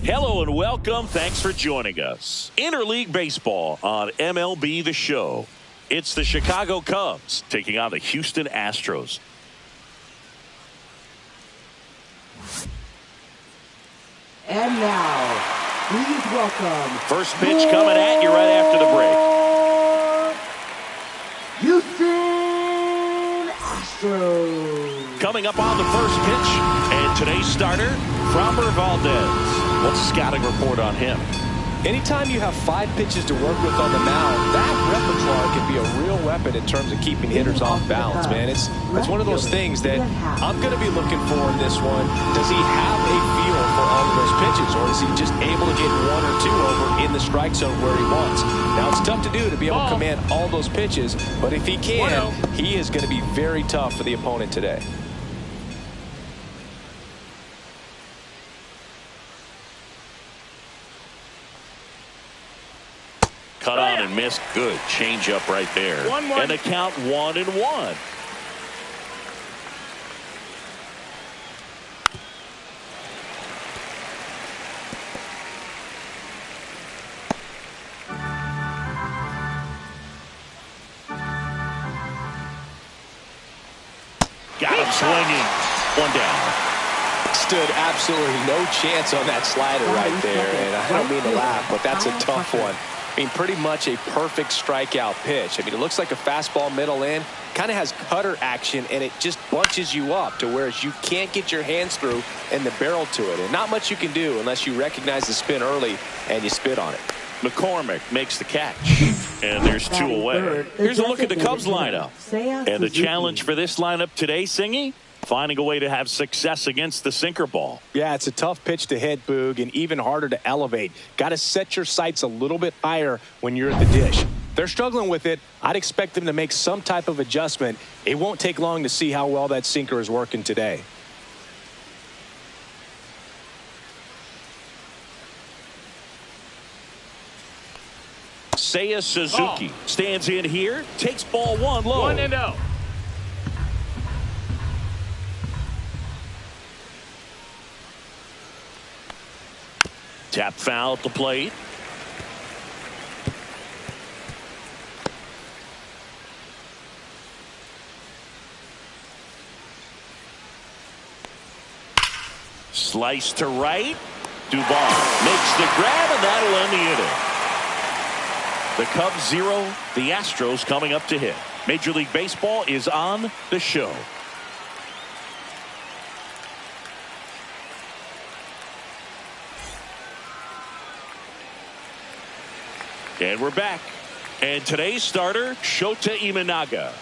Hello and welcome. Thanks for joining us. Interleague Baseball on MLB The Show. It's the Chicago Cubs taking on the Houston Astros. And now, please welcome... First pitch coming at you right after the break. Houston Astros. Coming up on the first pitch, and today's starter, Framber Valdez. What's the scouting report on him? Anytime you have 5 pitches to work with on the mound, that repertoire can be a real weapon in terms of keeping hitters off balance, man. It's one of those things that I'm going to be looking for in this one. Does he have a feel for all of those pitches, or is he just able to get 1 or 2 over in the strike zone where he wants? Now, it's tough to do to be able to command all those pitches, but if he can, he is going to be very tough for the opponent today. Cut on and missed. Good change up right there. And the count 1-1. Got him swinging. 1 down. Stood absolutely no chance on that slider right there, and I don't mean to laugh, but that's a tough one. I mean, pretty much a perfect strikeout pitch. I mean, it looks like a fastball middle in, kind of has cutter action, and it just bunches you up to where you can't get your hands through and the barrel to it. And not much you can do unless you recognize the spin early and you spit on it. McCormick makes the catch, and there's 2 away. Here's a look at the Cubs lineup. And the challenge for this lineup today, Singy, finding a way to have success against the sinker ball. Yeah, it's a tough pitch to hit, Boog, and even harder to elevate. Got to set your sights a little bit higher when you're at the dish. They're struggling with it. I'd expect them to make some type of adjustment. It won't take long to see how well that sinker is working today. Seiya Suzuki stands in here, takes ball 1 low. 1-0. Tap foul at the plate. Slice to right. Duvall makes the grab, and that'll end the inning. The Cubs 0, the Astros coming up to hit. Major League Baseball is on the show. And we're back. And today's starter, Shota Imanaga.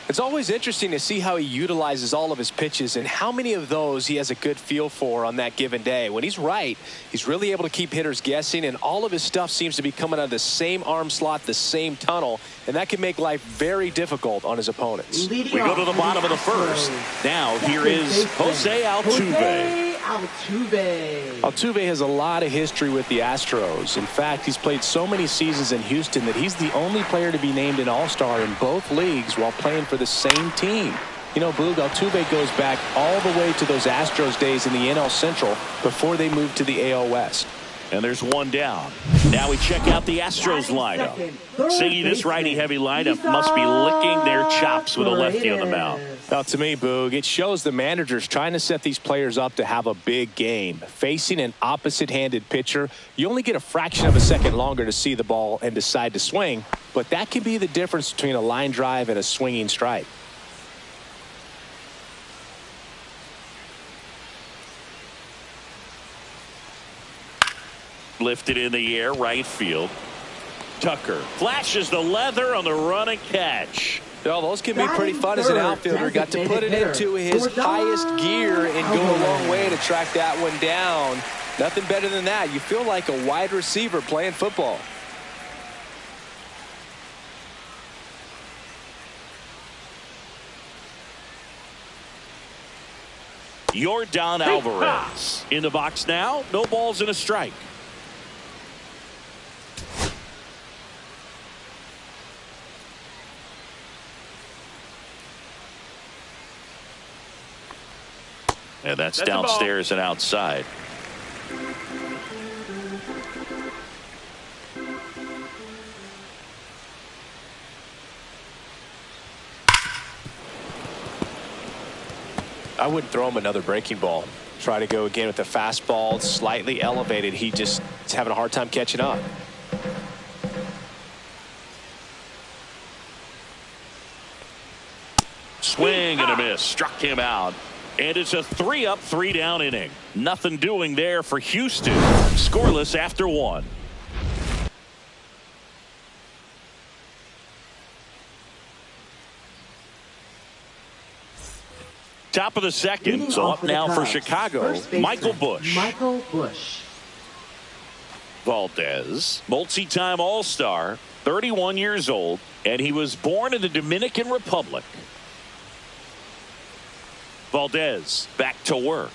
It's always interesting to see how he utilizes all of his pitches and how many of those he has a good feel for on that given day. When he's right, he's really able to keep hitters guessing, and all of his stuff seems to be coming out of the same arm slot, the same tunnel, and that can make life very difficult on his opponents. We go to the bottom of the first. Now here is Jose Altuve. Altuve has a lot of history with the Astros. In fact, he's played so many seasons in Houston that he's the only player to be named an All-Star in both leagues while playing for the same team. You know, Boog, Altuve goes back all the way to those Astros days in the NL Central before they moved to the AL West. And there's 1 down. Now we check out the Astros lineup. Singy, this righty-heavy lineup must be licking their chops with a lefty on the mound. Now, to me, Boog, it shows the managers trying to set these players up to have a big game. Facing an opposite-handed pitcher, you only get a fraction of a second longer to see the ball and decide to swing, but that can be the difference between a line drive and a swinging strike. Lifted in the air, right field. Tucker flashes the leather on the run and catch. Well, those can be pretty fun as an outfielder. Got to put it into his highest gear and go a long way to track that one down. Nothing better than that. You feel like a wide receiver playing football. Yordan Alvarez in the box now. No balls and a strike. And that's downstairs and outside. I wouldn't throw him another breaking ball. Try to go again with the fastball, slightly elevated. He just is having a hard time catching up. Swing and a miss. Struck him out. And it's a 3-up, 3-down inning. Nothing doing there for Houston. Scoreless after 1. Top of the second. So up now for Chicago, Michael Busch. Michael Busch. Valdez, multi-time All-Star, 31 years old, and he was born in the Dominican Republic. Valdez back to work.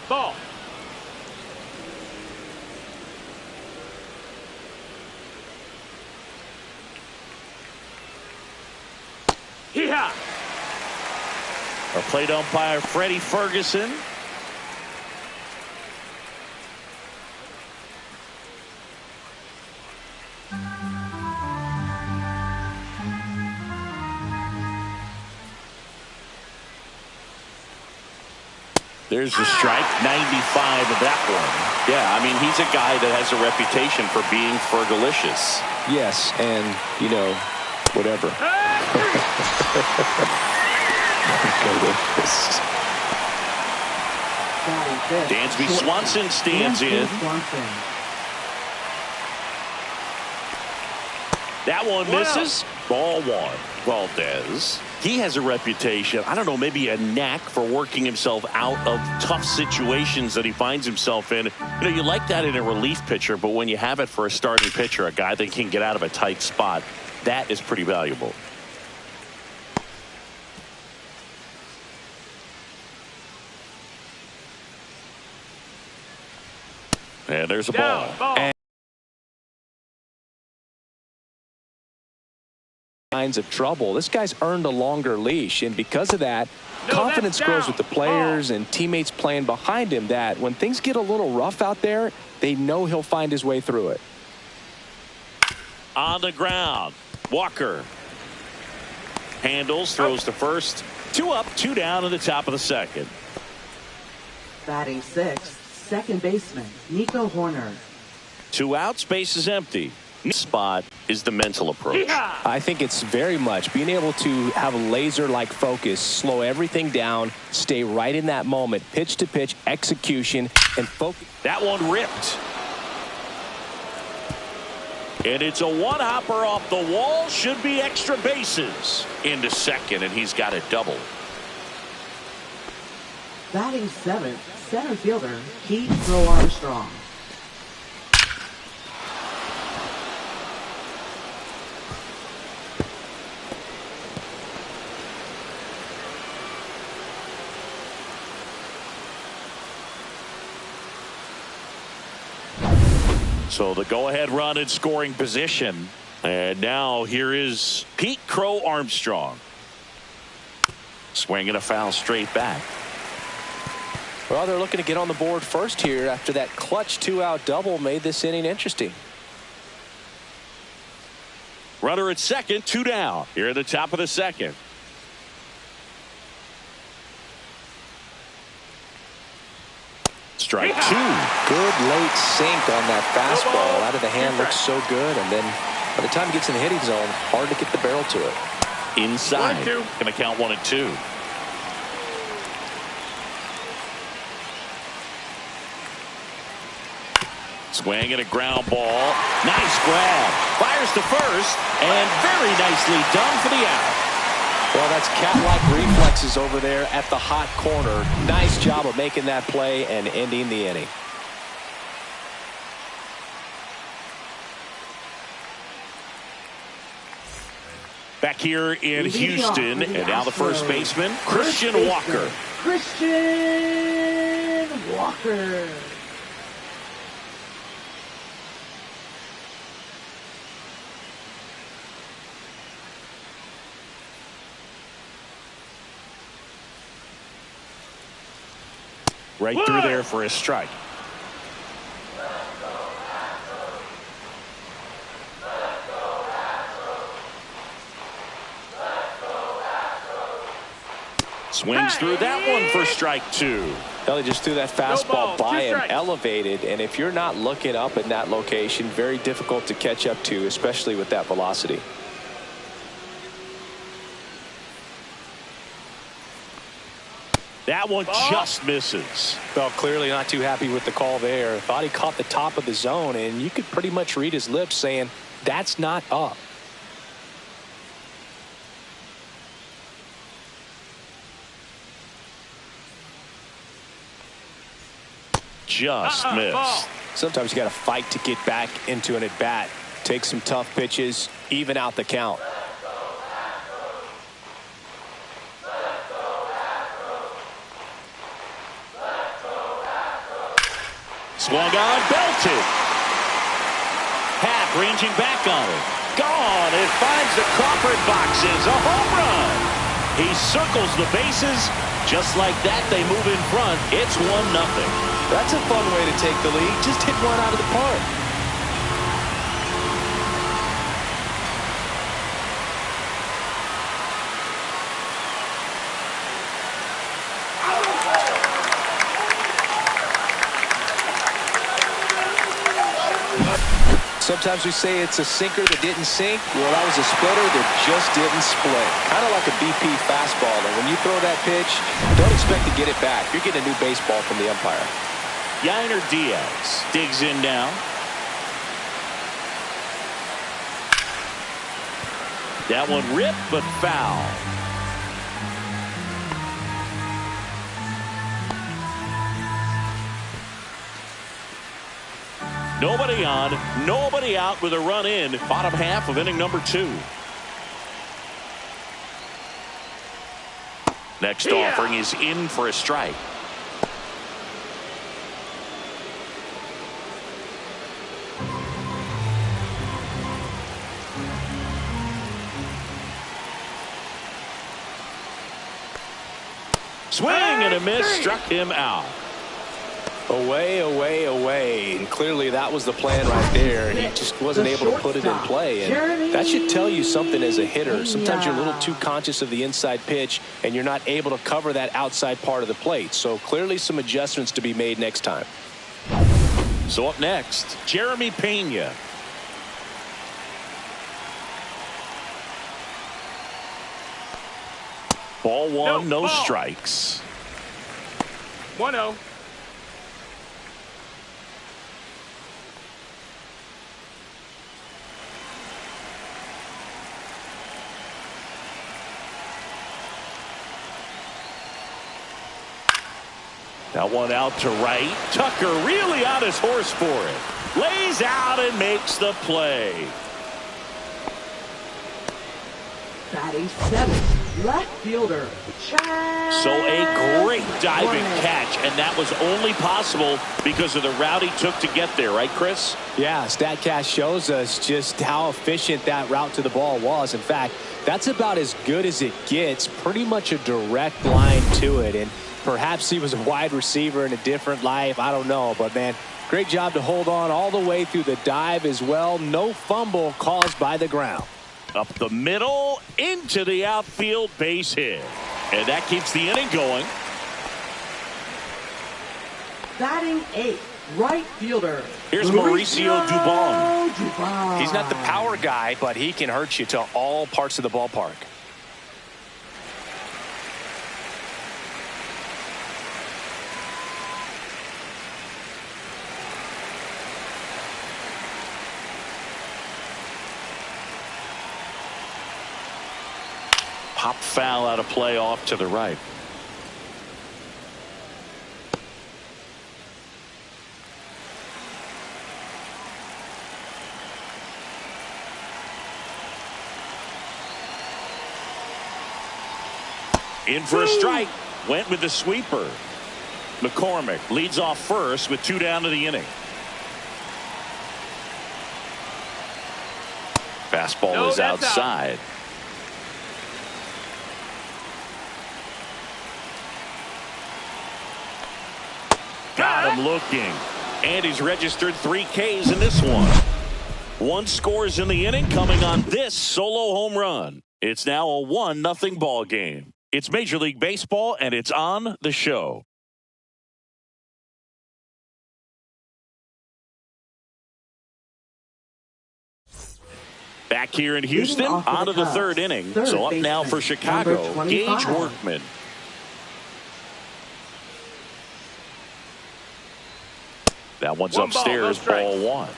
Ball. Hee-haw. Our plate umpire, Freddie Ferguson. There's the strike, 95 of that one. Yeah, I mean, he's a guy that has a reputation for being fergalicious. Yes, and, you know, whatever. Dansby Swanson stands in. That one misses. Ball 1. Valdez. He has a reputation, I don't know, maybe a knack for working himself out of tough situations that he finds himself in. You know, you like that in a relief pitcher, but when you have it for a starting pitcher, a guy that can get out of a tight spot, that is pretty valuable. And there's a ball. And kinds of trouble. This guy's earned a longer leash, and because of that, confidence grows with the players and teammates playing behind him, that when things get a little rough out there, they know he'll find his way through it. On the ground, Walker handles, throws to first. 2 up, 2 down in the top of the second. Batting 6th, second baseman Nico Horner. 2 outs, base is empty. Spot is the mental approach. I think it's very much being able to have a laser-like focus, slow everything down, stay right in that moment, pitch to pitch, execution, and focus. That one ripped. And it's a one-hopper off the wall. Should be extra bases. Into second, and he's got a double. Batting 7th, center fielder Keith Armstrong. So the go-ahead run in scoring position. And now here is Pete Crow Armstrong. Swinging a foul straight back. Well, they're looking to get on the board first here after that clutch 2-out double made this inning interesting. Runner at second, 2 down. Here at the top of the second. Strike 2. Good late sink on that fastball. Out of the hand, looks so good. And then by the time he gets in the hitting zone, hard to get the barrel to it. Inside. Going to count 1 and 2. Swing and a ground ball. Nice grab. Fires to first. And very nicely done for the out. Well, that's cat-like reflexes over there at the hot corner. Nice job of making that play and ending the inning. Back here in Houston, and now the first baseman, Christian Walker. Christian Walker. Right through there for a strike. Swings through that one for strike 2. They just threw that fastball by him, elevated, and if you're not looking up in that location, very difficult to catch up to, especially with that velocity. That one just misses. Well, clearly not too happy with the call there. Thought he caught the top of the zone, and you could pretty much read his lips saying, that's not up. Just missed. Sometimes you got to fight to get back into an at-bat. Take some tough pitches, even out the count. Swung on, belted. Happ ranging back on it. Gone. It finds the Crawford boxes. A home run. He circles the bases. Just like that, they move in front. It's 1-0. That's a fun way to take the lead. Just hit one out of the park. Sometimes we say it's a sinker that didn't sink. Well, that was a splitter that just didn't split. Kind of like a BP fastball. And when you throw that pitch, don't expect to get it back. You're getting a new baseball from the umpire. Yainer Diaz digs in now. That one ripped but foul. Nobody on, nobody out with a run in. Bottom half of inning number 2. Next offering is in for a strike. Swing and a miss, struck him out. Away, away, away. And clearly that was the plan right there. He just wasn't able to put it in play. And that should tell you something as a hitter. Sometimes you're a little too conscious of the inside pitch, and you're not able to cover that outside part of the plate. So clearly some adjustments to be made next time. So up next, Jeremy Pena. Ball 1, no strikes. 1-0. That one out to right. Tucker really on his horse for it. Lays out and makes the play. Batting 7th, left fielder. So a great diving catch, and that was only possible because of the route he took to get there, right, Chris? Yeah, StatCast shows us just how efficient that route to the ball was. In fact, that's about as good as it gets. Pretty much a direct line to it, and perhaps he was a wide receiver in a different life. I don't know, but man, great job to hold on all the way through the dive as well. No fumble caused by the ground. Up the middle, into the outfield, base hit. And that keeps the inning going. Batting 8th, right fielder. Here's Mauricio Dubon. He's not the power guy, but he can hurt you to all parts of the ballpark. Pop foul out of play off to the right. In for a strike. Went with the sweeper. McCormick leads off first with 2 down to the inning. Fastball is outside. Got him looking. And he's registered 3 Ks in this one. 1 scores in the inning coming on this solo home run. It's now a 1-0 ball game. It's Major League Baseball, and it's on the show. Back here in Houston, on to the third inning. So up now for Chicago, Gage Workman. That one's upstairs, ball one.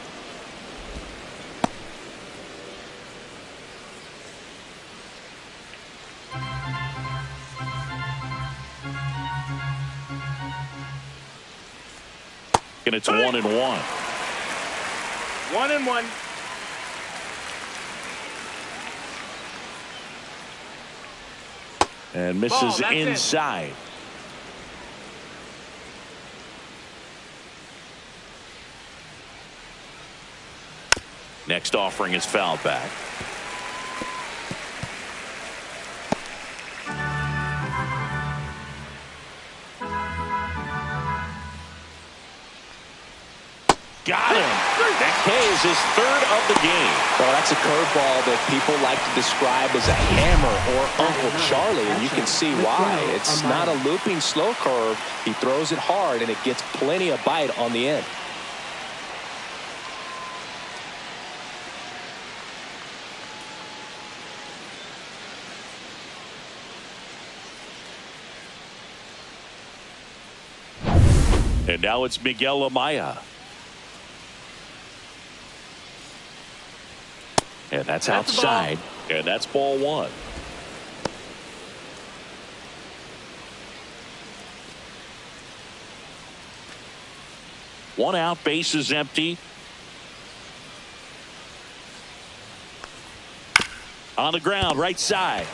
And it's 1-1. 1-1. And misses inside. Next offering is fouled back. Got him. That K is his third of the game. Well, that's a curveball that people like to describe as a hammer or Uncle Charlie, and you can see why. It's not a looping slow curve. He throws it hard, and it gets plenty of bite on the end. And now it's Miguel Amaya. And that's outside. And that's ball one. One out, base is empty. On the ground, right side.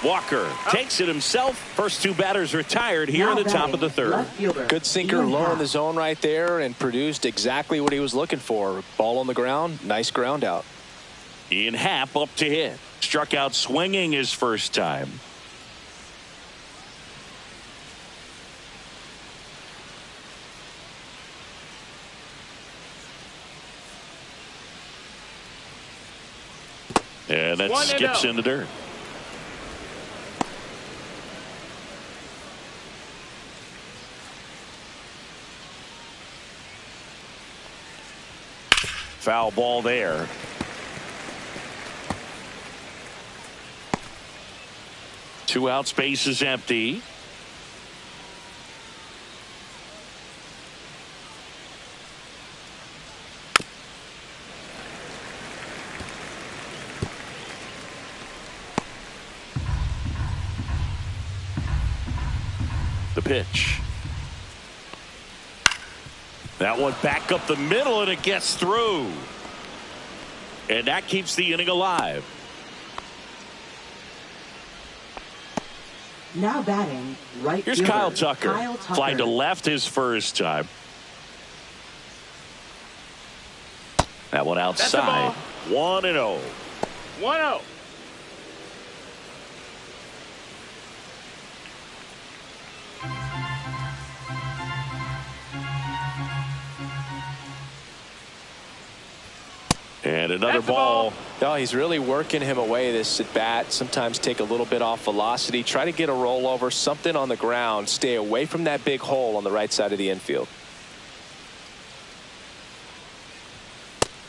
Walker takes it himself. First two batters retired here in the top of the third. Good sinker low in the zone right there and produced exactly what he was looking for. Ball on the ground, nice ground out. Ian Happ up to hit. Struck out swinging his first time. And that skips in the dirt. Foul ball there. Two out, space is empty. The pitch. That one back up the middle, and it gets through. And that keeps the inning alive. Now batting, right Here's fielder, Kyle Tucker. Fly to left his first time. That one outside. 1-0. 1-0. And another ball. Oh, he's really working him away this at bat. Sometimes take a little bit off velocity. Try to get a rollover, something on the ground. Stay away from that big hole on the right side of the infield.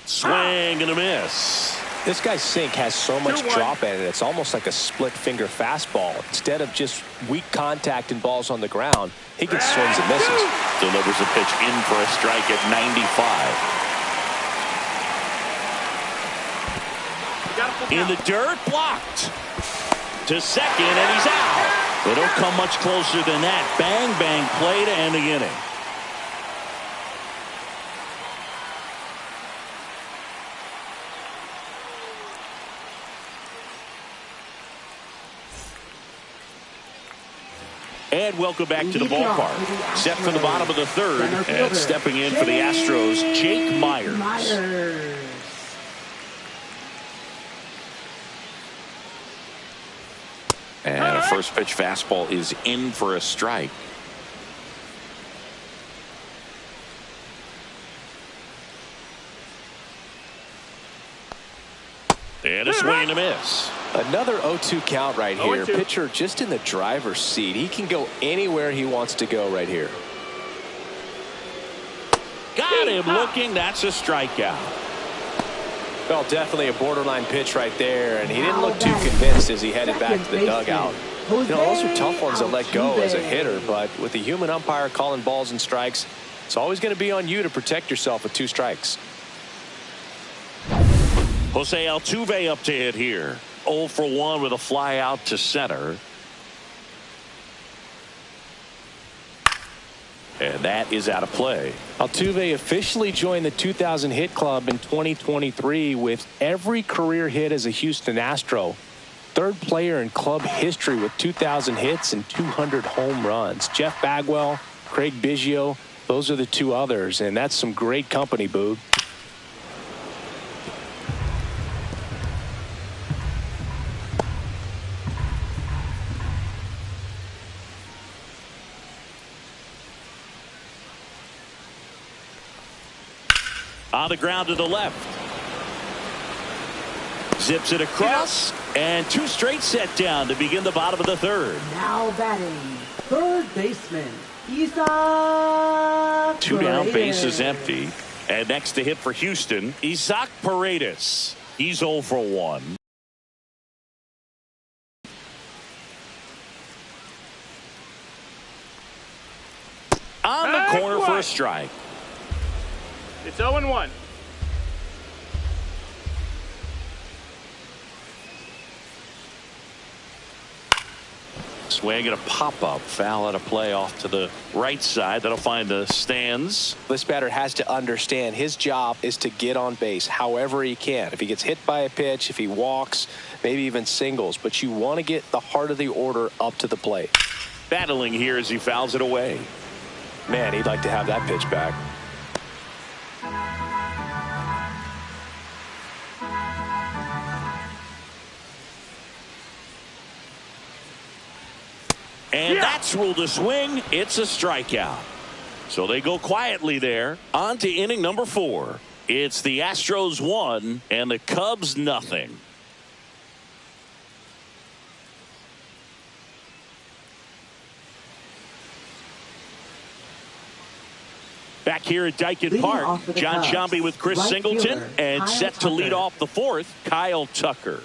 Swing and a miss. This guy's sink has so much drop in it. It's almost like a split finger fastball. Instead of just weak contact and balls on the ground, he gets swings and misses. Delivers a pitch in for a strike at 95. In the dirt, blocked to second, and he's out. They don't come much closer than that. Bang, bang play to end the inning. And welcome back to the ballpark. Set for the bottom of the third, and stepping in for the Astros, Jake Myers. And a first pitch fastball is in for a strike. And a swing and a miss. Another 0-2 count right here. 0-2. Pitcher just in the driver's seat. He can go anywhere he wants to go right here. Got him looking. That's a strikeout. Well, definitely a borderline pitch right there, and he didn't look too convinced as he headed back to the dugout. You know, those are tough ones to let go as a hitter, but with the human umpire calling balls and strikes, it's always going to be on you to protect yourself with 2 strikes. Jose Altuve up to hit here. 0 for 1 with a fly out to center. And that is out of play. Altuve officially joined the 2,000 hit club in 2023 with every career hit as a Houston Astro. 3rd player in club history with 2,000 hits and 200 home runs. Jeff Bagwell, Craig Biggio, those are the 2 others, and that's some great company, Boog. On the ground to the left. Zips it across, and 2 straight set down to begin the bottom of the 3rd. Now batting, 3rd baseman, Isaac 2 down, Paredes. bases empty. And next to hit for Houston, Isaac Paredes. He's 0 for 1. On the corner for a strike. It's 0-1. Swing and a pop-up. Foul out of play off to the right side. That'll find the stands. This batter has to understand his job is to get on base however he can. If he gets hit by a pitch, if he walks, maybe even singles. But you want to get the heart of the order up to the plate. Battling here as he fouls it away. Man, he'd like to have that pitch back. And that's ruled a swing. It's a strikeout. So they go quietly there. On to inning number 4. It's the Astros 1 and the Cubs nothing. Back here at Dyken Park, John Sciambi with Chris Singleton, and set to lead off the 4th, Kyle Tucker.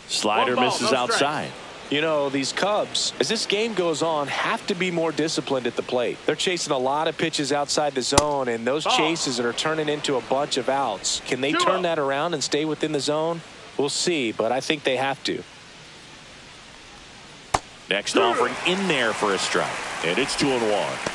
Slider misses outside. You know, these Cubs, as this game goes on, have to be more disciplined at the plate. They're chasing a lot of pitches outside the zone, and those chases are turning into a bunch of outs. Can they turn that around and stay within the zone? We'll see, but I think they have to. Next offering in there for a strike, and it's 2-1.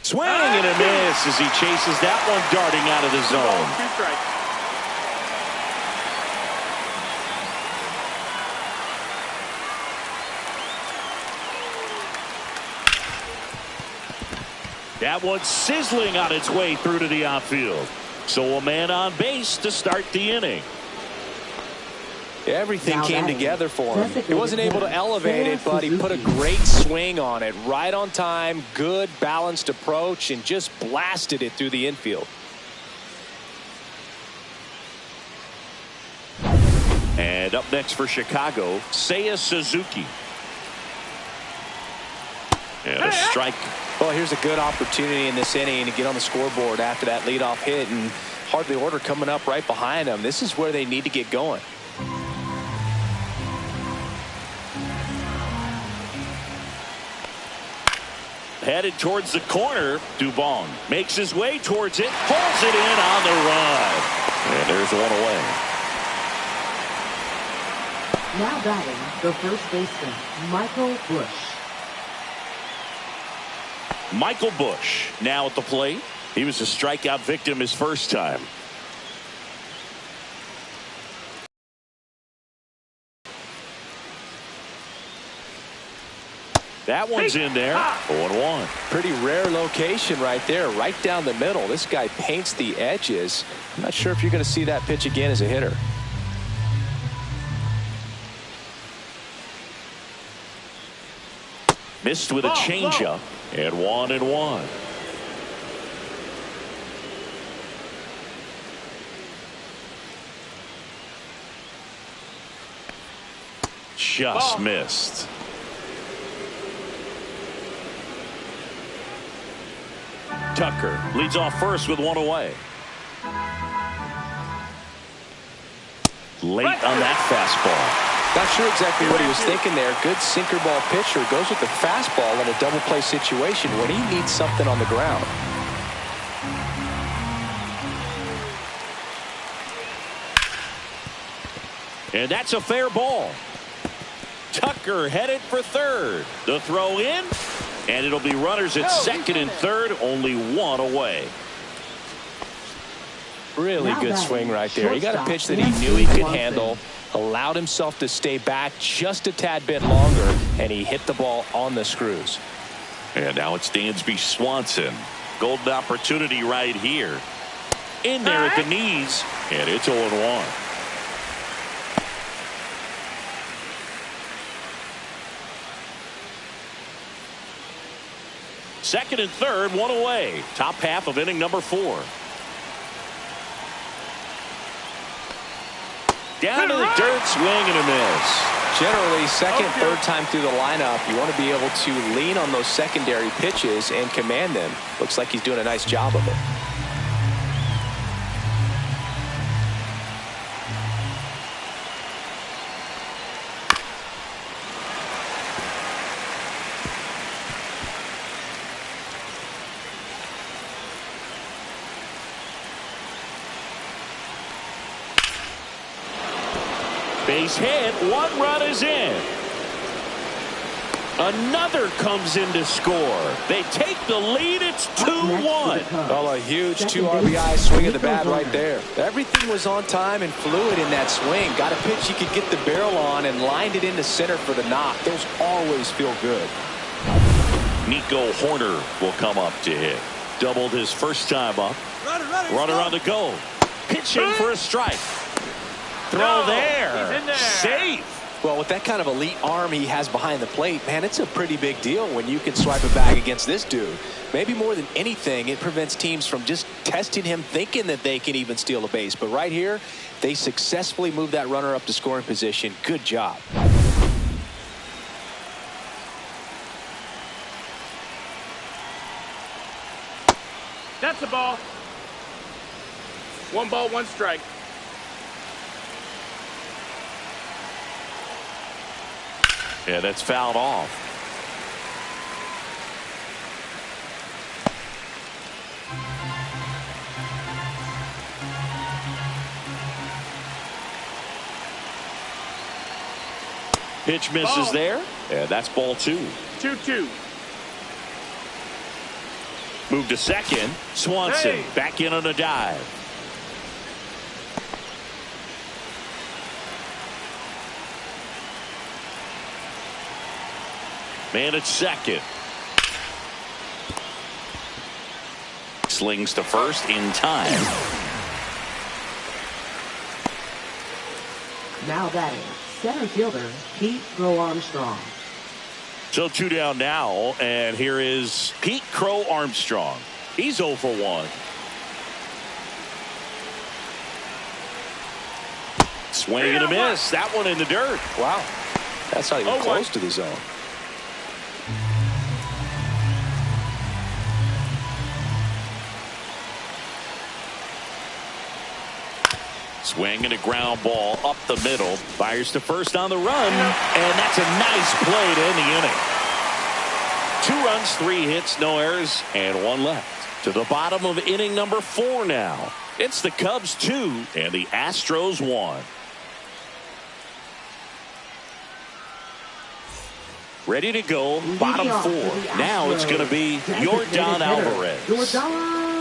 Swing and a miss as he chases that one darting out of the zone. 2 strikes. That one sizzling on its way through to the outfield. So a man on base to start the inning. Everything came together for him. He wasn't able to elevate it, but he put a great swing on it. Right on time, good balanced approach, and just blasted it through the infield. And up next for Chicago, Seiya Suzuki. And a strike. Well, here's a good opportunity in this inning to get on the scoreboard after that leadoff hit, and hardly order coming up right behind them. This is where they need to get going. Headed towards the corner. Dubon makes his way towards it. Pulls it in on the run. And there's one away. Now batting, the first baseman, Michael Busch. Michael Busch now at the plate. He was a strikeout victim his first time. That one's in there. 0-1. Pretty rare location right there, right down the middle. This guy paints the edges. I'm not sure if you're going to see that pitch again as a hitter. Missed with a changeup, and 1-1. Just missed. Tucker leads off first with one away. Late on that fastball. Not sure exactly what he was thinking there. Good sinker ball pitcher goes with the fastball in a double play situation when he needs something on the ground. And that's a fair ball. Tucker headed for third. The throw in, and it'll be runners at second and third, only one away. Really good swing right there. He got a pitch that he knew he could handle, allowed himself to stay back just a tad bit longer, and he hit the ball on the screws. And now it's Dansby Swanson. Golden opportunity right here. In there at the knees, and it's 0-1. Second and third, one away. Top half of inning number 4. Down to the dirt, swing and a miss. Generally, second, third time through the lineup, you want to be able to lean on those secondary pitches and command them. Looks like he's doing a nice job of it. Base hit, 1 run is in. Another comes in to score. They take the lead. It's 2-1. Well, a huge 2 RBI swing of the bat right there. Everything was on time and fluid in that swing. Got a pitch he could get the barrel on and lined it into center for the knock. Those always feel good. Nico Horner will come up to hit. Doubled his first time up. Runner on the go. Pitching for a strike. Throw there. He's in there. Safe. Well, with that kind of elite arm he has behind the plate, man, it's a pretty big deal when you can swipe a bag against this dude. Maybe more than anything, it prevents teams from just testing him thinking that they can even steal a base. But right here, they successfully move that runner up to scoring position. Good job. That's a ball. 1 ball, 1 strike. Yeah, that's fouled off. Pitch misses there. Yeah, that's ball 2. 2-2. Move to second. Swanson back in on a dive. Man at second. Slings to first in time. Now batting, center fielder Pete Crow Armstrong. So 2 down now, and here is Pete Crow Armstrong. He's 0 for 1. Swing and a miss. That one in the dirt. Wow. That's not even close to the zone. Swing and a ground ball up the middle. Fires to first on the run. And that's a nice play to end the inning. 2 runs, 3 hits, no errors, and 1 left. To the bottom of inning number 4 now. It's the Cubs 2 and the Astros 1. Ready to go, bottom 4. Now it's going to be Yordan Alvarez.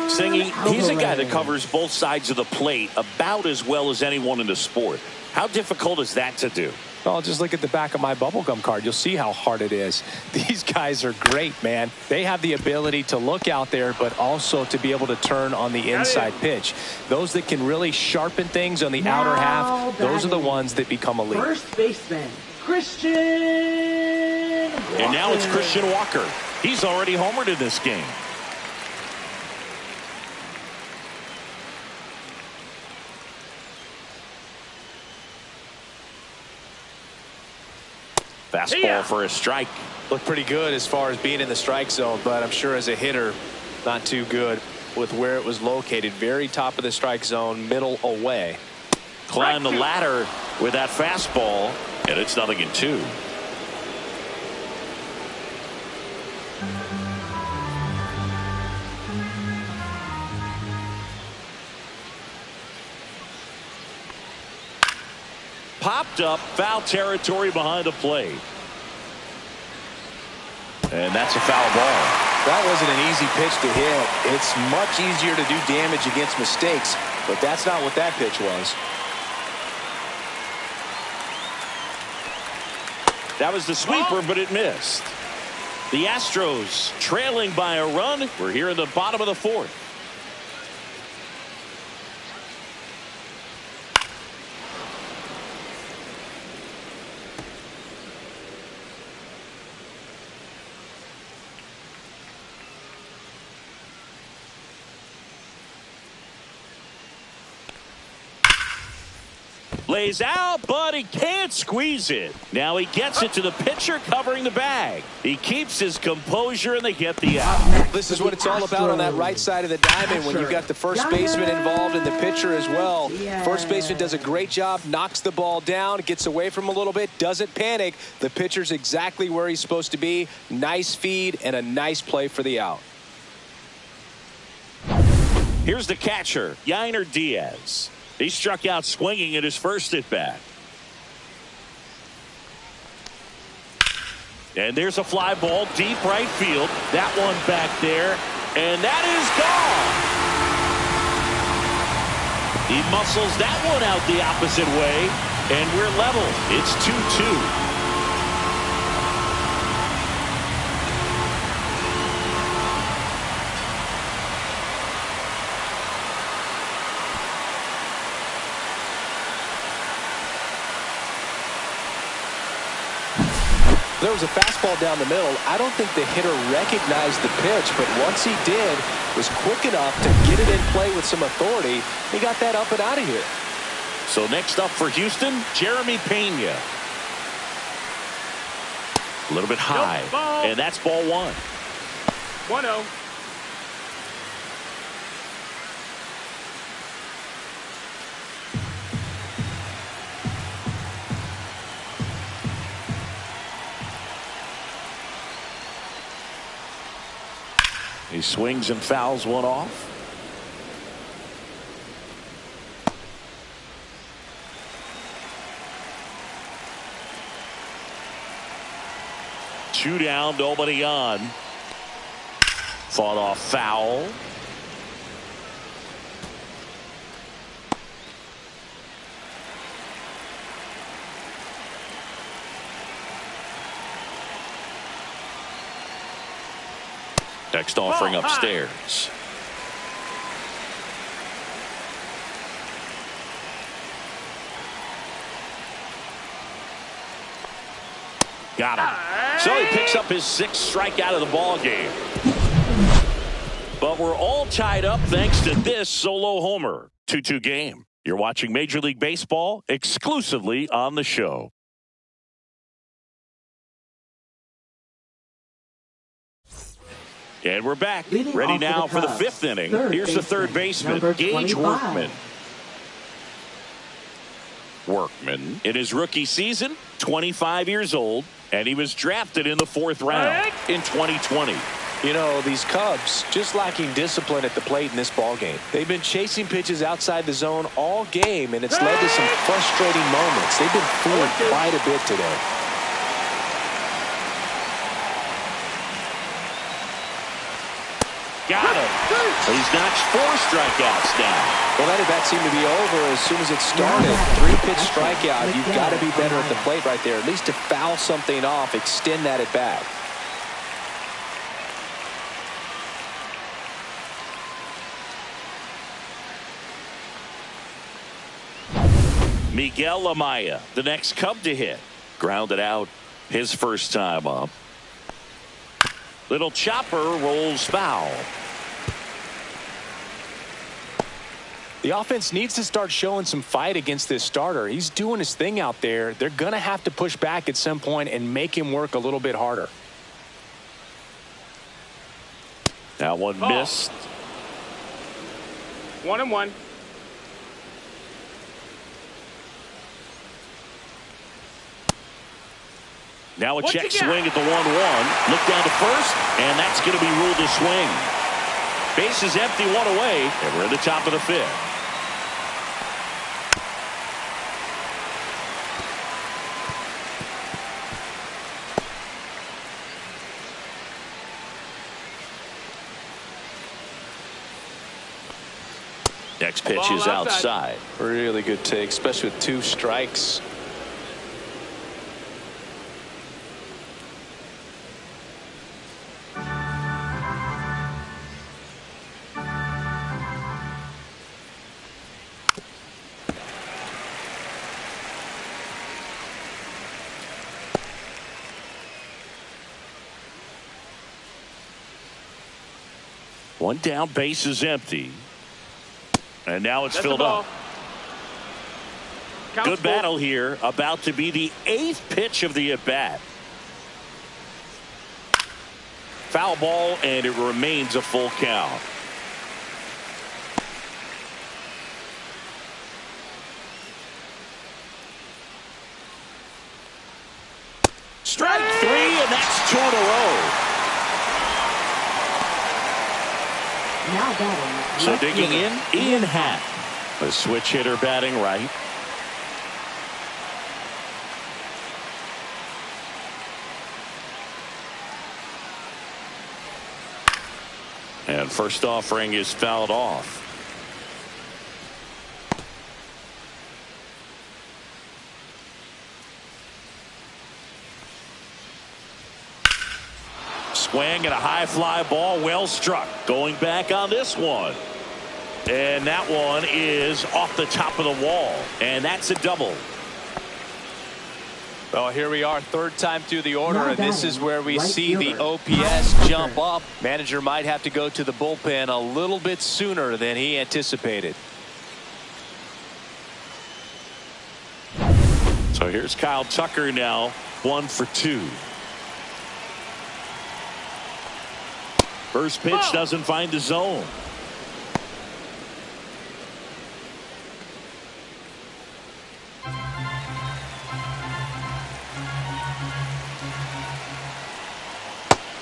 Singy, he's a guy that covers both sides of the plate about as well as anyone in the sport. How difficult is that to do? Oh, just look at the back of my bubblegum card. You'll see how hard it is. These guys are great, man. They have the ability to look out there, but also to be able to turn on the inside pitch. Those that can really sharpen things on the outer half, those are the ones that become elite. First baseman, Christian Walker. And now it's Christian Walker. He's already homered in this game. Fastball for a strike. Looked pretty good as far as being in the strike zone, but I'm sure as a hitter, not too good with where it was located. Very top of the strike zone, middle away. Climb the ladder with that fastball, and it's 0-2. Popped up, foul territory behind the plate. And that's a foul ball. That wasn't an easy pitch to hit. It's much easier to do damage against mistakes, but that's not what that pitch was. That was the sweeper, but it missed. The Astros trailing by a run. We're here in the bottom of the fourth. Lays out, but he can't squeeze it. Now he gets it to the pitcher covering the bag. He keeps his composure, and they get the out. This is what it's all about on that right side of the diamond when you've got the first baseman involved and the pitcher as well. First baseman does a great job, knocks the ball down, gets away from a little bit, doesn't panic. The pitcher's exactly where he's supposed to be. Nice feed and a nice play for the out. Here's the catcher, Yainer Diaz. He struck out swinging at his first at bat. And there's a fly ball deep right field. That one back there, and that is gone. He muscles that one out the opposite way, and we're level. It's 2-2. There was a fastball down the middle. I don't think the hitter recognized the pitch, but once he did, was quick enough to get it in play with some authority. He got that up and out of here. So next up for Houston, Jeremy Pena. A little bit high, and that's ball one. 1-0. He swings and fouls one off. Two down, nobody on. Fought off foul. Next offering upstairs. Got him. So he picks up his sixth strikeout of the ball game. But we're all tied up thanks to this solo homer. 2-2 game. You're watching Major League Baseball exclusively on the show. And we're back. Ready now for the fifth inning. Here's the third baseman, Gage Workman. Workman, in his rookie season, 25 years old, and he was drafted in the fourth round in 2020. You know, these Cubs just lacking discipline at the plate in this ball game. They've been chasing pitches outside the zone all game, and it's led to some frustrating moments. They've been fooled quite a bit today. Got him. He's notched 4 strikeouts now. Well, that at-bat seemed to be over as soon as it started. 3-pitch strikeout. You've got to be better at the plate right there. At least to foul something off, extend that at-bat. Miguel Amaya, the next Cub to hit. Grounded out his first time up. Little chopper rolls foul. The offense needs to start showing some fight against this starter. He's doing his thing out there. They're going to have to push back at some point and make him work a little bit harder. That one missed. 1-1. Now a check swing at the 1-1. Look down to first, and that's going to be ruled a swing. Base is empty, 1 away, and we're in the top of the 5th. Next pitch is outside. Really good take, especially with 2 strikes. One down, base is empty. And now it's filled up. Good battle here. About to be the 8th pitch of the at-bat. Foul ball, and it remains a full count. Strike 3, and that's 2 in a row. Now batting. So digging in, Ian Happ, a switch hitter batting right. And first offering is fouled off. Swing and a high fly ball, well struck. Going back on this one. And that one is off the top of the wall. And that's a double. Well, here we are, 3rd time through the order, and this is where we see the OPS jump up. Manager might have to go to the bullpen a little bit sooner than he anticipated. So here's Kyle Tucker now, 1 for 2. First pitch doesn't find the zone.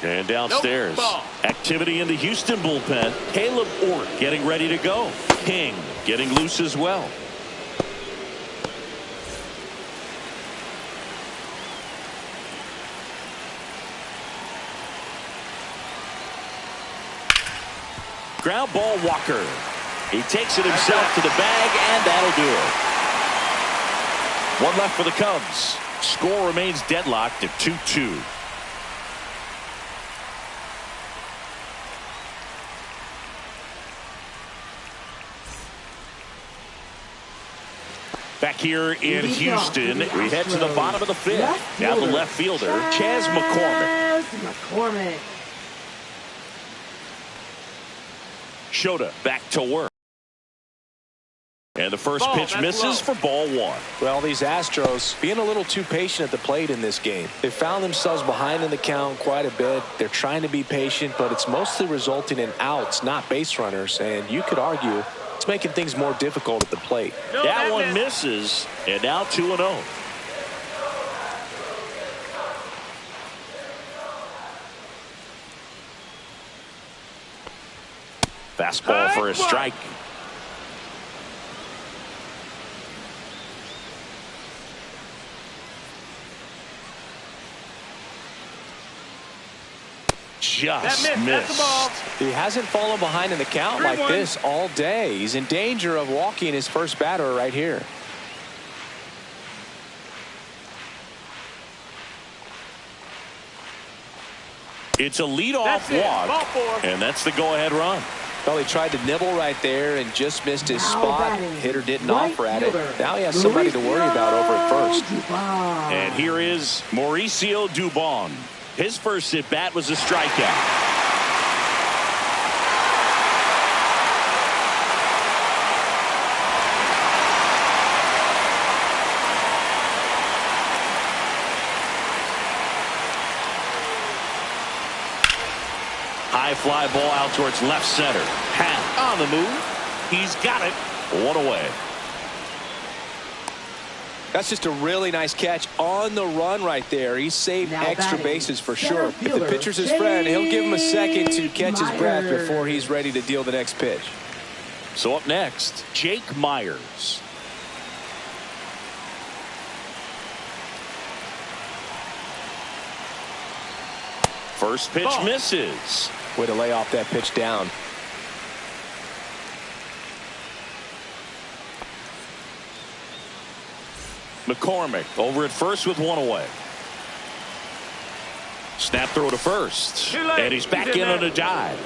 And downstairs, activity in the Houston bullpen. Caleb Ort getting ready to go. King getting loose as well. Ground ball, Walker. He takes it himself to the bag, and that'll do it. 1 left for the Cubs. Score remains deadlocked at 2-2. Back here in Houston, we head to the bottom of the 5th. Now the left fielder, Chas McCormick. Shota back to work. And the first pitch misses for ball 1. Well, these Astros being a little too patient at the plate in this game. They found themselves behind in the count quite a bit. They're trying to be patient, but it's mostly resulting in outs, not base runners. And you could argue it's making things more difficult at the plate. That one misses, and now 2-0. Fastball for a strike. Just That's missed. the ball. He hasn't fallen behind in the count like 3-1. this all day. He's in danger of walking his first batter right here. It's a leadoff That's it. Ball walk, four. and that's the go-ahead run. Well, he tried to nibble right there and just missed his Now spot. batting, Hitter didn't right offer at it. fielder, Now he has somebody to worry about over at first. Dubon. And here is Mauricio Dubon. His first at-bat was a strikeout. High fly ball out towards left center. Hat on the move. He's got it. One away. That's just a really nice catch on the run right there. He saved Now extra batting, bases for center sure. If the fielder, pitcher's his friend, he'll give him a second to Jake catch his breath Myers. before he's ready to deal the next pitch. So up next, Jake Myers. First pitch Ball. misses. Way to lay off that pitch down. McCormick over at first with one away. Snap throw to first. Too late. And he's back He's in in there. on a dive.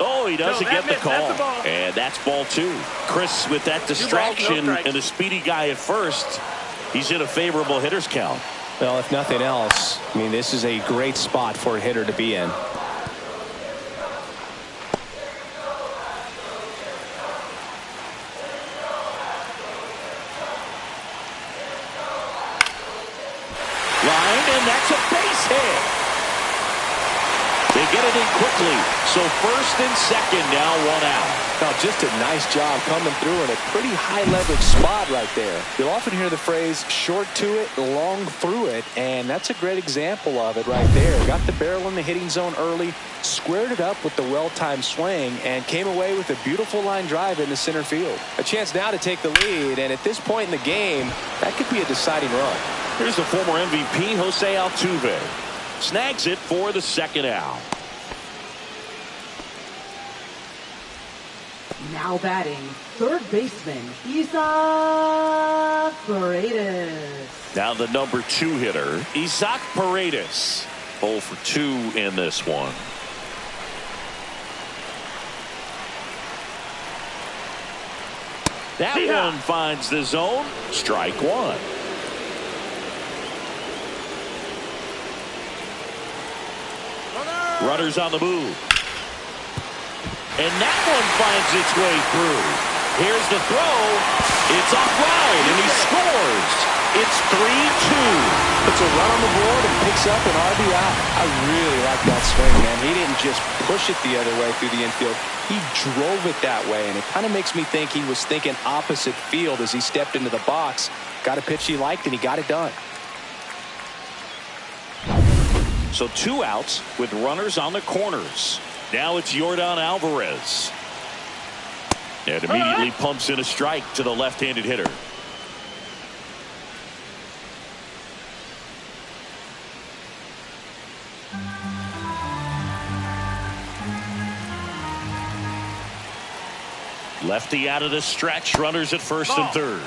Oh, he doesn't No, get the that call. missed. That's the ball. And that's ball two. Chris with that distraction strikes. and a speedy guy at first. He's in a favorable hitter's count. Well, if nothing else, I mean, this is a great spot for a hitter to be in. Line, and that's a base hit. They get it in quickly. So first and second, now one out. Now, just a nice job coming through in a pretty high leverage spot right there. You'll often hear the phrase short to it, long through it, and that's a great example of it right there. Got the barrel in the hitting zone early, squared it up with the well-timed swing, and came away with a beautiful line drive into center field. A chance now to take the lead, and at this point in the game, that could be a deciding run. Here's the former MVP, Jose Altuve. Snags it for the second out. Now batting, third baseman, Isaac Paredes. Now the number 2 hitter, Isaac Paredes. 0 for 2 in this one. That Yeah. one finds the zone. Strike one. Runners on the move. And that one finds its way through. Here's the throw. It's offline, and he scores. It's 3-2. Puts a run on the board and picks up an RBI. I really like that swing, man. He didn't just push it the other way through the infield. He drove it that way, and it kind of makes me think he was thinking opposite field as he stepped into the box. Got a pitch he liked, and he got it done. So 2 outs with runners on the corners. Now it's Yordan Alvarez. And immediately pumps in a strike to the left-handed hitter. Lefty out of the stretch. Runners at first and third.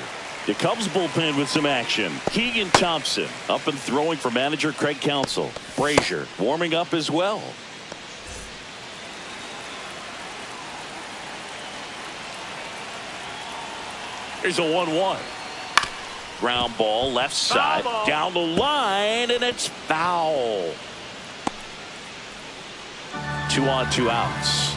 The Cubs bullpen with some action. Keegan Thompson up and throwing for manager Craig Counsell. Frazier warming up as well. Here's a 1-1. Ground ball left side. Foul ball. Down the line, and it's foul. 2 on, 2 outs.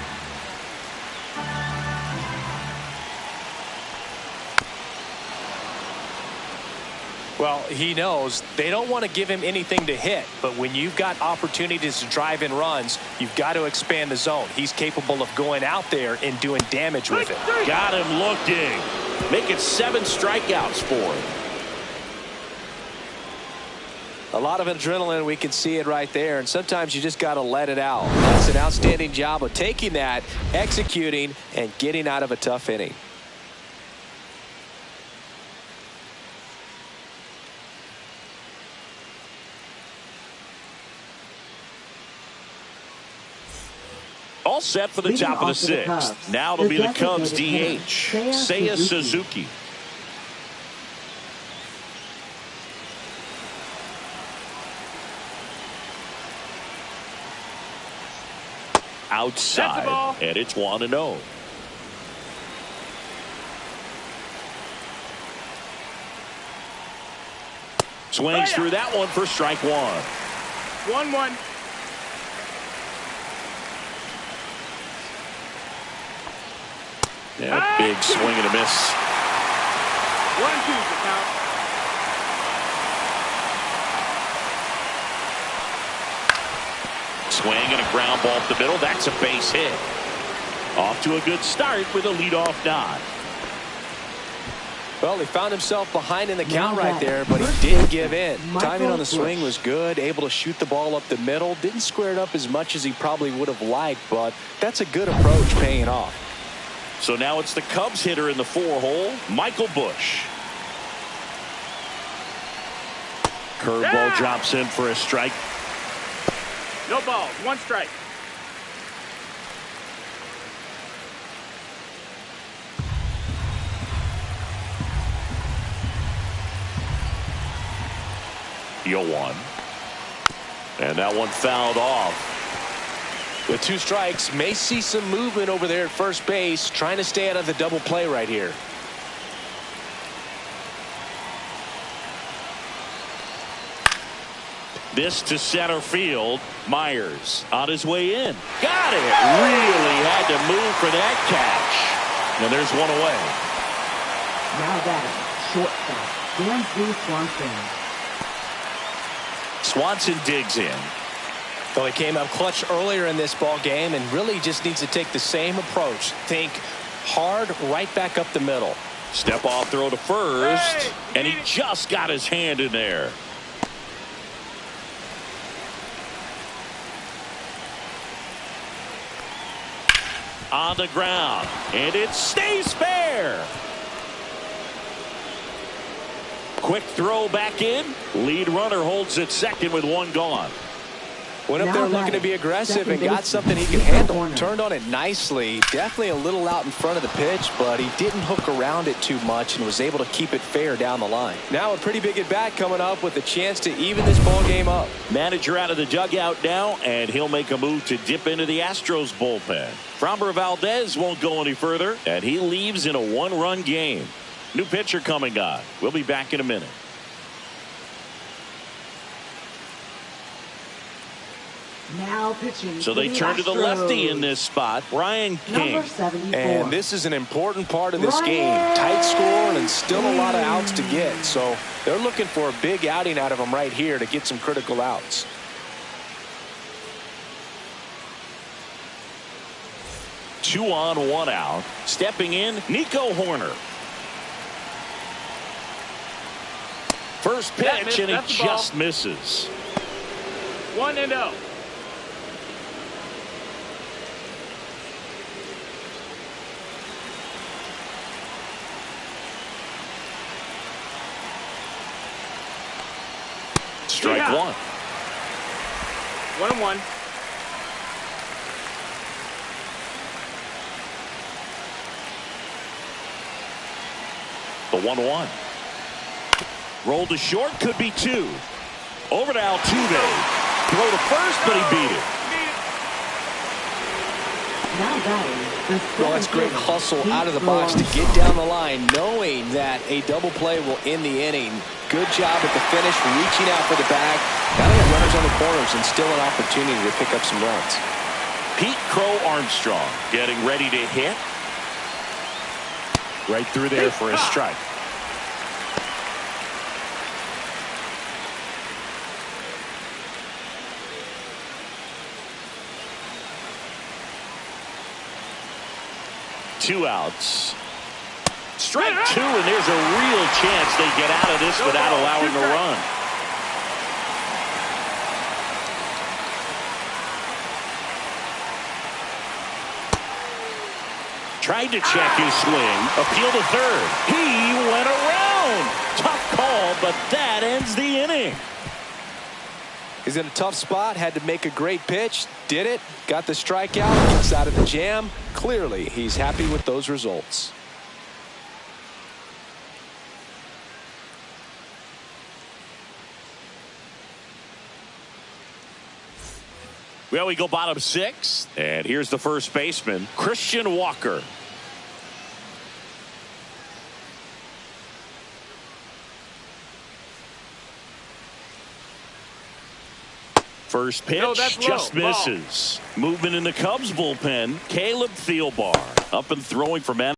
Well, he knows they don't want to give him anything to hit, but when you've got opportunities to drive in runs, you've got to expand the zone. He's capable of going out there and doing damage with it. Got him looking. Make it 7 strikeouts for him. A lot of adrenaline, we can see it right there, and sometimes you just got to let it out. That's an outstanding job of taking that, executing, and getting out of a tough inning. All set for the Leading top of the off for the 6th. Cubs, Now it'll be the Cubs designated DH, hitter, Seiya Suzuki. Outside, and it's 1-0. Swings through that one for strike 1. 1-1. Yeah, big swing and a miss. 1-2 the count. Swing and a ground ball up the middle. That's a base hit. Off to a good start with a leadoff nod. Well, he found himself behind in the count right there, but he didn't give in. Timing on the swing was good, able to shoot the ball up the middle. Didn't square it up as much as he probably would have liked, but that's a good approach, paying off. So now it's the Cubs hitter in the 4-hole, Michael Busch. Curveball drops in for a strike. No balls. 1 strike. Yo 1. And that one fouled off. With 2 strikes, may see some movement over there at first base, trying to stay out of the double play right here. This to center field. Myers on his way in. Got it. Really had to move for that catch. And there's one away. Now batting, shortstop, Swanson. Swanson digs in. Well, he came up clutch earlier in this ball game and really just needs to take the same approach. Think hard right back up the middle. Step off throw to first. And he just got his hand in there. On the ground. And it stays fair. Quick throw back in. Lead runner holds at second with 1 gone. Went up there looking to be aggressive and got something he can handle. Turned on it nicely. Definitely a little out in front of the pitch, but he didn't hook around it too much and was able to keep it fair down the line. Now a pretty big at bat coming up with a chance to even this ball game up. Manager out of the dugout now, and he'll make a move to dip into the Astros bullpen. Framber Valdez won't go any further, and he leaves in a 1-run game. New pitcher coming on. We'll be back in a minute. Now pitching. So they turn to the lefty in this spot, Ryan King. Number 74. And this is an important part of this game. Tight score and still a lot of outs to get. So they're looking for a big outing out of him right here to get some critical outs. Two on, 1 out. Stepping in, Nico Hoerner. First pitch, and he just misses. 1-0. Strike 1. 1-1. The 1-1. Rolled to short, could be 2. Over to Altuve. Throw to first, but he beat it. Now batting. Well, that's great hustle out of the box to get down the line, knowing that a double play will end the inning. Good job at the finish, reaching out for the bag. Now they have runners on the corners and still an opportunity to pick up some runs. Pete Crow Armstrong getting ready to hit. Right through there for a strike. Two outs. Strike 2, and there's a real chance they get out of this without allowing a run. Tried to check his swing. Appeal to third. He went around. Tough call, but that ends the inning. He's in a tough spot, had to make a great pitch, did it, got the strikeout, gets out of the jam. Clearly, he's happy with those results. Well, we go bottom 6, and here's the first baseman, Christian Walker. First pitch, just misses. Movement in the Cubs bullpen, Caleb Thielbar up and throwing for man.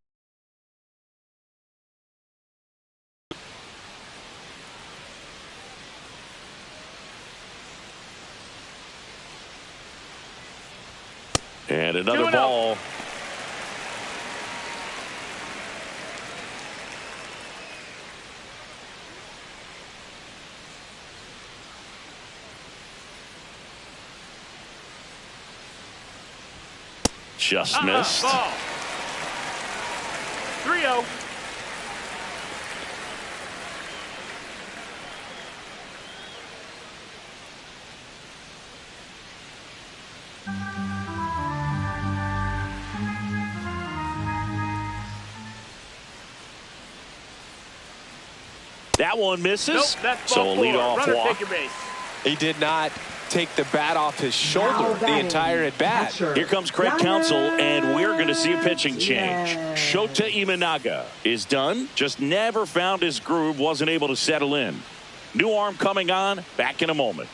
And another ball. Just missed. Ball. 3-0. That one misses. Nope, that's so ball a 4. leadoff Runner, walk. take your base. He did not take the bat off his shoulder the entire at bat. Here comes Craig Counsell, and we're going to see a pitching change. Shota Imanaga is done. Just never found his groove, wasn't able to settle in. New arm coming on, back in a moment.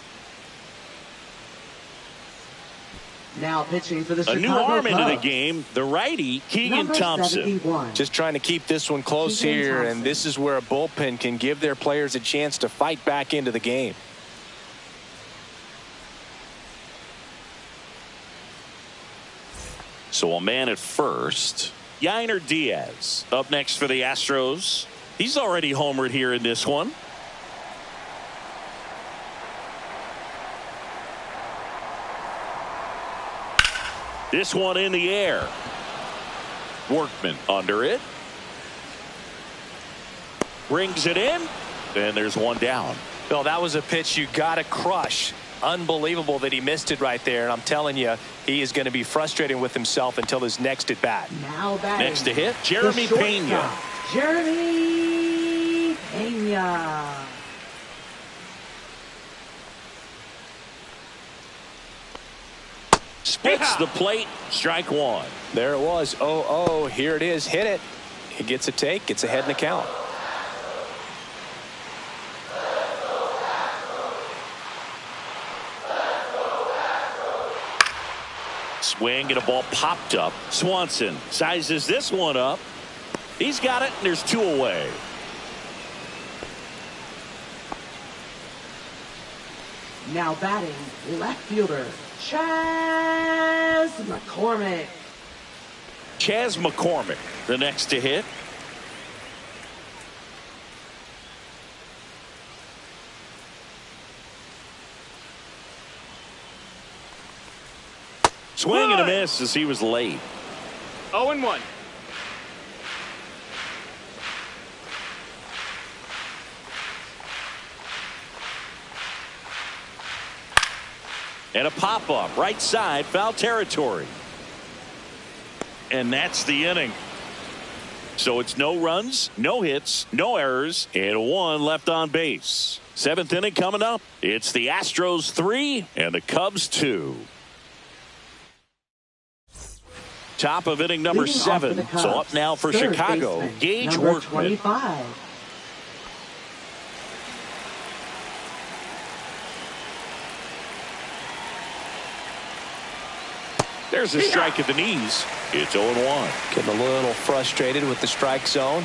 Now pitching for the Chicago A new arm Cubs. into the game, the righty, Keegan Number Thompson. 71. Just trying to keep this one close here, and this is where a bullpen can give their players a chance to fight back into the game. So a man at first. Yainer Diaz up next for the Astros. He's already homered here in this one. This one in the air. Workman under it. Brings it in. And there's one down. Bill, that was a pitch you got to crush. Unbelievable that he missed it right there. And I'm telling you, he is going to be frustrated with himself until his next at bat. Now batting. Next to hit, Jeremy Pena. Jeremy Pena. Splits the plate. Strike one. There it was. 0-0. Here it is. Hit it. He gets a take. Gets ahead in the count. Swing and a ball popped up. Swanson sizes this one up. He's got it, and there's two away. Now batting, left fielder, Chas McCormick. Chas McCormick, the next to hit. Swing and a miss as he was late. 0-1. And a pop-up, right side, foul territory. And that's the inning. So it's no runs, no hits, no errors, and one left on base. Seventh inning coming up. It's the Astros 3 and the Cubs 2. Top of inning number 7. So up now for Chicago, baseman, Gage number Workman. 25. There's a strike at the knees. It's 0-1. Getting a little frustrated with the strike zone.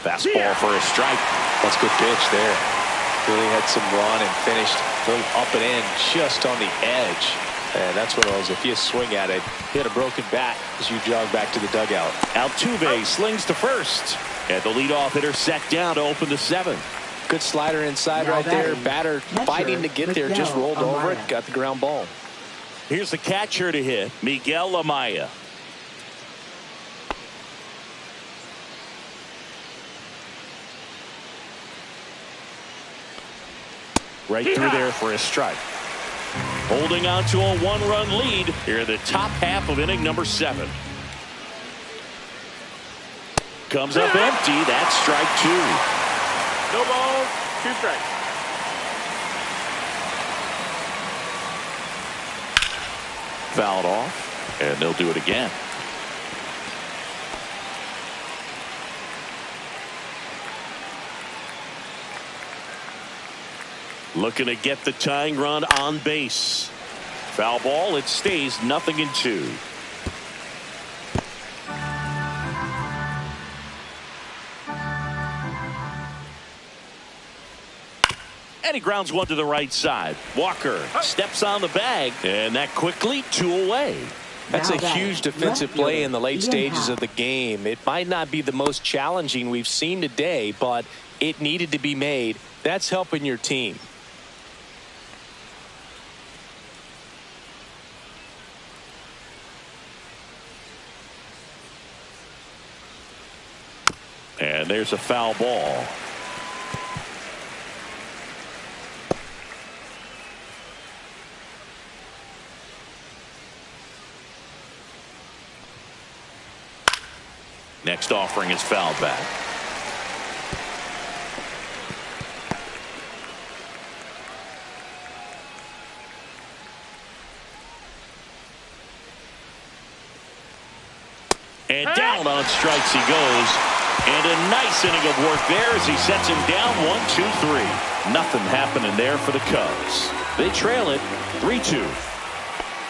Fastball for a strike. That's a good pitch there. Really had some run and finished a little up and in just on the edge. And that's one of those, if you swing at it, hit a broken bat as you jog back to the dugout. Altuve slings to first. And the leadoff hitter set down to open the 7th. Good slider inside Now right there. batting, Batter catcher, fighting to get there. Just Miguel rolled over it. Amaya. Got the ground ball. Here's the catcher to hit, Miguel Amaya. Right through there for a strike. Holding on to a one-run lead here in the top half of inning number 7. Comes up empty. That's strike 2. No balls, 2 strikes. Fouled off, and they'll do it again. Looking to get the tying run on base. Foul ball. It stays 0-2. And he grounds one to the right side. Walker steps on the bag, and that quickly 2 away. That's a huge defensive play in the late stages of the game. It might not be the most challenging we've seen today, but it needed to be made. That's helping your team. And there's a foul ball. Next offering is fouled back. And down on strikes he goes. And a nice inning of work there as he sets him down 1-2-3. Nothing happening there for the Cubs. They trail it 3-2.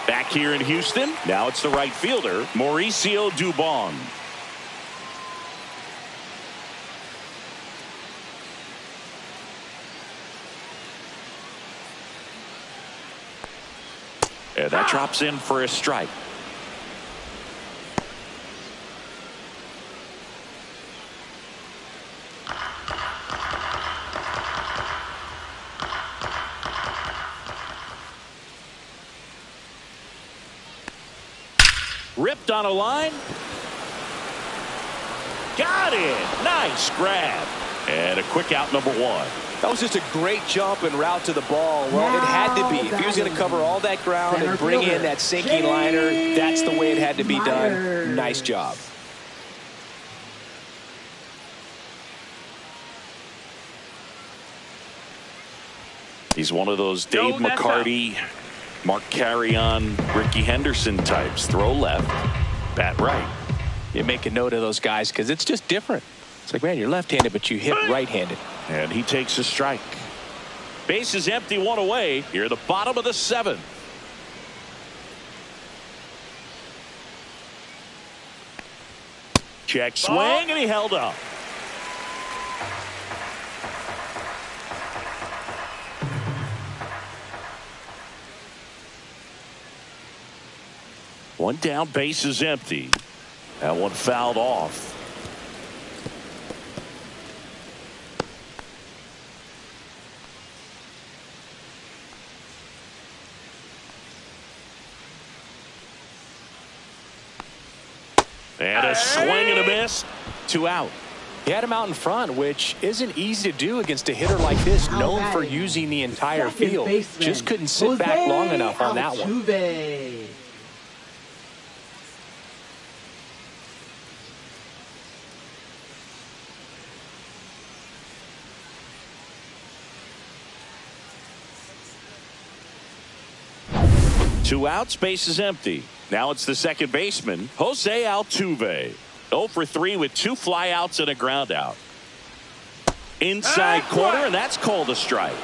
Back here in Houston, now it's the right fielder, Mauricio Dubon. And that drops in for a strike. Ripped on a line. Got it. Nice grab. And a quick out, number 1. That was just a great jump and route to the ball. Well, it had to be. If he was going to cover all that ground and bring in that sinking liner, that's the way it had to be done. Nice job. He's one of those Dave McCarty, Mark Carrion, Ricky Henderson types. Throw left, bat right. You make a note of those guys because it's just different. It's like, man, you're left-handed, but you hit right-handed. And he takes a strike. Base is empty, 1 away. Here at the bottom of the 7th. Check swing, and he held up. One down, base is empty. That one fouled off. And a swing and a miss. 2 out. He had him out in front, which isn't easy to do against a hitter like this, known for using the entire field. Just couldn't sit back long enough on that one. Two outs, base is empty. Now it's the second baseman, Jose Altuve. 0 for 3 with 2 flyouts and a ground out. Inside corner, and that's called a strike.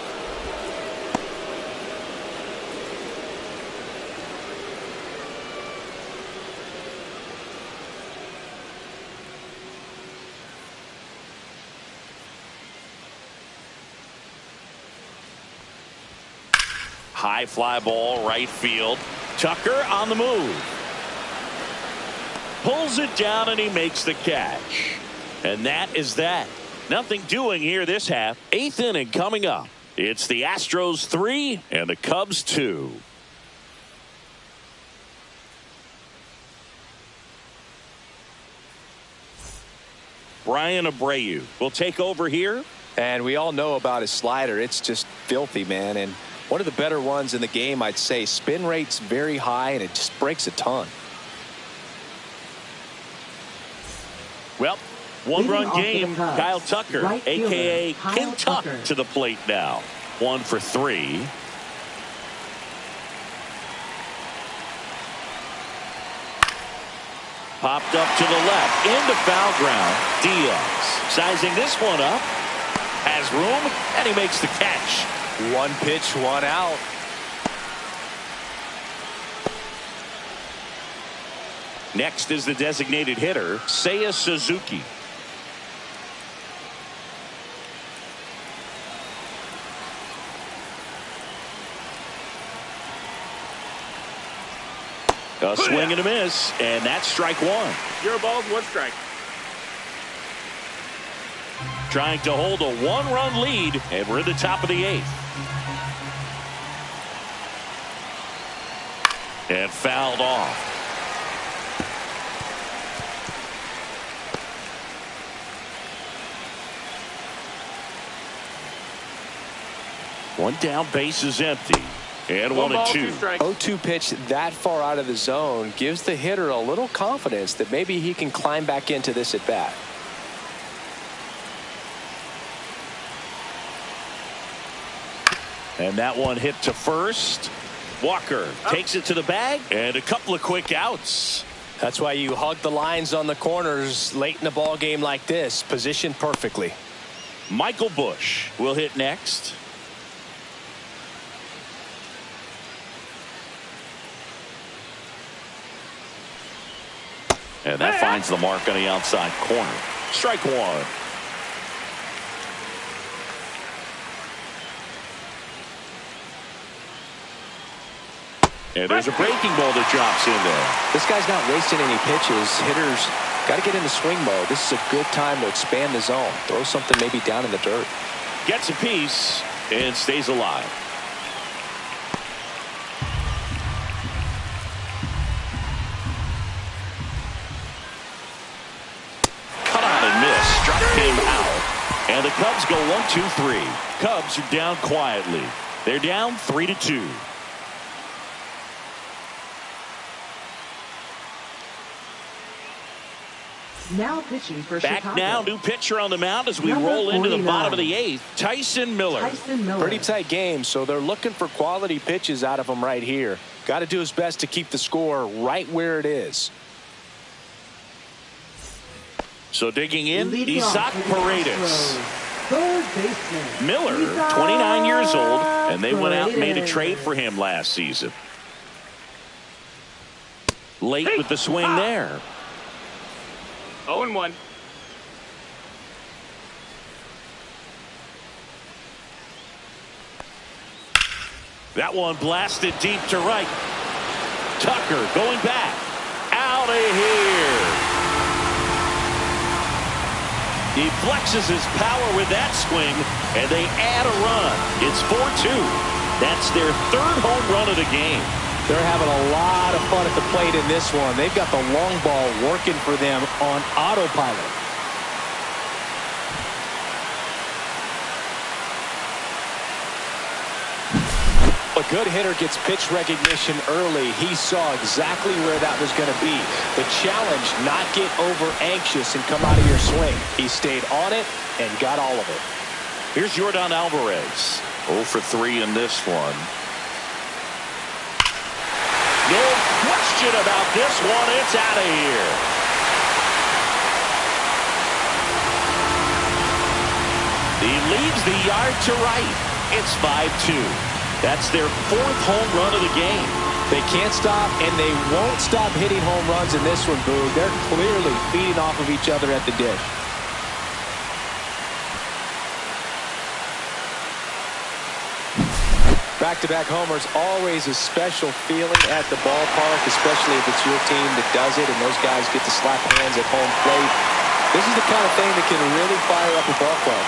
High fly ball, right field. Tucker on the move. Pulls it down and he makes the catch. And that is that. Nothing doing here this half. 8th inning coming up. It's the Astros 3 and the Cubs 2. Brian Abreu will take over here. And we all know about his slider. It's just filthy, man, and one of the better ones in the game, I'd say. Spin rate's very high, and it just breaks a ton. Well, one-run game. Kyle Tucker, a.k.a. Kentuck, to the plate now. 1 for 3. Popped up to the left, into foul ground. Diaz sizing this one up. Has room, and he makes the catch. 1 pitch, 1 out. Next is the designated hitter, Seiya Suzuki. A swing and a miss, and that's strike 1. 0 balls, 1 strike. Trying to hold a 1-run lead, and we're in the top of the 8th. And fouled off. One down, base is empty. And 1 and 2. 0-2 pitch that far out of the zone gives the hitter a little confidence that maybe he can climb back into this at bat. And that one hit to first. Walker takes it to the bag, and a couple of quick outs. That's why you hug the lines on the corners late in a ball game like this, positioned perfectly. Michael Busch will hit next. And that finds the mark on the outside corner. Strike 1. And there's a breaking ball that drops in there. This guy's not wasting any pitches. Hitters got to get into swing mode. This is a good time to expand the zone. Throw something maybe down in the dirt. Gets a piece and stays alive. Came out, and the Cubs go 1-2-3. Cubs are down quietly. They're down 3-2. Now pitching for Back Chicago. now, new pitcher on the mound as we roll into the bottom of the 8th. Tyson Miller. Pretty tight game, so they're looking for quality pitches out of him right here. Got to do his best to keep the score right where it is. So digging in, Isaac Paredes. Third baseman. Miller, 29 years old, and they went out and made a trade for him last season. Late with the swing there. 0-1. That one blasted deep to right. Tucker going back. Out of here. He flexes his power with that swing, and they add a run. It's 4-2. That's their 3rd home run of the game. They're having a lot of fun at the plate in this one. They've got the long ball working for them on autopilot. A good hitter gets pitch recognition early. He saw exactly where that was going to be. The challenge, not get over anxious and come out of your swing. He stayed on it and got all of it. Here's Yordan Alvarez. 0 for 3 in this one. No question about this one. It's out of here. He leaves the yard to right. It's 5-2. That's their 4th home run of the game. They can't stop, and they won't stop hitting home runs in this one, Boog. They're clearly feeding off of each other at the dish. Back-to-back homers, always a special feeling at the ballpark, especially if it's your team that does it and those guys get to slap hands at home plate. This is the kind of thing that can really fire up a ball club.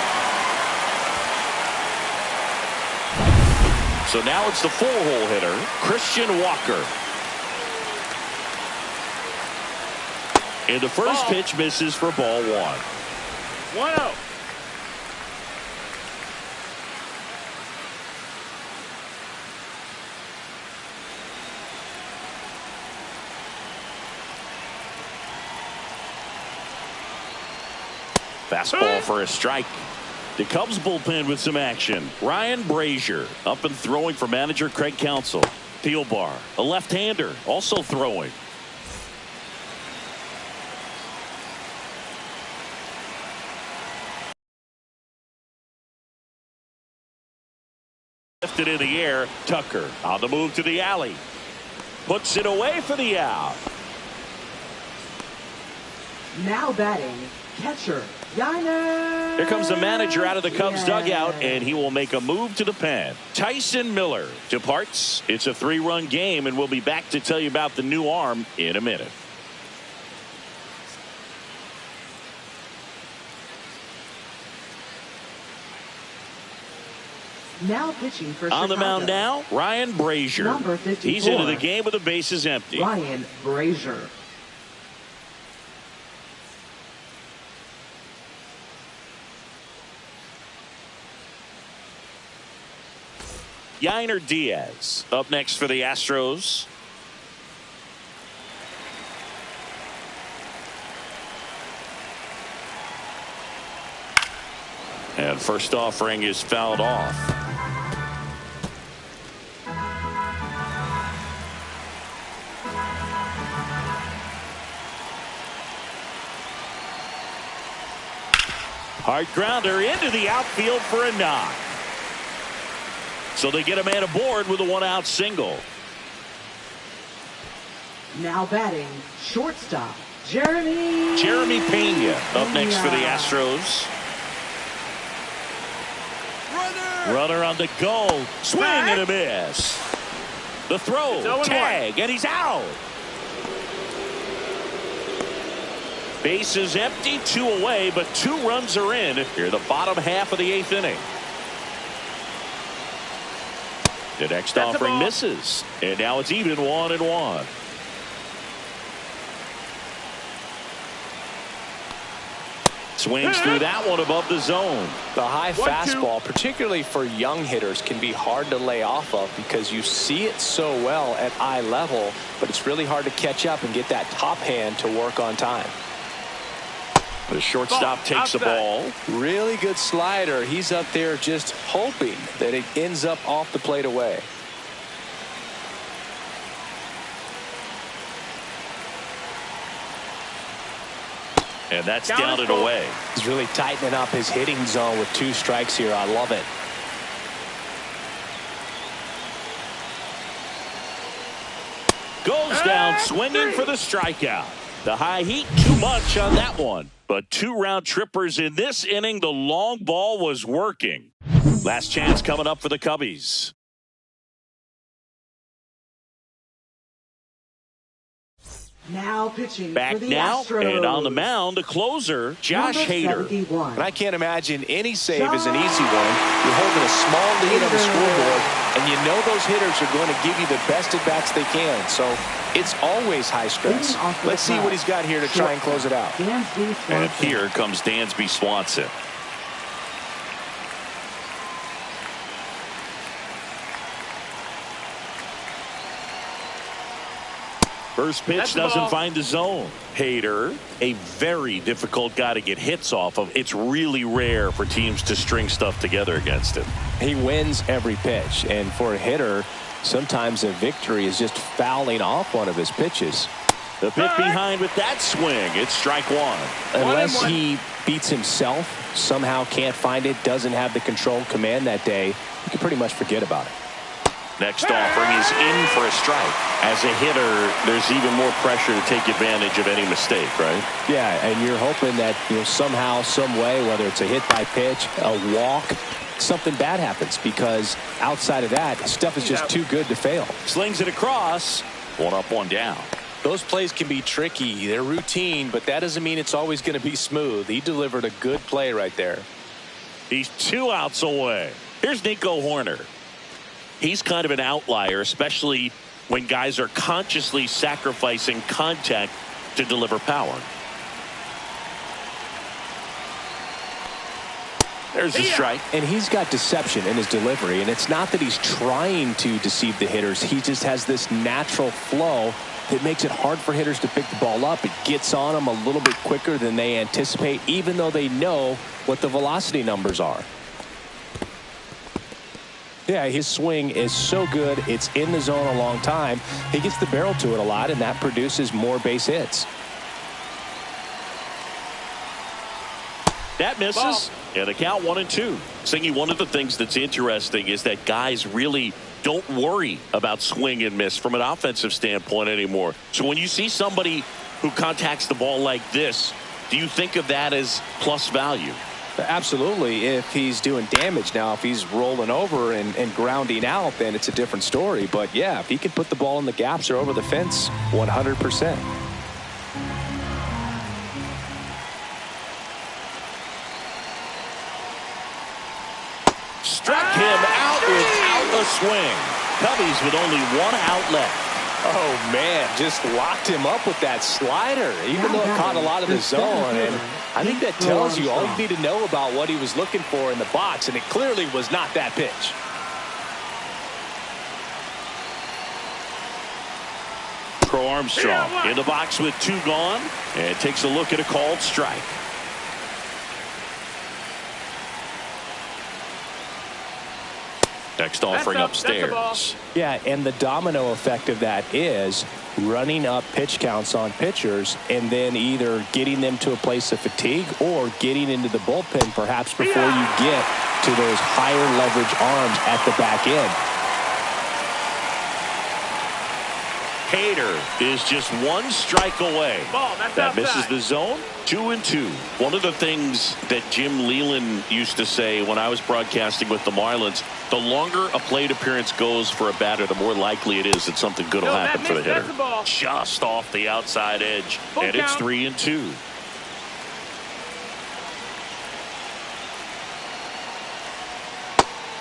So now it's the 4-hole hitter, Christian Walker. And the first pitch misses for ball 1. 1-0. Fastball for a strike. The Cubs bullpen with some action. Ryan Brazier up and throwing for manager Craig Counsell. Thielbar, a left-hander, also throwing. Lifted in the air. Tucker on the move to the alley. Puts it away for the out. Now batting, catcher Yainer. Here comes the manager out of the Cubs dugout, and he will make a move to the pen. Tyson Miller departs. It's a 3-run game, and we'll be back to tell you about the new arm in a minute. Now pitching for Chicago. On the mound now, Ryan Brazier. Number 54. He's into the game with the bases empty. Ryan Brazier. Yainer Diaz up next for the Astros. And first offering is fouled off. Hard grounder into the outfield for a knock. So they get a man aboard with a 1-out single. Now batting, shortstop Jeremy Pena up next for the Astros. Runner on the go. Swing and a miss. The throw. Tag. And he's out. Base is empty. 2 away, but 2 runs are in here the bottom half of the 8th inning. The next offering misses. And now it's even 1-1. Swings through that one above the zone. The high fastball, particularly for young hitters, can be hard to lay off of because you see it so well at eye level, but it's really hard to catch up and get that top hand to work on time. The shortstop takes the ball. Really good slider. He's up there just hoping that it ends up off the plate away. And that's down and away. He's really tightening up his hitting zone with 2 strikes here. I love it. Goes down swinging for the strikeout. The high heat, too much on that one. But 2 round trippers in this inning. The long ball was working. Last chance coming up for the Cubbies. Now pitching back for the now Astros. And on the mound, the closer, Josh Hader. And I can't imagine any save is an easy one. You're holding a small lead on the scoreboard, and you know those hitters are going to give you the best at bats they can. So it's always high stress. Let's see what he's got here to try and close it out. And here comes Dansby Swanson. First pitch doesn't find the zone. Hader, a very difficult guy to get hits off of. It's really rare for teams to string stuff together against him. He wins every pitch, and for a hitter, sometimes a victory is just fouling off one of his pitches. The pitch behind with that swing. It's strike 1. Unless he beats himself, somehow can't find it, doesn't have the control command that day, you can pretty much forget about it. Next offering is in for a strike. As a hitter, there's even more pressure to take advantage of any mistake, right? Yeah, and you're hoping that, somehow, some way, whether it's a hit by pitch, a walk, something bad happens, because outside of that, stuff is just too good to fail. Slings it across. 1 up, 1 down. Those plays can be tricky. They're routine, but that doesn't mean it's always going to be smooth. He delivered a good play right there. He's 2 outs away. Here's Nico Hoerner. He's kind of an outlier, especially when guys are consciously sacrificing contact to deliver power. There's a strike. And he's got deception in his delivery, and it's not that he's trying to deceive the hitters. He just has this natural flow that makes it hard for hitters to pick the ball up. It gets on them a little bit quicker than they anticipate, even though they know what the velocity numbers are. Yeah, his swing is so good. It's in the zone a long time. He gets the barrel to it a lot, and that produces more base hits. That misses. And the count 1-2. Singy, one of the things that's interesting is that guys really don't worry about swing and miss from an offensive standpoint anymore. So when you see somebody who contacts the ball like this, do you think of that as plus value? Absolutely, if he's doing damage. Now, if he's rolling over and grounding out, then it's a different story. But, yeah, if he can put the ball in the gaps or over the fence, 100%. Struck him out without a swing. Cubbies with only one out left. Oh, man, just locked him up with that slider, even though it caught a lot of the zone. And I think that tells you all you need to know about what he was looking for in the box, and it clearly was not that pitch. Crow Armstrong in the box with 2 gone, and takes a look at a called strike. Next offering upstairs. Yeah, and the domino effect of that is running up pitch counts on pitchers and then either getting them to a place of fatigue or getting into the bullpen perhaps before you get to those higher leverage arms at the back end. Hader is just 1 strike away. That misses the zone. 2-2. One of the things that Jim Leland used to say when I was broadcasting with the Marlins, the longer a plate appearance goes for a batter, the more likely it is that something good will happen for the hitter. Just off the outside edge. And it's 3-2.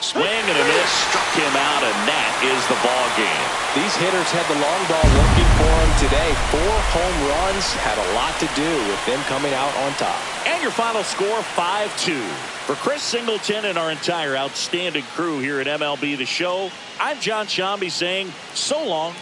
Swing and a miss, struck him out, and that is the ball game. These hitters had the long ball working for them today. 4 home runs had a lot to do with them coming out on top. And your final score, 5-2. For Chris Singleton and our entire outstanding crew here at MLB The Show, I'm John Shambi saying so long.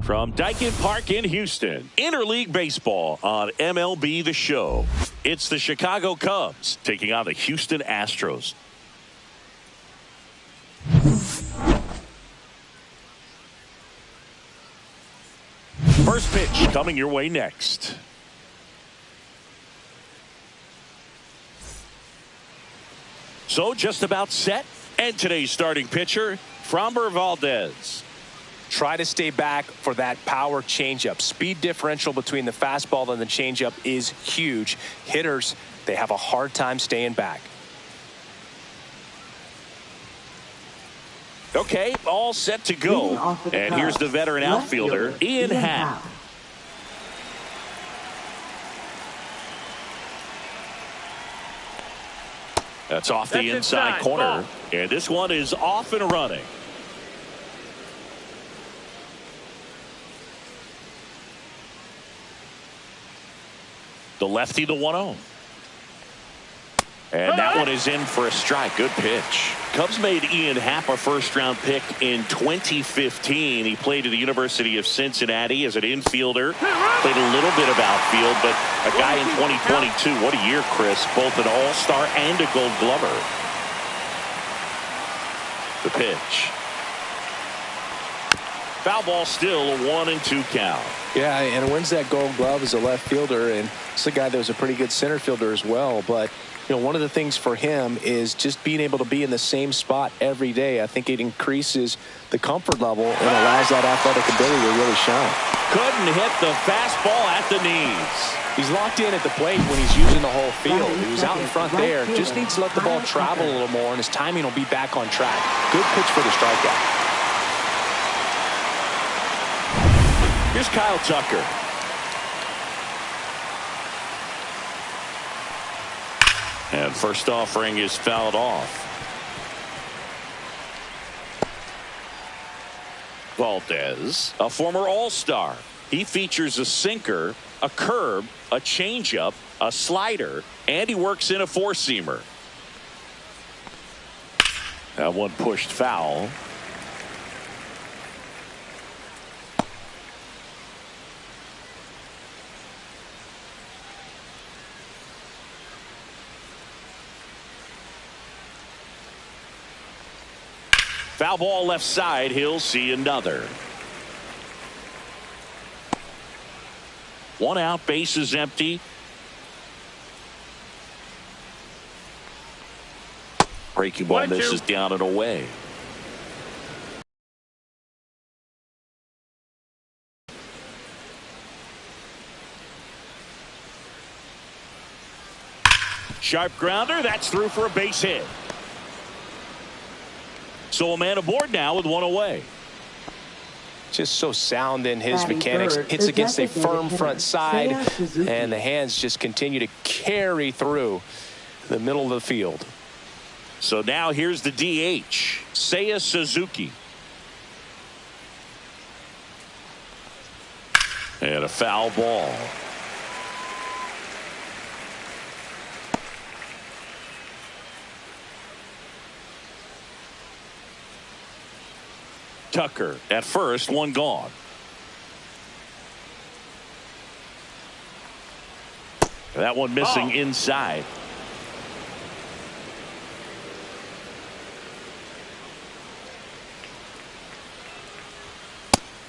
From Daikin Park in Houston, interleague baseball on MLB The Show. It's the Chicago Cubs taking on the Houston Astros. First pitch coming your way next. So just about set. And today's starting pitcher, Framber Valdez. Try to stay back for that power changeup. Speed differential between the fastball and the changeup is huge. Hitters, they have a hard time staying back. Okay, all set to go. And here's the veteran outfielder, Ian Happ. That's off the inside corner. And this one is off and running. The lefty, the 1-0. And that one is in for a strike. Good pitch. Cubs made Ian Happ a first-round pick in 2015. He played at the University of Cincinnati as an infielder. Played a little bit of outfield, but a guy in 2022. What a year, Chris. Both an all-star and a gold glover. The pitch. Foul ball, still a 1-2 count. Yeah, and wins that gold glove as a left fielder, and it's a guy that was a pretty good center fielder as well. But you know, one of the things for him is just being able to be in the same spot every day. I think it increases the comfort level and allows that athletic ability to really shine. Couldn't hit the fastball at the knees. He's locked in at the plate when he's using the whole field. He was out in front there. Just needs to let the ball travel a little more, and his timing will be back on track. Good pitch for the strikeout. Here's Kyle Tucker. And first offering is fouled off. Valdez, a former All-Star. He features a sinker, a curve, a changeup, a slider, and he works in a four-seamer. That one pushed foul. Foul ball left side. He'll see another. One out, base is empty. Breaking ball misses down and away. Sharp grounder. That's through for a base hit. So a man aboard now with one away. Just so sound in his mechanics. Hits against a firm front side, and the hands just continue to carry through the middle of the field. So now here's the DH, Seiya Suzuki. And a foul ball. Tucker at first, one gone. That one missing inside.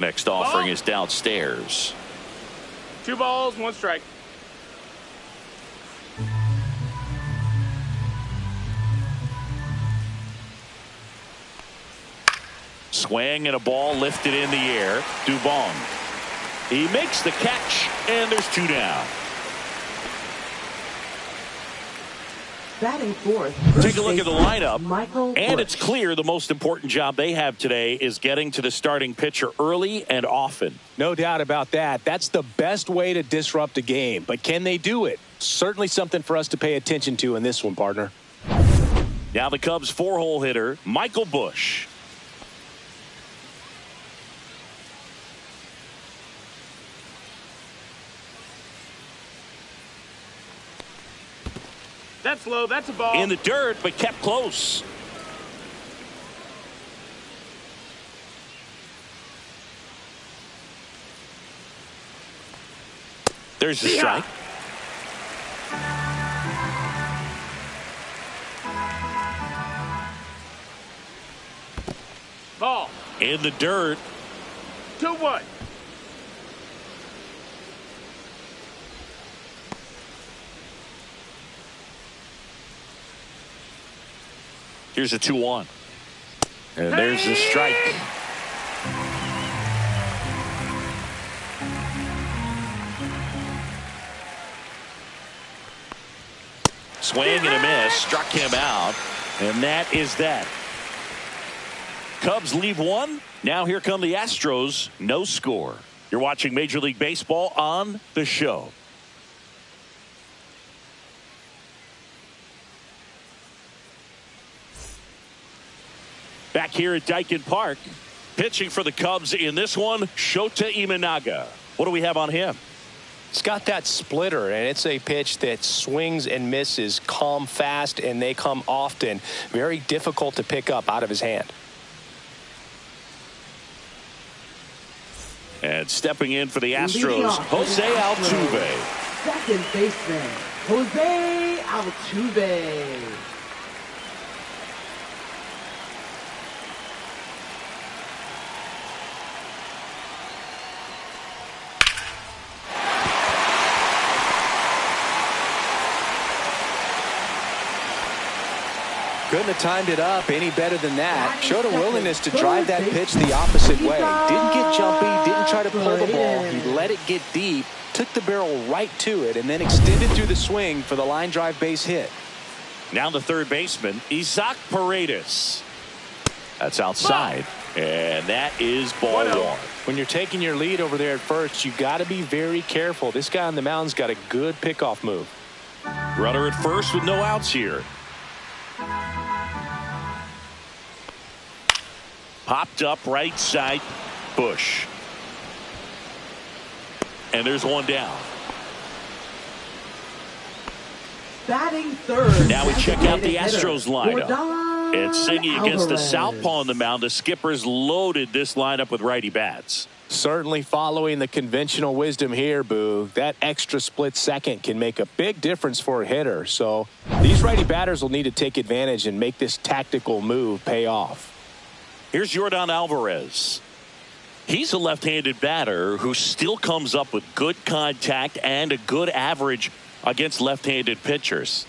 Next offering is downstairs. 2 balls, 1 strike. Swing and a ball lifted in the air. Dubon. He makes the catch, and there's 2 down. Batting fourth. Take a look at the lineup, and it's clear the most important job they have today is getting to the starting pitcher early and often. No doubt about that. That's the best way to disrupt a game. But can they do it? Certainly something for us to pay attention to in this one, partner. Now the Cubs' 4-hole hitter, Michael Busch. That's low. That's a ball. In the dirt, but kept close. There's the strike. Ball. In the dirt. 2-1. Here's a 2-1. And there's the strike. Swing and a miss. Struck him out. And that is that. Cubs leave one. Now here come the Astros. No score. You're watching Major League Baseball on the show. Back here at Daikin Park, pitching for the Cubs in this one, Shota Imanaga. What do we have on him? It's got that splitter, and it's a pitch that swings and misses, come fast, and they come often. Very difficult to pick up out of his hand. And stepping in for the Astros, Jose Altuve. Second baseman, Jose Altuve. Couldn't have timed it up any better than that. Showed a willingness to drive that pitch the opposite way. Didn't get jumpy, didn't try to pull the ball. He let it get deep, took the barrel right to it, and then extended through the swing for the line drive base hit. Now the third baseman, Isaac Paredes. That's outside. And that is ball one. When you're taking your lead over there at first, you got to be very careful. This guy on the mound's got a good pickoff move. Runner at first with no outs here. Popped up right side, Bush. And there's one down. Batting third. Now we check out the Astros lineup. It's singing against the southpaw on the mound. The Skippers loaded this lineup with righty bats. Certainly following the conventional wisdom here, Boo. That extra split second can make a big difference for a hitter. So these righty batters will need to take advantage and make this tactical move pay off. Here's Yordan Alvarez. He's a left-handed batter who still comes up with good contact and a good average against left-handed pitchers.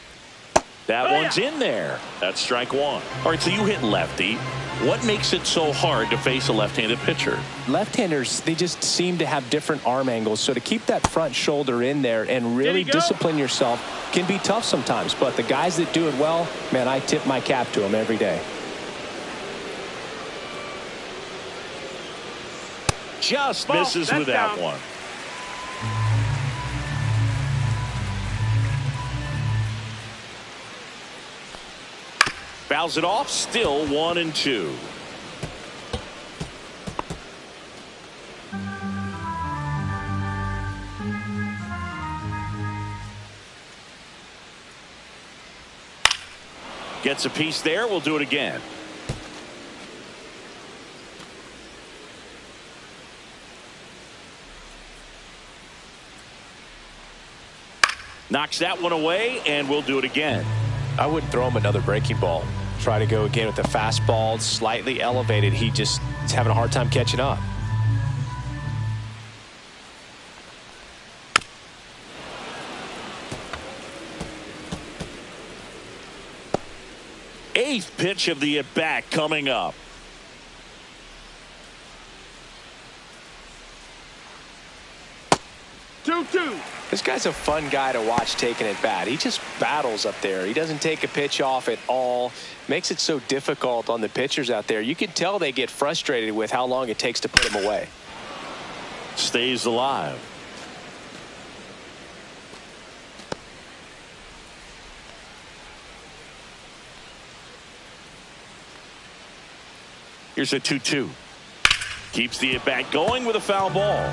That one's in there. That's strike one. All right, so you hit lefty. What makes it so hard to face a left-handed pitcher? Left-handers, they just seem to have different arm angles. So to keep that front shoulder in there and really discipline yourself can be tough sometimes. But the guys that do it well, man, I tip my cap to them every day. Just misses with that one. Fouls it off. Still 1-2. Gets a piece there. We'll do it again. Knocks that one away, and we'll do it again. I wouldn't throw him another breaking ball. Try to go again with the fastball, slightly elevated. He just is having a hard time catching up. Eighth pitch of the at-bat coming up. This guy's a fun guy to watch taking at bat. He just battles up there. He doesn't take a pitch off at all. Makes it so difficult on the pitchers out there. You can tell they get frustrated with how long it takes to put him away. Stays alive. Here's a 2-2. Keeps the at-bat going with a foul ball.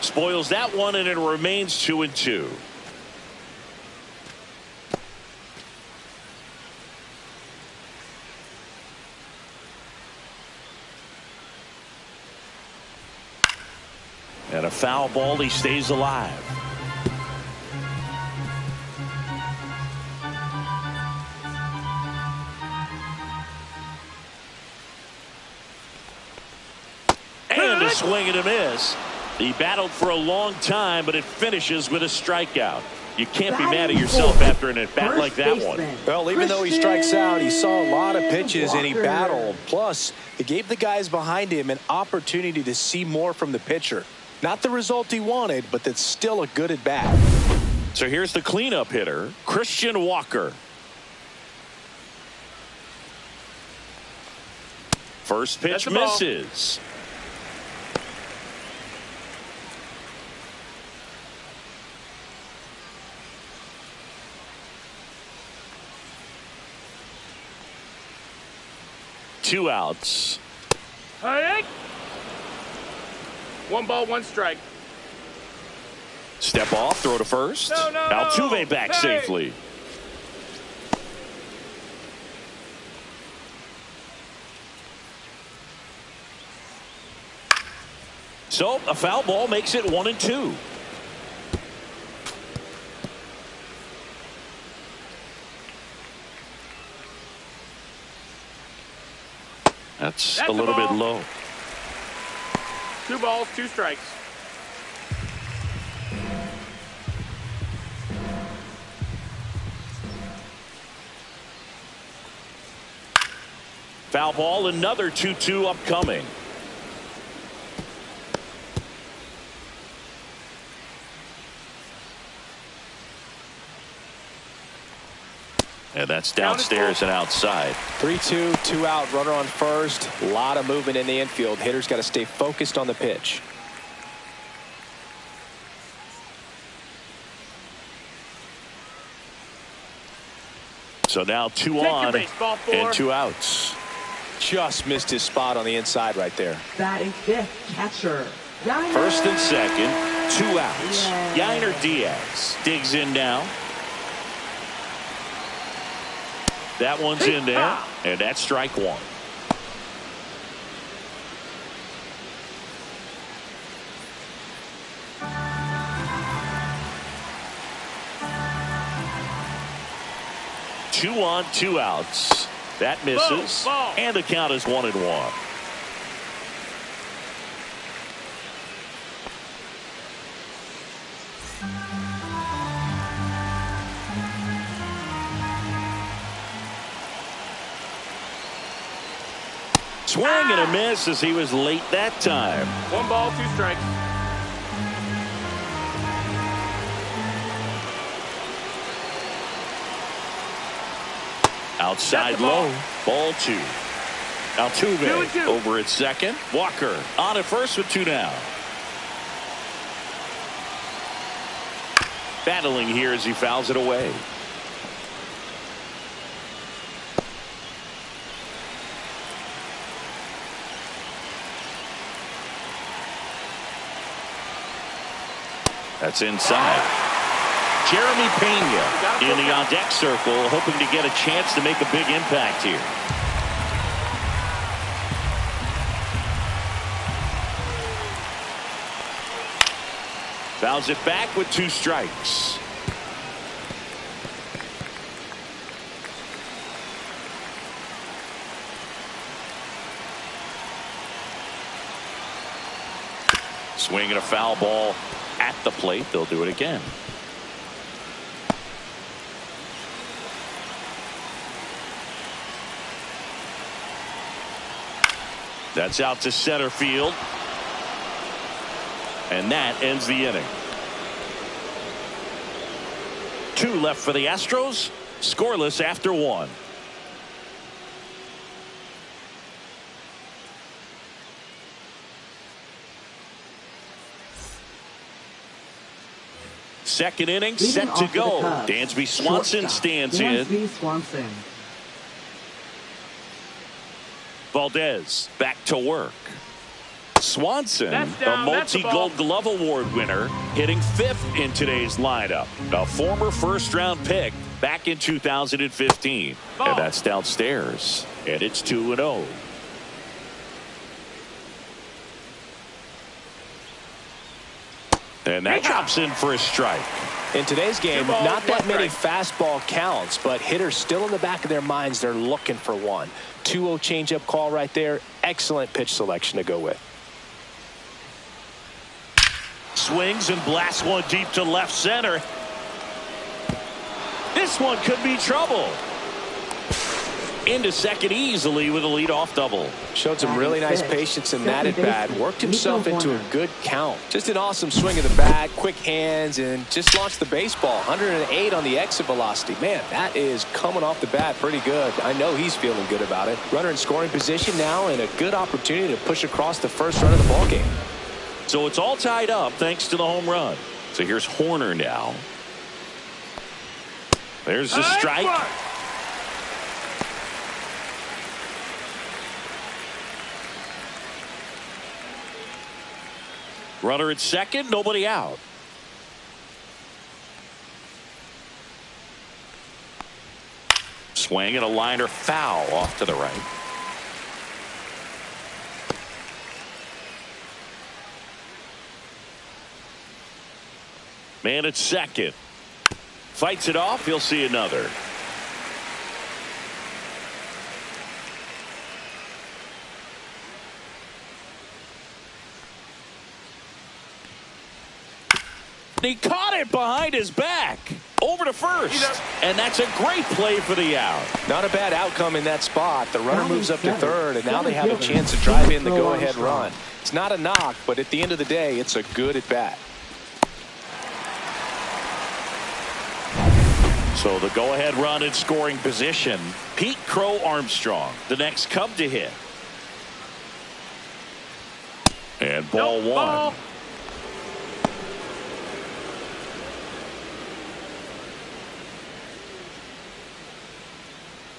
Spoils that one, and it remains 2-2. And a foul ball. He stays alive. And a swing and a miss. He battled for a long time, but it finishes with a strikeout. You can't be mad at yourself after an at-bat like that one. Well, even though he strikes out, he saw a lot of pitches and he battled. Plus, it gave the guys behind him an opportunity to see more from the pitcher. Not the result he wanted, but that's still a good at-bat. So here's the cleanup hitter, Christian Walker. First pitch misses. Two outs. Hey! 1 ball, 1 strike. Step off, throw to first. No. Altuve back safely. So a foul ball makes it 1-2. That's a little bit low. 2 balls, 2 strikes. Foul ball, another 2-2 upcoming. And that's downstairs and outside. 3-2, 2 out, runner on first. A lot of movement in the infield. Hitter's got to stay focused on the pitch. So now 2 on and 2 outs. Just missed his spot on the inside right there. Batting fifth, catcher. First and second, 2 outs. Yainer Diaz digs in now. That one's in there, and that's strike 1. Two on, 2 outs. That misses, and the count is 1-1. Swing and a miss as he was late that time. 1 ball, 2 strikes. Outside low, ball 2. Altuve over at second. Walker on at first with 2 down. Battling here as he fouls it away. That's inside. Jeremy Pena in the on-deck circle, hoping to get a chance to make a big impact here. Fouls it back with 2 strikes. Swing and a foul ball at the plate. They'll do it again. That's out to center field. And that ends the inning. 2 left for the Astros. Scoreless after 1. Second inning set to go. Dansby Swanson stands in. Valdez back to work. Swanson, a multi-Gold Glove Award winner, hitting 5th in today's lineup. A former first-round pick back in 2015. And that's downstairs. And it's 2-0. And that drops in for a strike. In today's game, not that many fastball counts, but hitters still in the back of their minds, they're looking for one. 2-0 changeup call right there. Excellent pitch selection to go with. Swings and blasts one deep to left center. This one could be trouble. Into second easily with a leadoff double. Showed some really nice patience in that at bat. Worked himself into a good count. Just an awesome swing of the bat, quick hands, and just launched the baseball. 108 on the exit velocity. Man, that is coming off the bat pretty good. I know he's feeling good about it. Runner in scoring position now, and a good opportunity to push across the first run of the ballgame. So it's all tied up thanks to the home run. So here's Horner now. There's the strike. Runner at second, nobody out. Swing and a liner foul off to the right. Man at second. Fights it off. He'll see another. He caught it behind his back. Over to first. And that's a great play for the out. Not a bad outcome in that spot. The runner moves up to third, and now they have a chance to drive in the go-ahead run. It's not a knock, but at the end of the day, it's a good at-bat. So the go-ahead run in scoring position. Pete Crow Armstrong, the next Cub to hit. And ball one.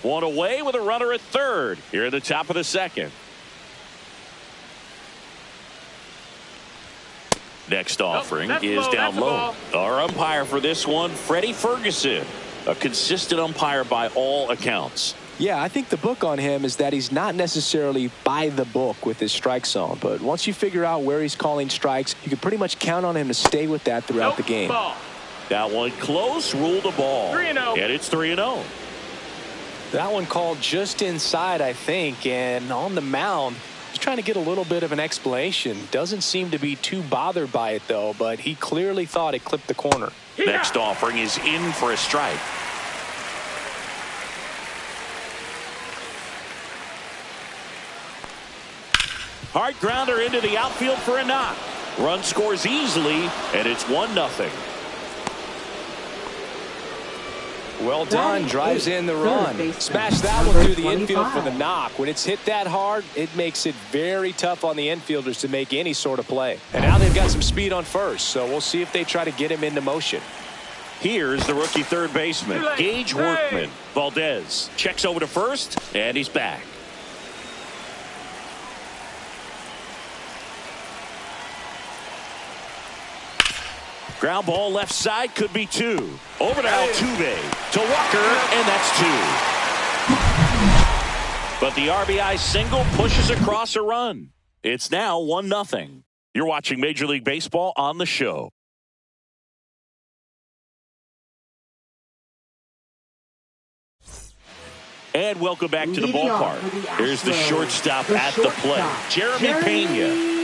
One away with a runner at third here at the top of the second. Next offering is down low. Our umpire for this one, Freddie Ferguson, a consistent umpire by all accounts. Yeah, I think the book on him is that he's not necessarily by the book with his strike zone, but once you figure out where he's calling strikes, you can pretty much count on him to stay with that throughout the game. That one close, ruled a ball. 3-0. And it's 3-0. That one called just inside, I think, and on the mound, he's trying to get a little bit of an explanation. Doesn't seem to be too bothered by it, though, but he clearly thought it clipped the corner. Next offering is in for a strike. Hard grounder into the outfield for a knock. Run scores easily, and it's 1-0. Well done. Drives in the run. Smash that one through the infield for the knock. When it's hit that hard, it makes it very tough on the infielders to make any sort of play. And now they've got some speed on first, so we'll see if they try to get him into motion. Here's the rookie third baseman, Gage Workman. Valdez checks over to first, and he's back. Ground ball left side, could be two. Over to Altuve, to Walker, and that's two. But the RBI single pushes across a run. It's now 1-0. You're watching Major League Baseball on the show. And welcome back to the ballpark. Here's the shortstop at the plate, Jeremy Pena.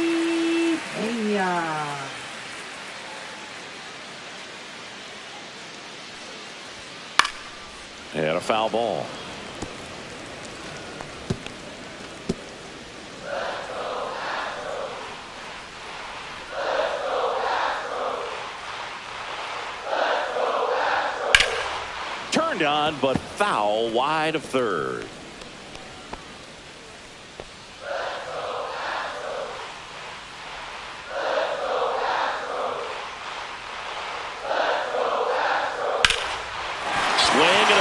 And a foul ball. Turned on, but foul wide of third.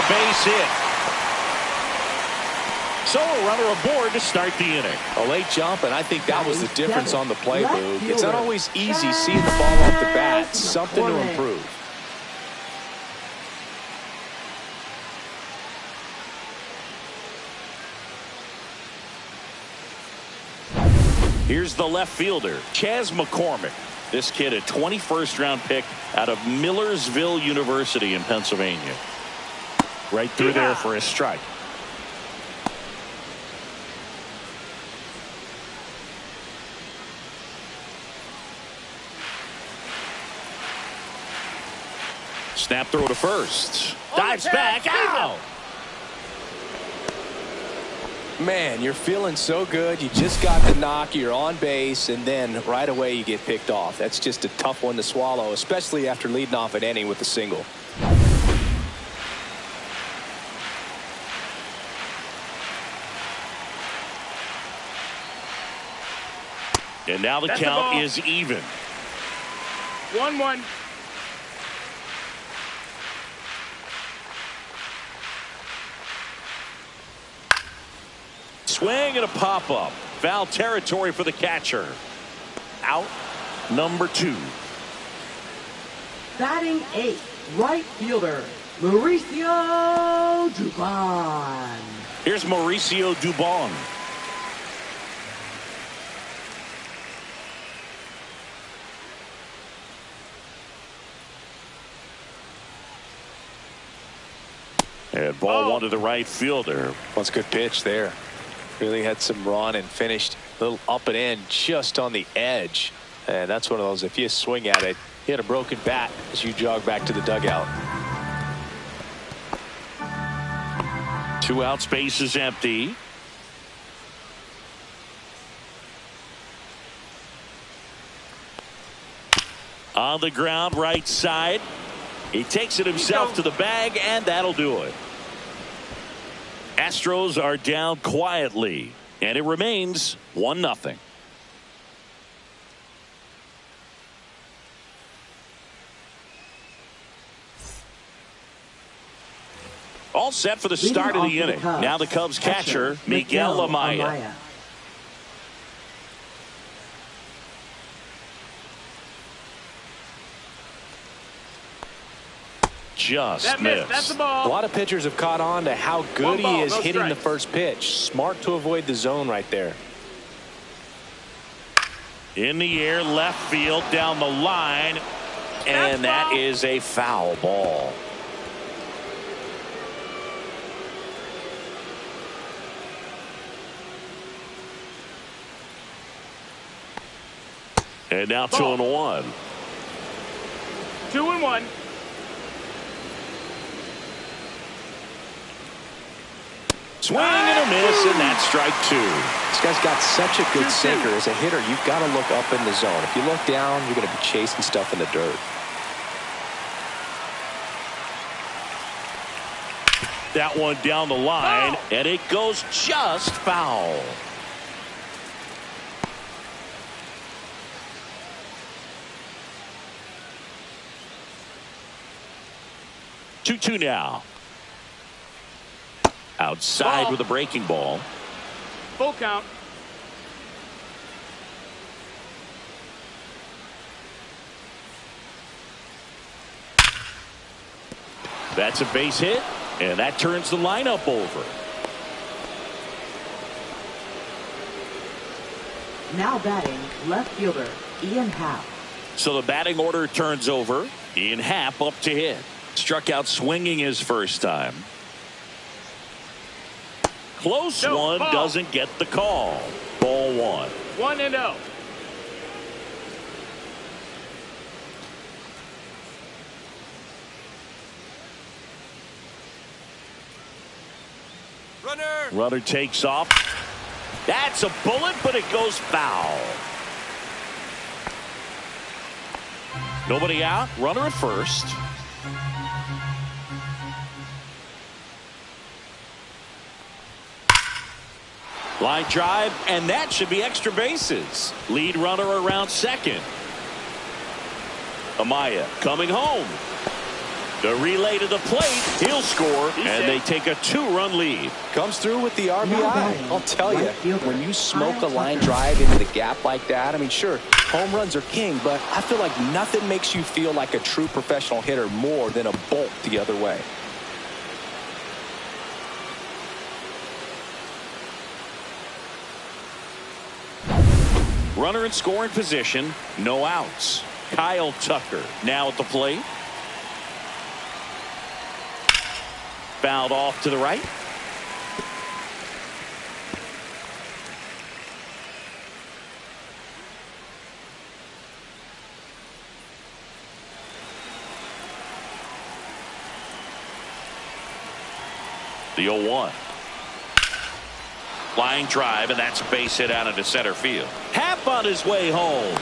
Base hit. So a runner aboard to start the inning. A late jump, and I think that was the difference on the play, Boog. It's not always easy seeing the ball off the bat. Something to improve. Here's the left fielder, Chas McCormick. This kid, a 21st round pick out of Millersville University in Pennsylvania. Right through there for a strike. Snap throw to first. Dives back out. Man, you're feeling so good. You just got the knock. You're on base, and then right away you get picked off. That's just a tough one to swallow, especially after leading off an inning with a single. And now the count is even. 1-1. Swing and a pop-up. Foul territory for the catcher. Out number 2. Batting 8th, right fielder, Mauricio Dubon. Here's Mauricio Dubon. And ball one to the right fielder. That's a good pitch there. Really had some run and finished a little up and in just on the edge. And that's one of those, if you swing at it, you had a broken bat as you jog back to the dugout. 2 outs, base is empty. On the ground, right side. He takes it himself to the bag, and that'll do it. Astros are down quietly, and it remains 1-0. All set for the start of the inning. Now the Cubs catcher, Miguel Amaya. Just missed. That's the ball. A lot of pitchers have caught on to how good he is hitting the first pitch. Smart to avoid the zone right there. In the air, left field, down the line, and that is a foul ball. And now 2-1. 2-1. Swing and a miss, and that's strike 2. This guy's got such a good sinker. As a hitter, you've got to look up in the zone. If you look down, you're going to be chasing stuff in the dirt. That one down the line, and it goes just foul. Two now. Outside with a breaking ball. Full count. That's a base hit, and that turns the lineup over. Now batting, left fielder, Ian Happ. So the batting order turns over. Ian Happ up to hit. Struck out swinging his first time. Close one, doesn't get the call. Ball 1. 1-0. Runner takes off. That's a bullet, but it goes foul. Nobody out. Runner at first. Line drive, and that should be extra bases. Lead runner around second. Amaya coming home. The relay to the plate. He'll score, and they take a 2-run lead. Comes through with the RBI. I'll tell you, when you smoke a line drive into the gap like that, I mean, sure, home runs are king, but I feel like nothing makes you feel like a true professional hitter more than a bolt the other way. Runner in scoring position, no outs. Kyle Tucker now at the plate. Fouled off to the right. The 0-1. Line drive, and that's a base hit out into center field. Happ on his way home.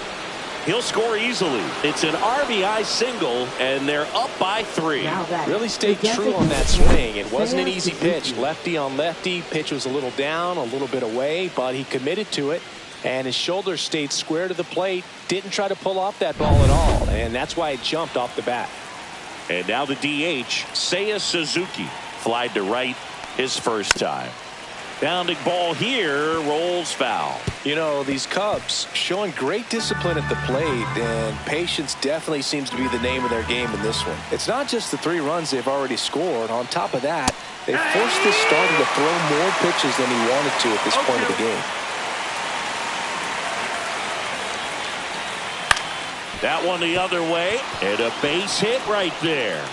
He'll score easily. It's an RBI single, and they're up by 3. Really stayed true on that swing. It wasn't an easy pitch. Lefty on lefty. Pitch was a little down, a little bit away, but he committed to it, and his shoulder stayed square to the plate. Didn't try to pull off that ball at all, and that's why it jumped off the bat. And now the DH, Seiya Suzuki, flied to right his first time. Bounding ball here, rolls foul. You know, these Cubs showing great discipline at the plate, and patience definitely seems to be the name of their game in this one. It's not just the 3 runs they've already scored. On top of that, they forced this starter to throw more pitches than he wanted to at this point of the game. That one the other way, and a base hit right there.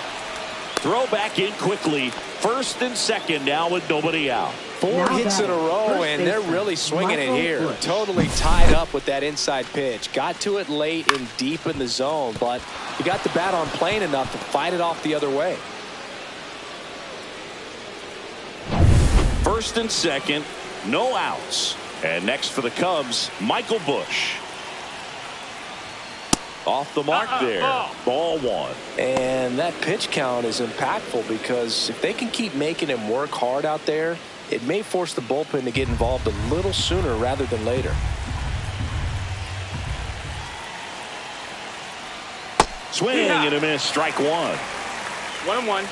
Throw back in quickly. First and second now with nobody out. 4 hits in a row, and they're really swinging it here. Totally tied up with that inside pitch. Got to it late and deep in the zone, but he got the bat on plane enough to fight it off the other way. First and second, no outs. And next for the Cubs, Michael Busch. Off the mark there. Ball 1. And that pitch count is impactful because if they can keep making him work hard out there, it may force the bullpen to get involved a little sooner rather than later. Swing and a miss. Strike 1. 1-1.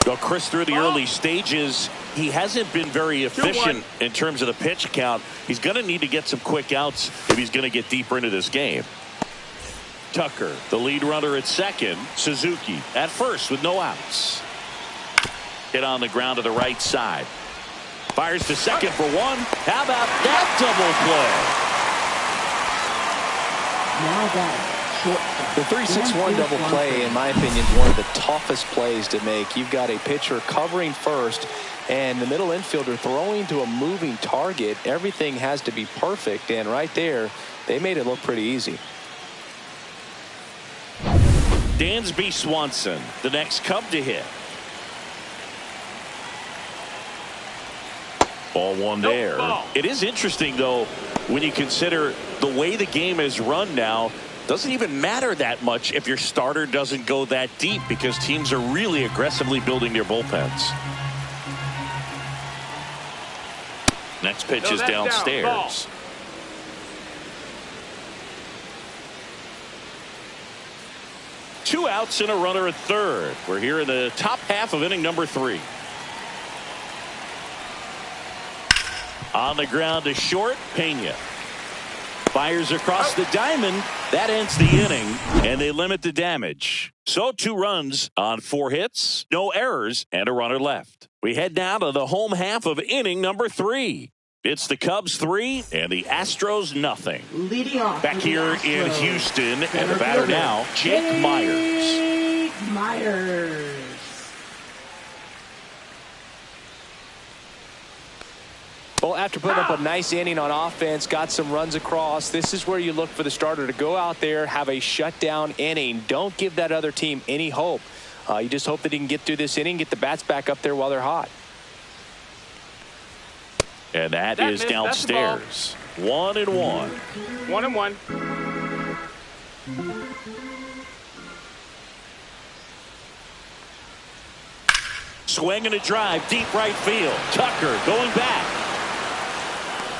Well, Chris, through the early stages, he hasn't been very efficient in terms of the pitch count. He's going to need to get some quick outs if he's going to get deeper into this game. Tucker, the lead runner at second. Suzuki at first with no outs. Hit on the ground to the right side. Fires to second for 1. How about that double play? Now that The 3-6-1 double play, in my opinion, is one of the toughest plays to make. You've got a pitcher covering first and the middle infielder throwing to a moving target. Everything has to be perfect, and right there, they made it look pretty easy. Dansby Swanson, the next Cub to hit. Ball 1 there. It is interesting, though, when you consider the way the game is run now. Doesn't even matter that much if your starter doesn't go that deep because teams are really aggressively building their bullpens. Next pitch is downstairs. 2 outs and a runner at third. We're here in the top half of inning number 3. On the ground to short, Pena. Fires across the diamond. That ends the inning, and they limit the damage. So 2 runs on 4 hits, no errors, and a runner left. We head now to the home half of inning number 3. It's the Cubs 3 and the Astros nothing. leading off Back here in Houston, and the batter now, Jake Myers. Well, after putting up a nice inning on offense, got some runs across, this is where you look for the starter to go out there, have a shutdown inning. Don't give that other team any hope. You just hope that he can get through this inning, get the bats back up there while they're hot. And that is downstairs. 1-1. 1-1. Swing and a drive, deep right field. Tucker going back.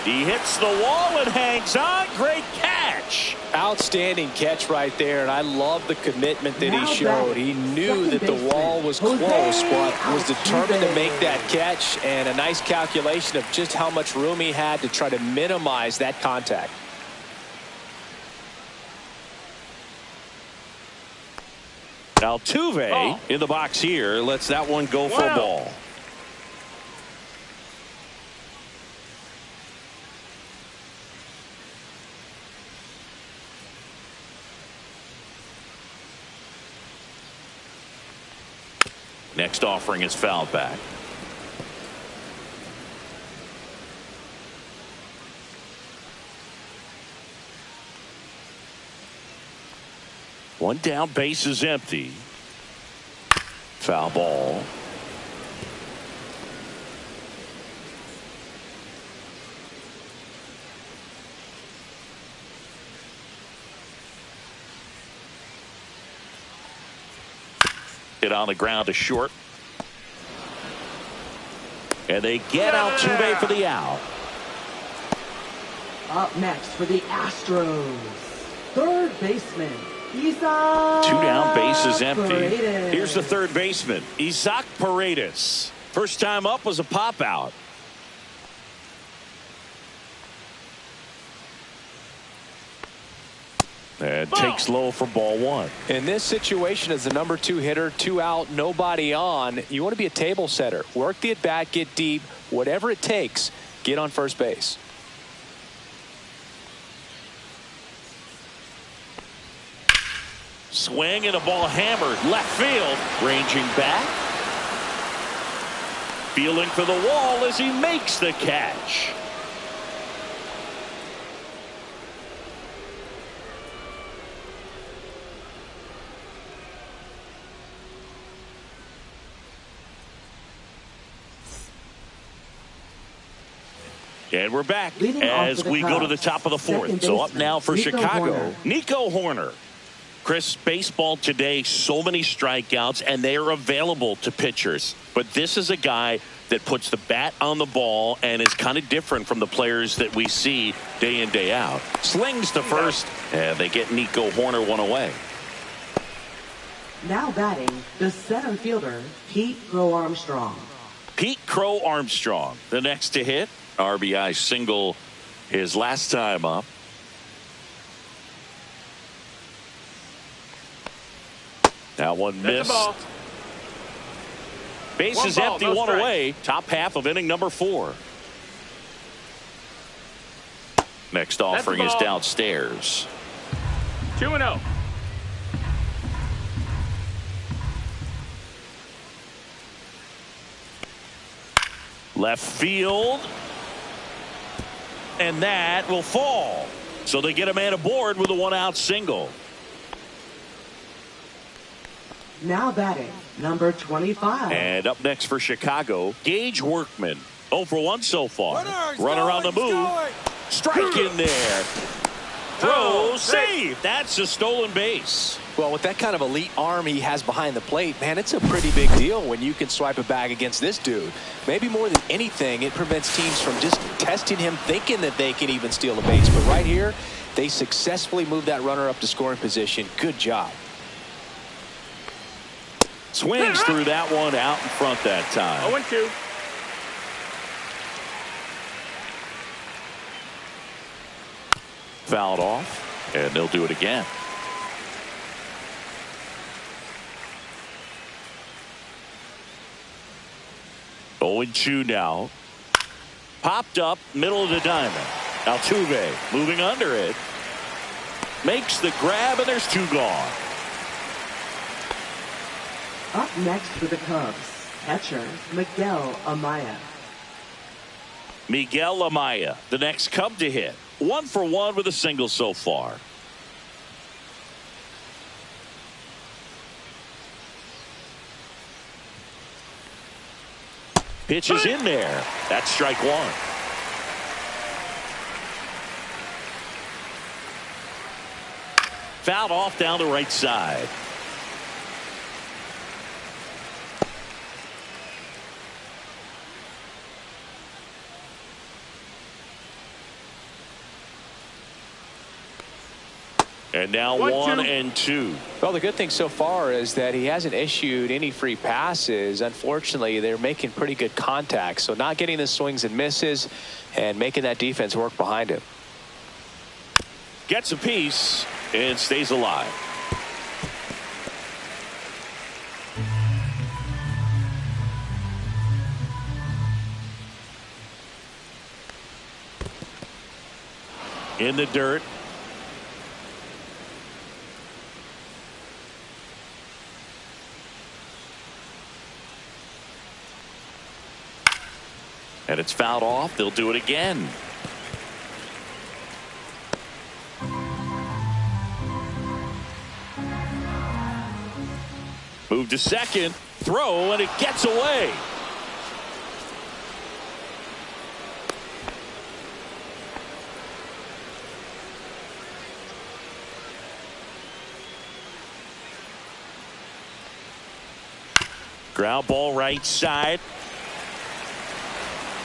He hits the wall and hangs on. Great catch. Outstanding catch right there, and I love the commitment that he showed. He knew that the wall was close, but was determined to make that catch, and a nice calculation of just how much room he had to try to minimize that contact. Altuve in the box here lets that one go for a ball. Next offering is fouled back. One down, base is empty. Foul ball. Hit on the ground to short. And they get Altuve for the out. Up next for the Astros, third baseman, Isaac. Two down, base is empty. Paredes. Here's the third baseman, Isaac Paredes. First time up was a pop out. And takes low for ball one. In this situation, as the number 2 hitter, 2 out, nobody on, you want to be a table setter. Work the at bat, get deep, whatever it takes, get on first base. Swing and a ball hammered left field, ranging back, feeling for the wall as he makes the catch. And we're back as we go to the top of the fourth. So up now for Chicago, Nico Hoerner. Chris, baseball today, so many strikeouts, and they are available to pitchers. But this is a guy that puts the bat on the ball and is kind of different from the players that we see day in, day out. Slings to first, and they get Nico Hoerner one away. Now batting, the center fielder, Pete Crow Armstrong. Pete Crow Armstrong, the next to hit. RBI single his last time up. That one missed. Base is empty, one away. Top half of inning number 4. Next offering is downstairs. 2-0. Left field. And that will fall. So they get a man aboard with a 1-out single. Now batting, number 25. And up next for Chicago, Gage Workman. 0 for 1 so far. Runner on the move. Strike in there. Throw, save. That's a stolen base. Well, with that kind of elite arm he has behind the plate, man, it's a pretty big deal when you can swipe a bag against this dude. Maybe more than anything, it prevents teams from just testing him, thinking that they can even steal a base. But right here, they successfully moved that runner up to scoring position. Good job. Swings through that one out in front that time. 0-2. Fouled off, and they'll do it again. Oh, 2 now. Popped up, middle of the diamond. Altuve moving under it. Makes the grab, and there's 2 gone. Up next for the Cubs, catcher Miguel Amaya. Miguel Amaya, the next Cub to hit. 1 for 1 with a single so far. Pitch is in there. That's strike 1. Fouled off down the right side. And now 1-2. Well, the good thing so far is that he hasn't issued any free passes. Unfortunately, they're making pretty good contact. So not getting the swings and misses and making that defense work behind him. Gets a piece and stays alive. In the dirt. And it's fouled off. They'll do it again. Move to second. Throw, and it gets away. Ground ball right side.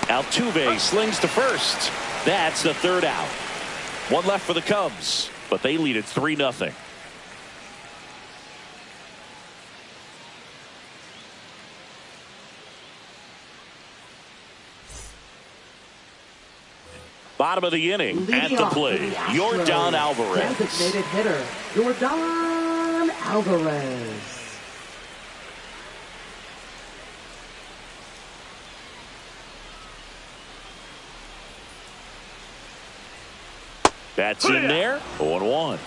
Altuve slings to first. That's the third out. One left for the Cubs, but they lead it 3-0. Bottom of the inning. At the plate, Yordan Alvarez. Designated hitter, Yordan Alvarez. That's in there. 0-1.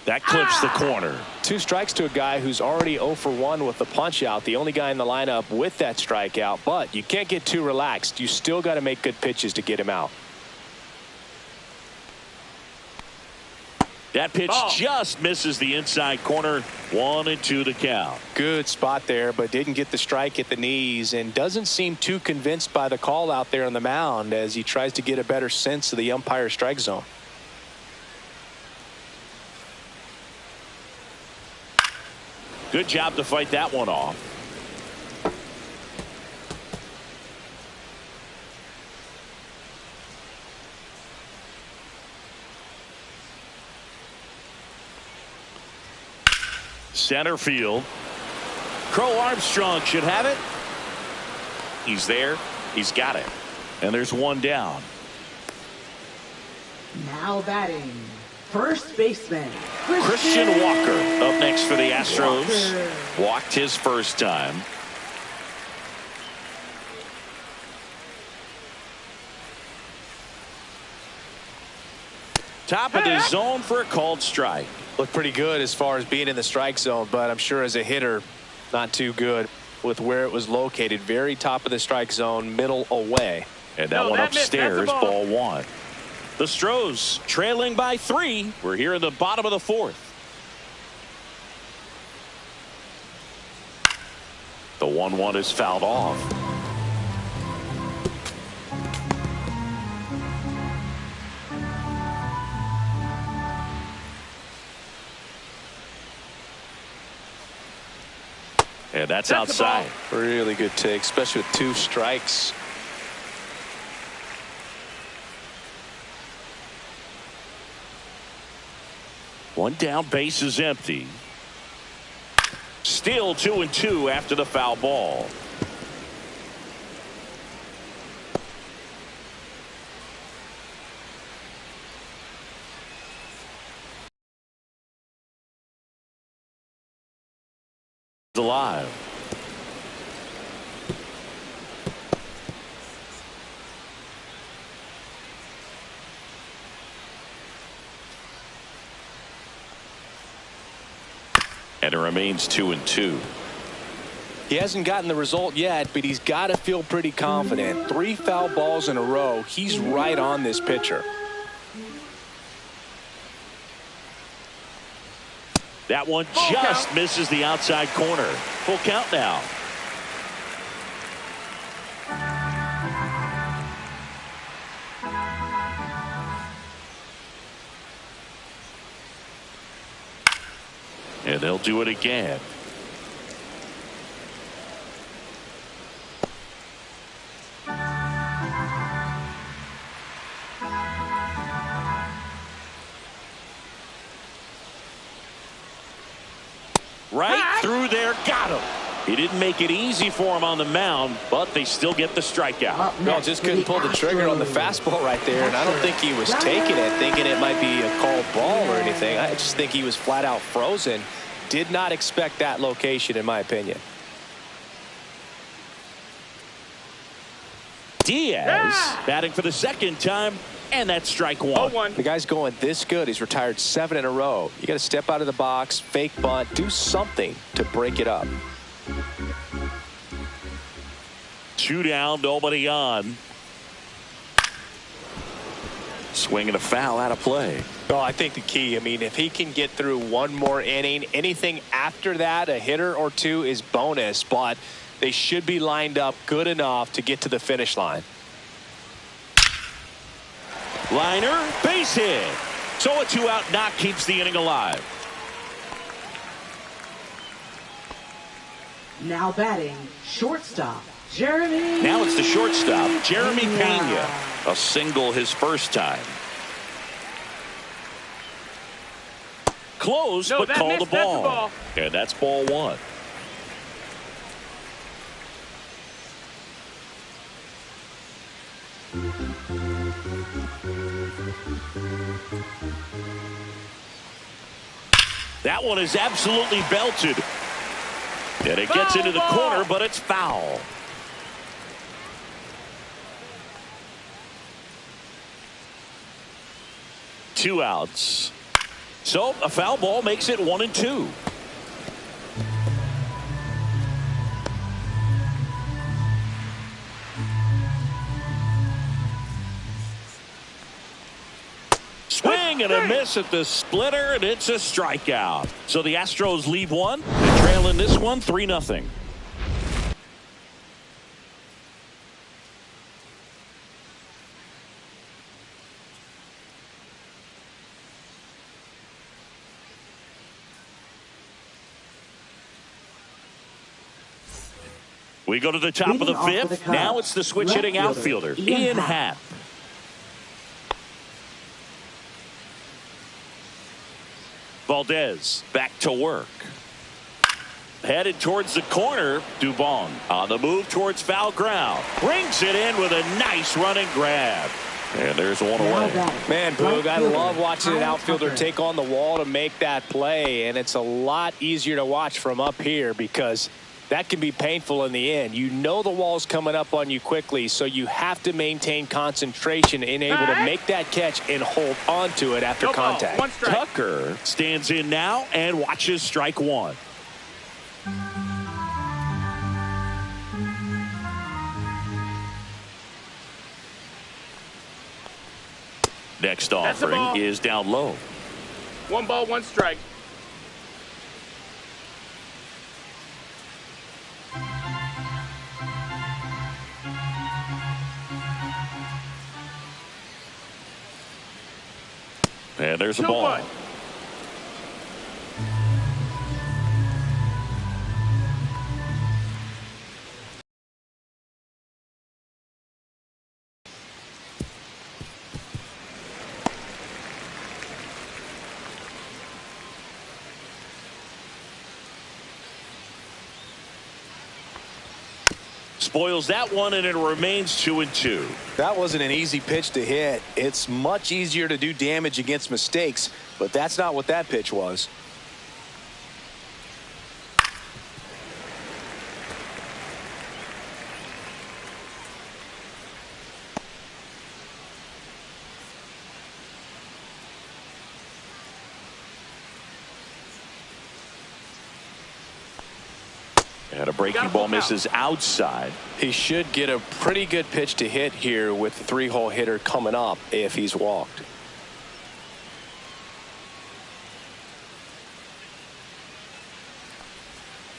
That clips the corner. 2 strikes to a guy who's already 0 for 1 with the punch out. The only guy in the lineup with that strikeout. But you can't get too relaxed. You still got to make good pitches to get him out. That pitch just misses the inside corner. 1-2 the count. Good spot there, but didn't get the strike at the knees and doesn't seem too convinced by the call out there on the mound as he tries to get a better sense of the umpire strike zone. Good job to fight that one off. Center field. Crow Armstrong should have it. He's there. He's got it. And there's one down. Now batting, first baseman Christian Walker up next for the Astros. Walked his first time. Top of the zone for a called strike. Looked pretty good as far as being in the strike zone, but I'm sure as a hitter, not too good with where it was located. Very top of the strike zone, middle away. And that one upstairs, ball 1. The Astros trailing by 3. We're here in the bottom of the 4th. The 1-1 is fouled off. And that's outside. Really good take, especially with 2 strikes. One down, base is empty. Still 2-2 after the foul ball. Alive. And it remains 2-2. He hasn't gotten the result yet, but he's got to feel pretty confident. 3 foul balls in a row. He's right on this pitcher. That one just misses the outside corner. Full count now. And they'll do it again. Right through there, got him. He didn't make it easy for him on the mound, but they still get the strikeout. No, just couldn't pull the trigger on the fastball right there, and I don't think he was taking it, thinking it might be a called ball or anything. I just think he was flat out frozen. Did not expect that location, in my opinion. Diaz batting for the second time, and that's strike one. 0-1. The guy's going this good. He's retired 7 in a row. You got to step out of the box, fake bunt, do something to break it up. 2 down, nobody on. Swing and a foul out of play. Well, I think the key, I mean, if he can get through one more inning, anything after that, a hitter or two is bonus, but they should be lined up good enough to get to the finish line. Liner, base hit. So a 2-out knock keeps the inning alive. Now batting, shortstop, Jeremy. Now it's the shortstop, Jeremy Pena. A single his first time. Close, No, but that called the missed. That's a ball. ball. And that's ball one. That one is absolutely belted. And it gets into the corner, but it's foul. Two outs. So a foul ball makes it 1-2. Swing and a miss at the splitter, and it's a strikeout. So the Astros leave one and trail in this one 3-0. We go to the top of the fifth. Now it's the switch hitting outfielder, Ian Happ. Valdez back to work. Headed towards the corner. Dubon on the move towards foul ground. Brings it in with a nice running grab. And there's one away. Man, Boog, I love watching an outfielder take on the wall to make that play. And it's a lot easier to watch from up here because that can be painful in the end. You know the wall's coming up on you quickly, so you have to maintain concentration and able to make that catch and hold on to it after contact. Tucker stands in now and watches strike one. Next offering is down low. 1 ball, 1 strike. And there's a ball. Spoils that one, and it remains 2-2. That wasn't an easy pitch to hit. It's much easier to do damage against mistakes, but that's not what that pitch was. And a breaking ball misses outside. He should get a pretty good pitch to hit here with the 3-hole hitter coming up if he's walked.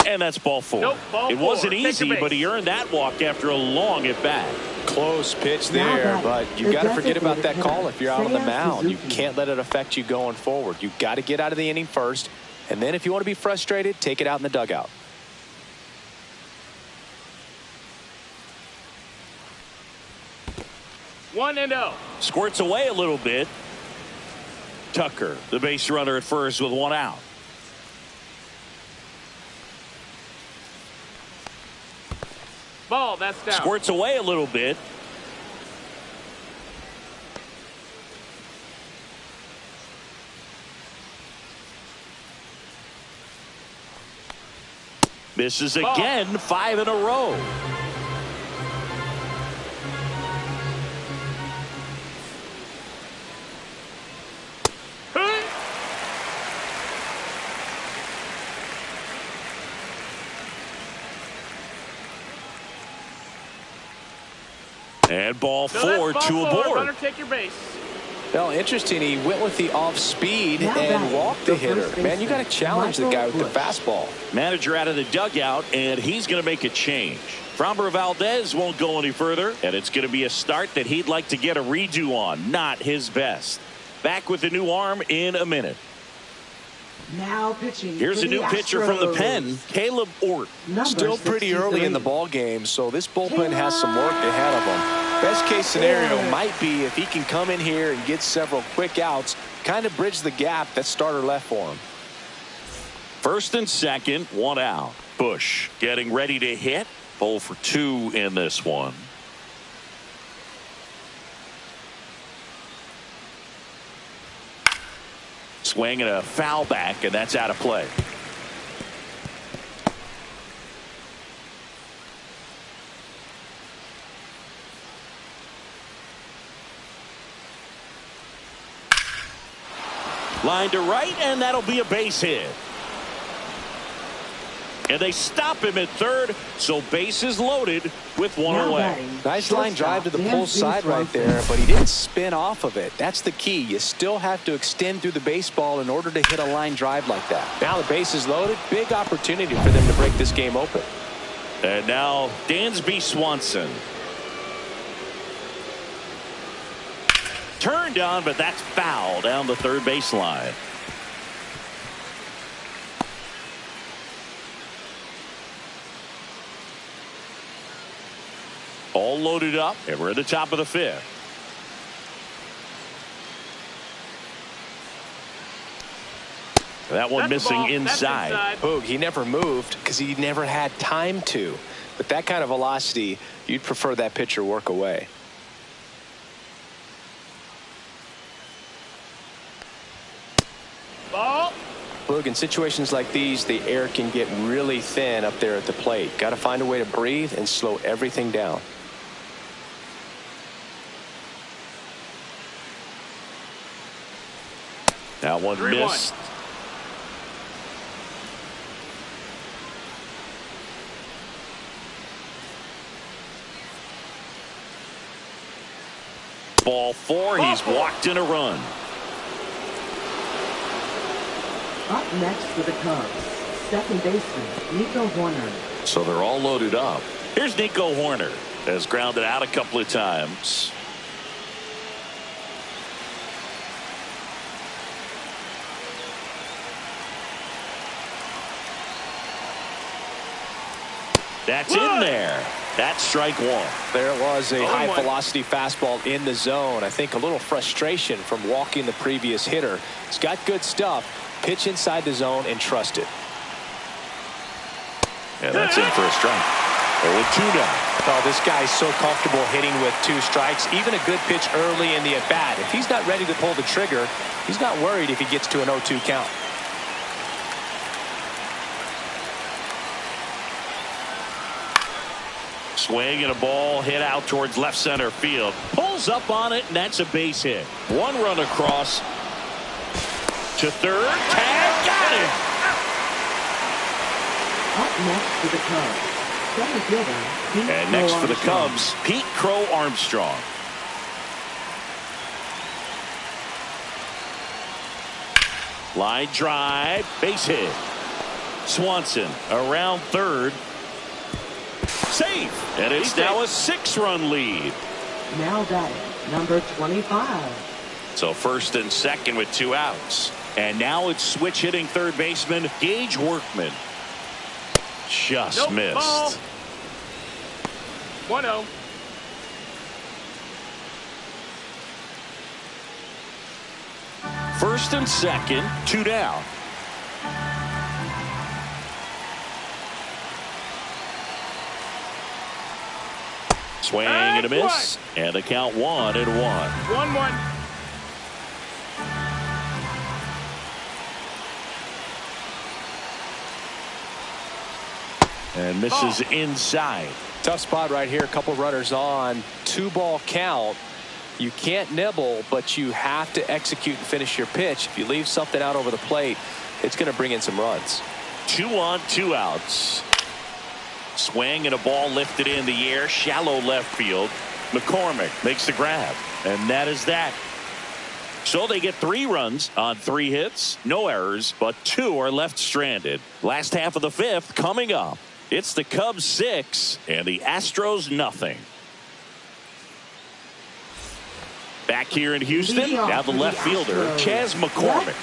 And that's ball 4. Nope, ball it 4. wasn't easy, but he earned that walk after a long at bat. Close pitch there, but you got to forget about that call if you're out on the mound. You can't let it affect you going forward. You've got to get out of the inning first, and then if you want to be frustrated, take it out in the dugout. 1-0. Squirts away a little bit. Tucker, the base runner at first with 1 out. Ball, that's down. Squirts away a little bit. Misses again, 5 in a row. And ball So that's 4, ball 2 4. aboard. Runner, take your base. Well, interesting. He went with the off speed Now and batting, walked the the first hitter. Man, you got to baseman, challenge the guy with the Michael fastball. Manager out of the dugout, and he's going to make a change. Framber Valdez won't go any further, and it's going to be a start that he'd like to get a redo on. Not his best. Back with the new arm in a minute. Now pitching. Here's for a new the pitcher from the Astros. pen, Caleb Ort. Number Still pretty early in the 63. ball game, so this bullpen has some work ahead of him. Best case scenario might be if he can come in here and get several quick outs, kind of bridge the gap that starter left for him. First and second, 1 out. Bush getting ready to hit. 0 for 2 in this one. Swing and a foul back, and that's out of play. Line to right, and that'll be a base hit. And they stop him at third, so bases loaded with 1 Now away. batting, Nice line drive to the shortstop, pull Yainer side right Diaz. there, but he didn't spin off of it. That's the key. You still have to extend through the baseball in order to hit a line drive like that. Now the base is loaded. Big opportunity for them to break this game open. And now Dansby Swanson. Turned on, but that's foul down the third baseline. All loaded up, and we're at the top of the 5th. That one That's the missing ball. That's inside. Boog, he never moved because he never had time to. With that kind of velocity, you'd prefer that pitcher work away. Ball. Boog, in situations like these, the air can get really thin up there at the plate. Got to find a way to breathe and slow everything down. That one 3-1. missed. Ball 4. He's walked in a run. Up next for the Cubs, second baseman, Nico Horner. So they're all loaded up. Here's Nico Horner. Has grounded out a couple of times. That's in there. That's strike 1. There was a 0-1. high velocity fastball in the zone. I think a little frustration from walking the previous hitter. He's got good stuff. Pitch inside the zone and trust it. And that's in for a strike. 0-2 now. Oh, this guy's so comfortable hitting with 2 strikes. Even a good pitch early in the at bat. If he's not ready to pull the trigger, he's not worried if he gets to an 0-2 count. Swing and a ball hit out towards left center field. Pulls up on it, and that's a base hit. 1 run across to third. Tag, got him. Up next for the Cubs, center fielder, Pete And next for the Armstrong. Cubs, Pete Crow Armstrong. Line drive, base hit. Swanson around third. Safe. And it's now a 6-run lead. Now batting, number 25. So first and second with 2 outs. And now it's switch hitting third baseman Gage Workman. Just Nope, missed. ball. 1-0. First and second, 2 down. Swing and a miss, and the count 1-1. 1-1. And misses inside. Tough spot right here. A couple runners on. 2-ball count. You can't nibble, but you have to execute and finish your pitch. If you leave something out over the plate, it's going to bring in some runs. 2 on, 2 outs. Swing and a ball lifted in the air, shallow left field. McCormick makes the grab, and that is that. So they get 3 runs on 3 hits, no errors, but 2 are left stranded. Last half of the 5th coming up. It's the Cubs 6 and the Astros nothing. Back here in Houston, now the left fielder, Chas McCormick.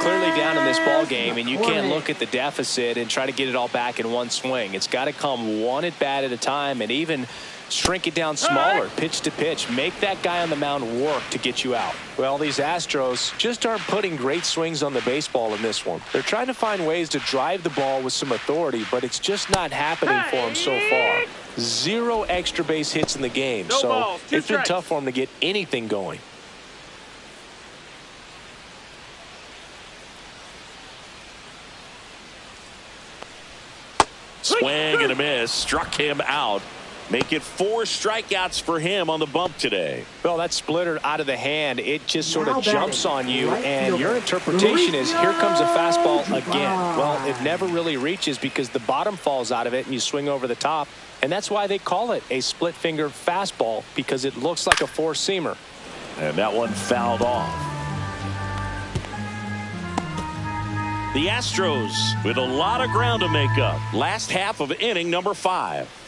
Clearly down in this ball game, and you can't look at the deficit and try to get it all back in one swing. It's got to come one at bat at a time, and even shrink it down smaller, pitch to pitch. Make that guy on the mound work to get you out. Well, these Astros just aren't putting great swings on the baseball in this one. They're trying to find ways to drive the ball with some authority, but it's just not happening for them so far. 0 extra base hits in the game, so it's been tough for them to get anything going. Swing and a miss, struck him out. Make it 4 strikeouts for him on the bump today. Well, that splitter out of the hand, it just sort of jumps on you, and your interpretation is here comes a fastball again. Well, it never really reaches because the bottom falls out of it and you swing over the top, and that's why they call it a split finger fastball, because it looks like a 4-seamer. And that one fouled off. The Astros with a lot of ground to make up. Last half of inning number 5.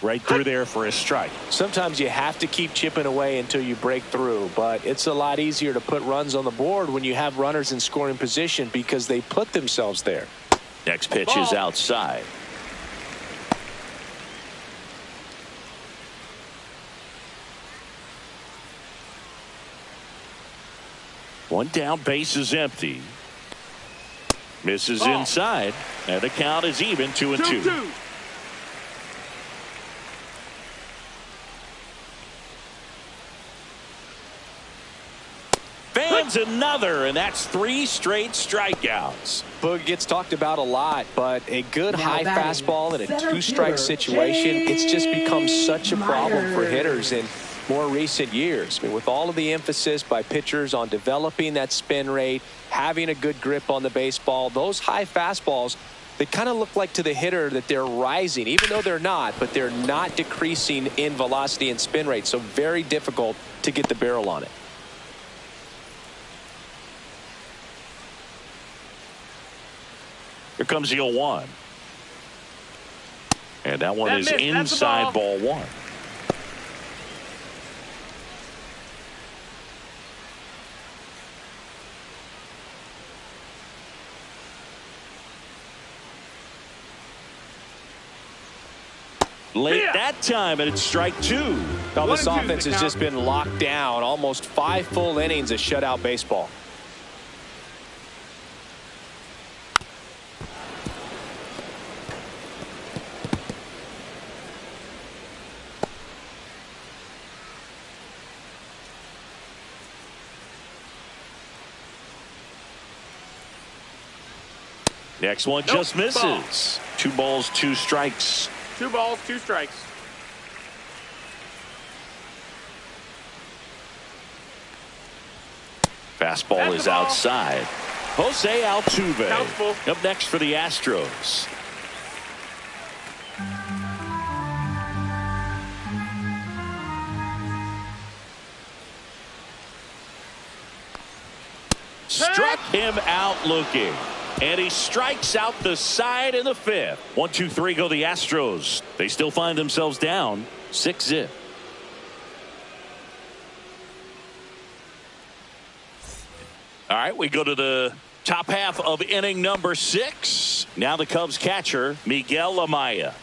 Right through there for a strike. Sometimes you have to keep chipping away until you break through, but it's a lot easier to put runs on the board when you have runners in scoring position because they put themselves there. Next pitch is outside. One down, base is empty. Misses inside, and the count is even 2-2. Fans another, and that's 3 straight strikeouts. Boog gets talked about a lot, but a good high fastball in a 2-strike situation, it's just become such a problem for hitters in more recent years. I mean, with all of the emphasis by pitchers on developing that spin rate, having a good grip on the baseball, those high fastballs, they kind of look like to the hitter that they're rising, even though they're not, but they're not decreasing in velocity and spin rate, so very difficult to get the barrel on it. Here comes the 0-1. And that one is inside, ball 1. Late that time, and it's strike 2. Now, this offense has just been locked down. Almost 5 full innings of shutout baseball. Next one just misses. 2 balls, 2 strikes. 2 balls, 2 strikes. Fastball is outside. Jose Altuve up next for the Astros. Struck him out looking. And he strikes out the side in the 5th. 1-2-3 go the Astros. They still find themselves down 6-0. All right, we go to the top half of inning number 6. Now the Cubs catcher, Miguel Amaya.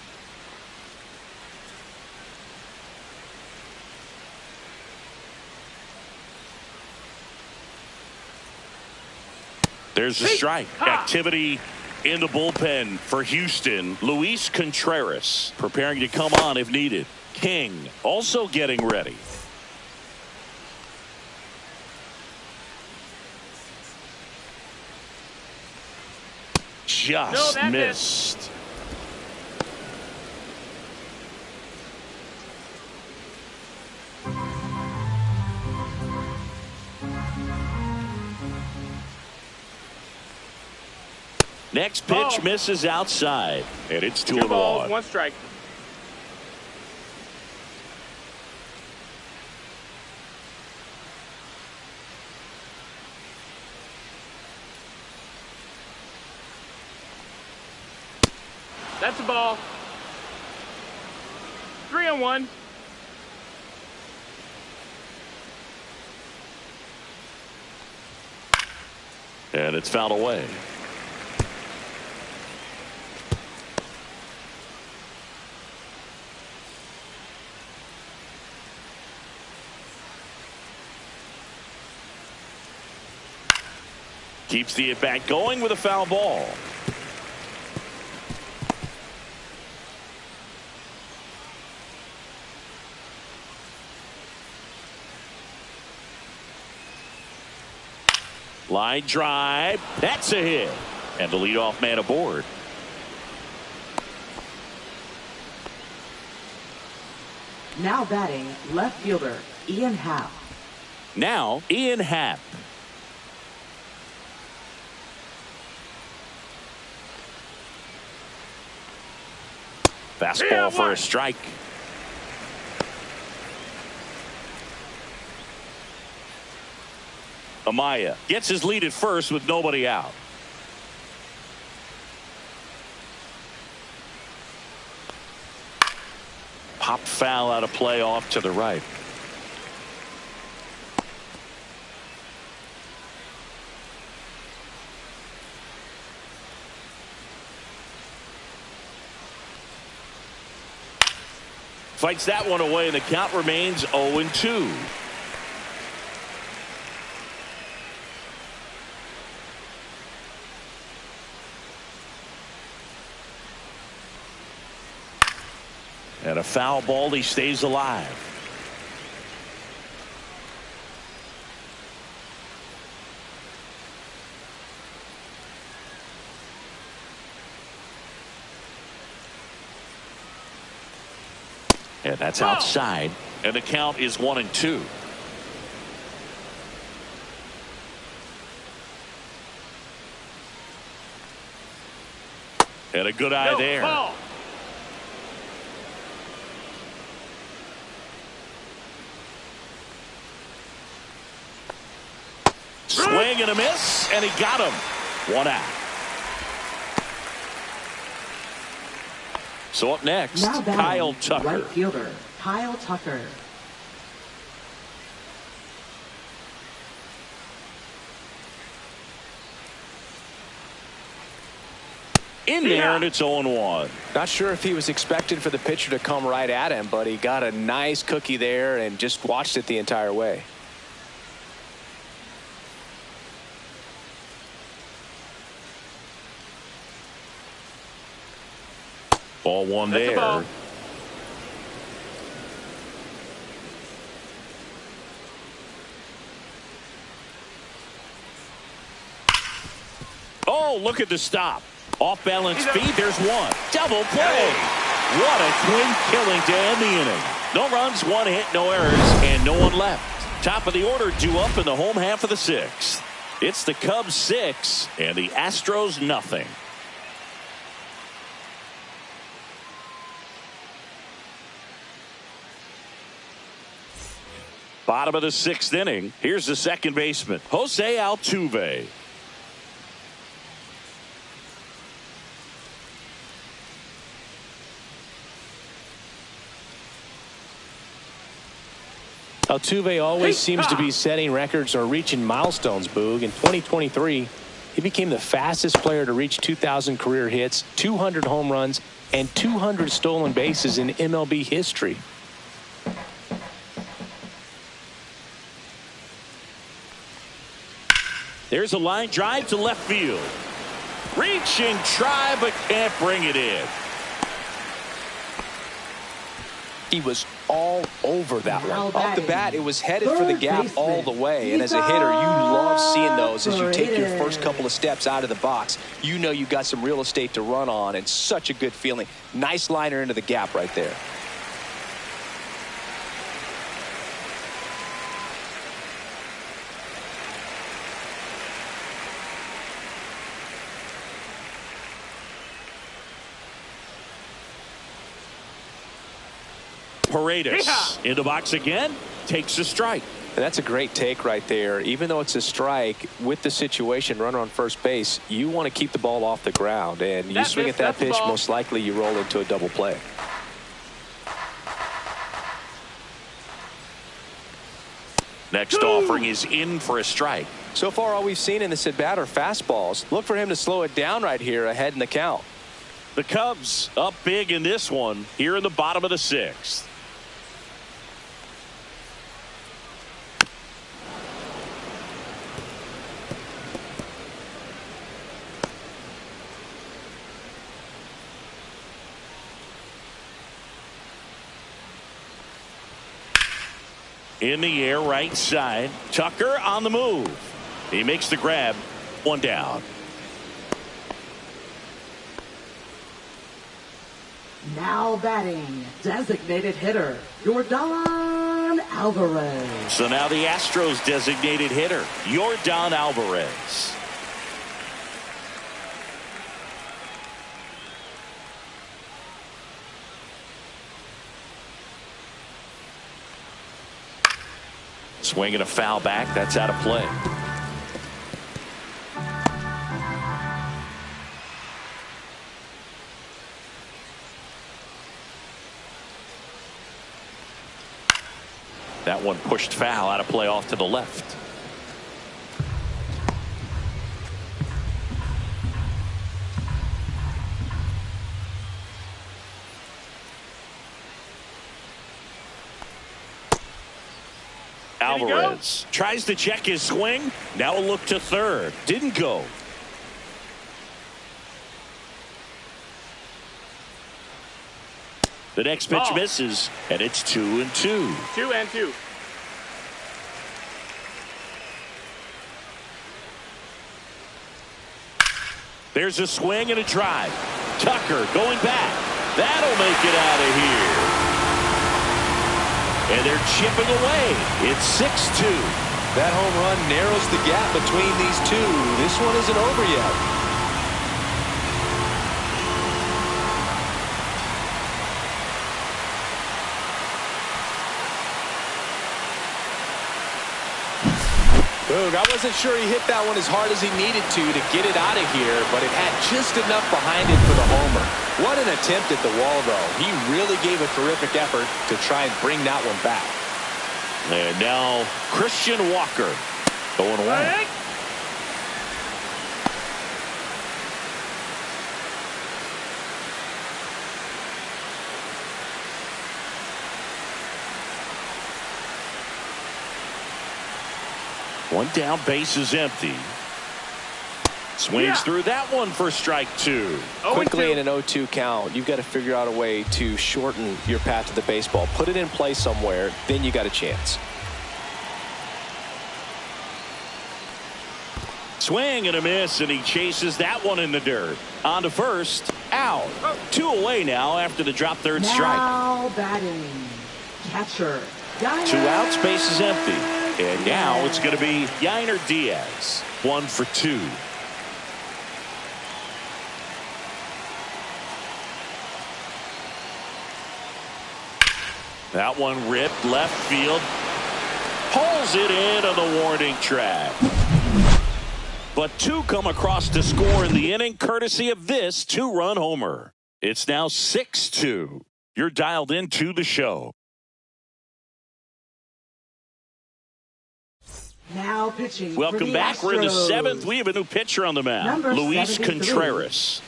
There's a strike. Activity in the bullpen for Houston. Luis Contreras preparing to come on if needed. King also getting ready. Just missed. Next pitch Ball. misses outside, and it's 2 2 and balls, 1. 1 strike. That's a ball. 3 and 1. And it's fouled away. Keeps the at-bat going with a foul ball. Line drive. That's a hit. And the leadoff man aboard. Now batting, left fielder, Ian Happ. Now, Ian Happ. Fastball for a strike. Amaya gets his lead at first with nobody out. Popped foul out of play off to the right. Fights that one away, and the count remains 0-2. And a foul ball, he stays alive. And that's outside, and the count is 1-2. And a good eye there. Ball. Swing and a miss, and he got him. 1 out. So up next, Now batting, Kyle Tucker. right fielder, Kyle Tucker. In there, and it's 0-1. Not sure if he was expecting for the pitcher to come right at him, but he got a nice cookie there and just watched it the entire way. Ball one That's a there. ball. Oh, look at the stop. Off balance feet. There's one. Double play. What a twin killing to end the inning. No runs, 1 hit, no errors, and no one left. Top of the order due up in the home half of the 6th. It's the Cubs 6 and the Astros nothing. Bottom of the 6th inning. Here's the second baseman, Jose Altuve. Altuve always seems to be setting records or reaching milestones, Boog. In 2023, he became the fastest player to reach 2,000 career hits, 200 home runs, and 200 stolen bases in MLB history. There's a line drive to left field. Reach and try, but can't bring it in. He was all over that Now one. Off the batting, bat, it was headed for the gap baseman, all the way. And as a hitter, you love seeing those as you take your separated. first couple of steps out of the box. You know you got some real estate to run on, and such a good feeling. Nice liner into the gap right there. Paredes in the box again, takes a strike. And that's a great take right there. Even though it's a strike, with the situation, runner on first base, you want to keep the ball off the ground. And you swing at that pitch, most likely you roll into a double play. Next offering is in for a strike. So far, all we've seen in this at bat are fastballs. Look for him to slow it down right here ahead in the count. The Cubs up big in this one here in the bottom of the 6th. In the air, right side. Tucker on the move. He makes the grab. 1 down. Now batting, designated hitter, Yordan Alvarez. So now the Astros designated hitter, Yordan Alvarez. Swinging a foul back. That's out of play. That one pushed foul, out of play, off to the left. Alvarez tries to check his swing. Now a look to third. Didn't go. The next pitch misses, and it's 2-2. 2-2. There's a swing and a drive. Tucker going back. That'll make it out of here. And they're chipping away. It's 6-2. That home run narrows the gap between these two. This one isn't over yet. Boog, I wasn't sure he hit that one as hard as he needed to get it out of here, but it had just enough behind it for the homer. What an attempt at the wall, though. He really gave a terrific effort to try and bring that one back. And now Christian Walker going away. One down, base is empty. Swings through that one for strike 2. Quickly in an 0-2 count, you've got to figure out a way to shorten your path to the baseball. Put it in play somewhere, then you got a chance. Swing and a miss, and he chases that one in the dirt. On to first, out. 2 away now after the drop third strike. Now batting, catcher, Yainer 2 outs, base is empty. And now it's going to be Yainer Diaz. 1 for 2. That one ripped left field. Pulls it in on the warning track. But 2 come across to score in the inning, courtesy of this 2-run homer. It's now 6-2. You're dialed into the show. Now pitching. Welcome back. We're in the 7th. We have a new pitcher on the mound. Number Luis 73. Contreras.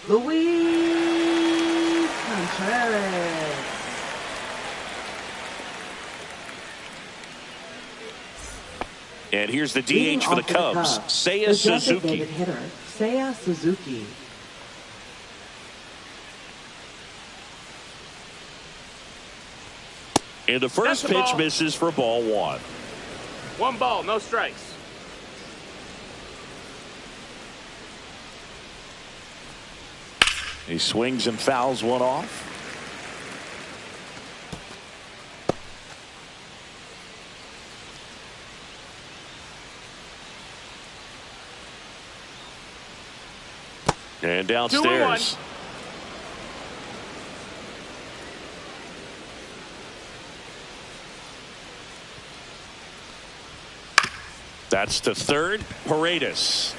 Luis Contreras. And here's the DH for the Cubs, Seiya Suzuki. The designated hitter, Seiya Suzuki. And the first pitch misses for ball 1. 1 ball, no strikes. He swings and fouls one off. And downstairs. That's to third. Paredes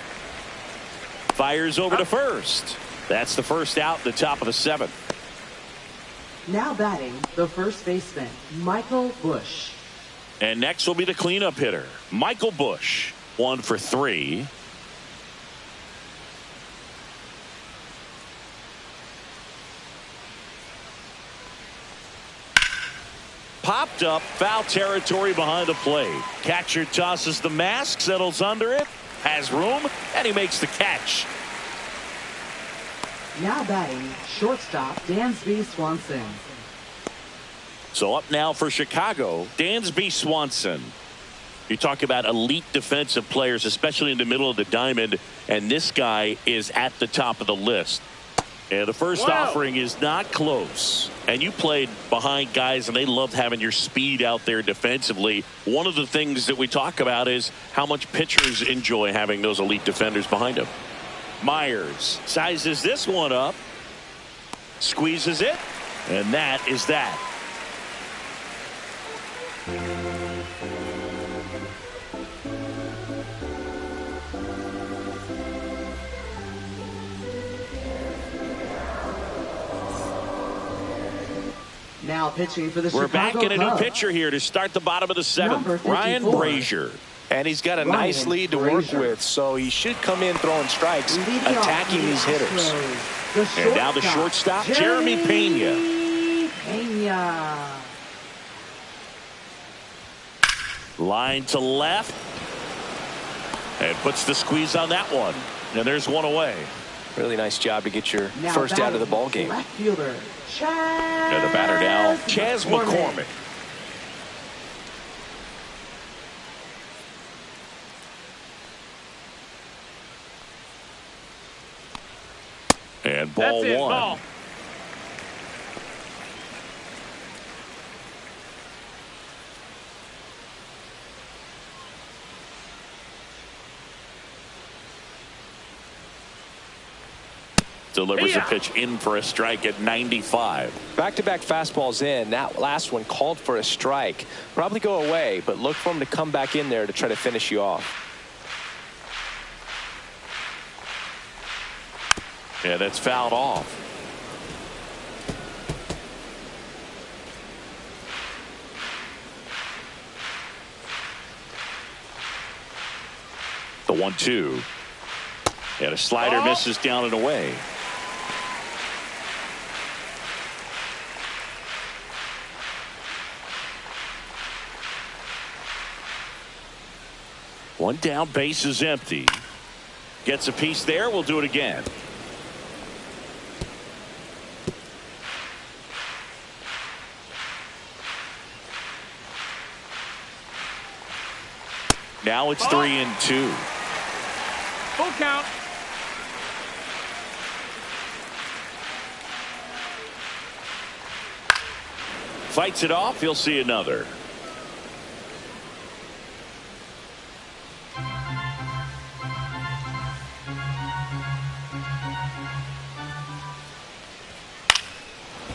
fires over to first. That's the first out in the top of the seventh. Now batting, the first baseman, Michael Busch. And next will be the cleanup hitter, Michael Busch. 1 for 3. Popped up, foul territory behind the plate. Catcher tosses the mask, settles under it, has room, and he makes the catch. Now batting, shortstop, Dansby Swanson. So up now for Chicago, Dansby Swanson. You talk about elite defensive players, especially in the middle of the diamond, and this guy is at the top of the list. And the first offering is not close. And you played behind guys, and they loved having your speed out there defensively. One of the things that we talk about is how much pitchers enjoy having those elite defenders behind them. Myers sizes this one up, squeezes it, and that is that. Now pitching for the We're Chicago back in a new Cubs. pitcher here to start the bottom of the seventh. Number 54. Ryan Brazier. And he's got a nice lead to work with, so he should come in throwing strikes, attacking these hitters. And now the shortstop, Jeremy Pena. Line to left. And puts the squeeze on that one. And there's one away. Really nice job to get your Now first out of the ball game. Left fielder, And the batter now, Chas McCormick. And ball That's it, one. ball. Delivers a pitch in for a strike at 95. Back-to-back fastballs in. That last one called for a strike. Probably go away, but look for him to come back in there to try to finish you off. Yeah, that's fouled off. The 1-2. And a slider misses down and away. One down, base is empty. Gets a piece there. We'll do it again. Now it's 3-2. Full count. Fights it off. He'll see another.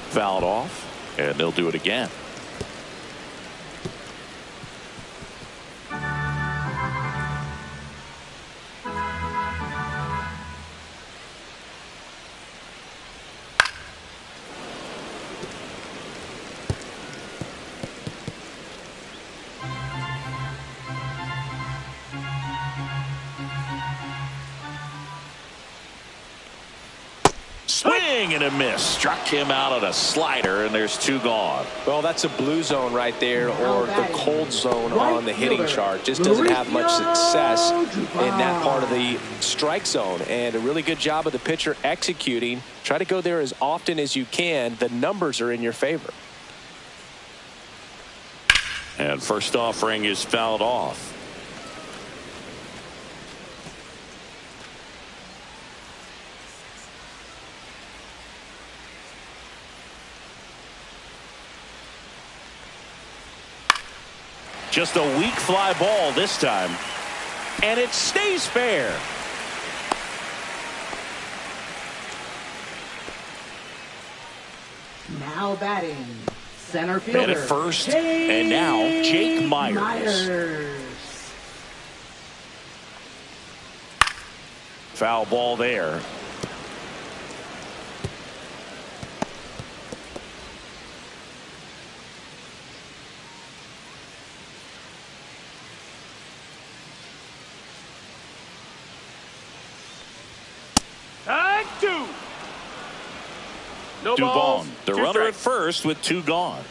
Fouled off, and they'll do it again. Swing and a miss. Struck him out on a slider, and there's two gone. Well, that's a blue zone right there, or the cold zone on the hitting chart. Just doesn't have much success in that part of the strike zone. And a really good job of the pitcher executing. Try to go there as often as you can. The numbers are in your favor. And first offering is fouled off. Just a weak fly ball this time. And it stays fair. Now batting, center fielder. Man at first, and now Jake Myers. Foul ball there. Two. No Dubon, balls, the two runner strikes. at first with 2 gone.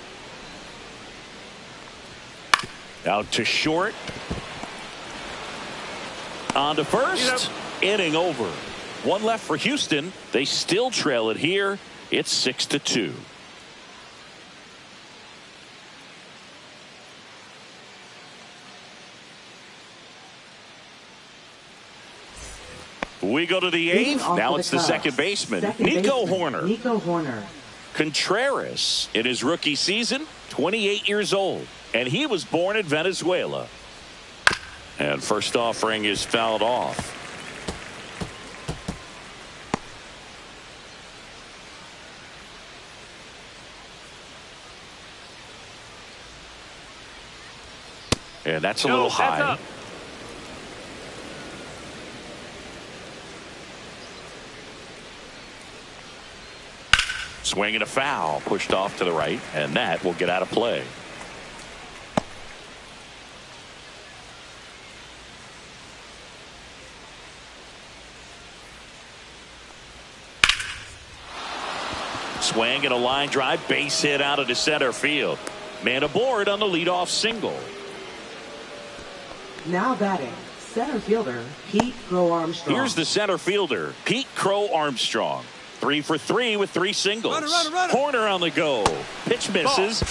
Out to short. On to first. Inning over. 1 left for Houston. They still trail it here. It's 6-2. We go to the 8th. Now it's the second baseman, Nico Hoerner. Contreras in his rookie season, 28 years old, and he was born in Venezuela. And first offering is fouled off. And that's a little high. Up. Swing and a foul, pushed off to the right, and that will get out of play. Swing and a line drive, base hit out into center field. Man aboard on the leadoff single. Now batting, center fielder Pete Crow Armstrong. Here's the center fielder, Pete Crow Armstrong. 3 for 3 with 3 singles. Runner. Hoerner on the go. Pitch misses.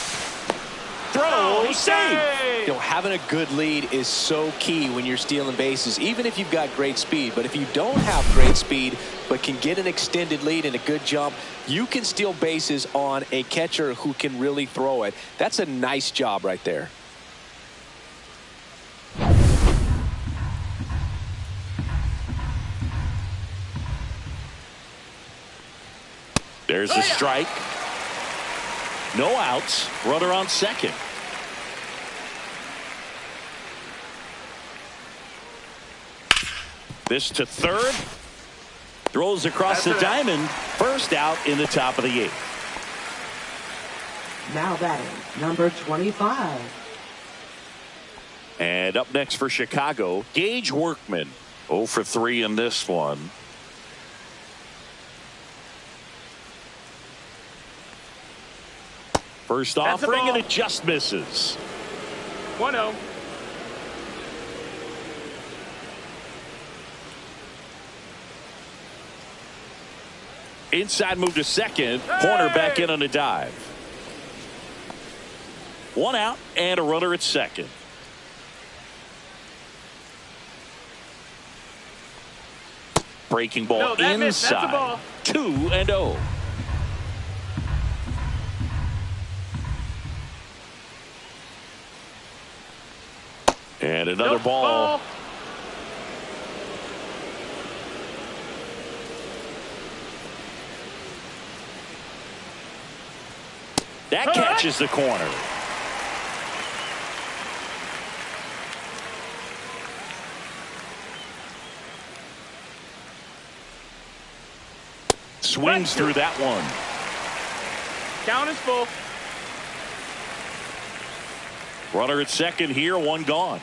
Throw, save. You know, having a good lead is so key when you're stealing bases, even if you've got great speed. But if you don't have great speed but can get an extended lead and a good jump, you can steal bases on a catcher who can really throw it. That's a nice job right there. There's a strike. No outs. Runner on second. This to third. Throws across the diamond. First out in the top of the 8th. Now batting, number 25. And up next for Chicago, Gage Workman. 0 for 3 in this one. First offering, and it just misses. 1-0. Inside move to second. Hoerner back in on a dive. 1 out and a runner at second. Breaking ball inside. 2-0. And another ball. That catches the corner. Swings through that one. Count is full. Runner at second here, 1 gone.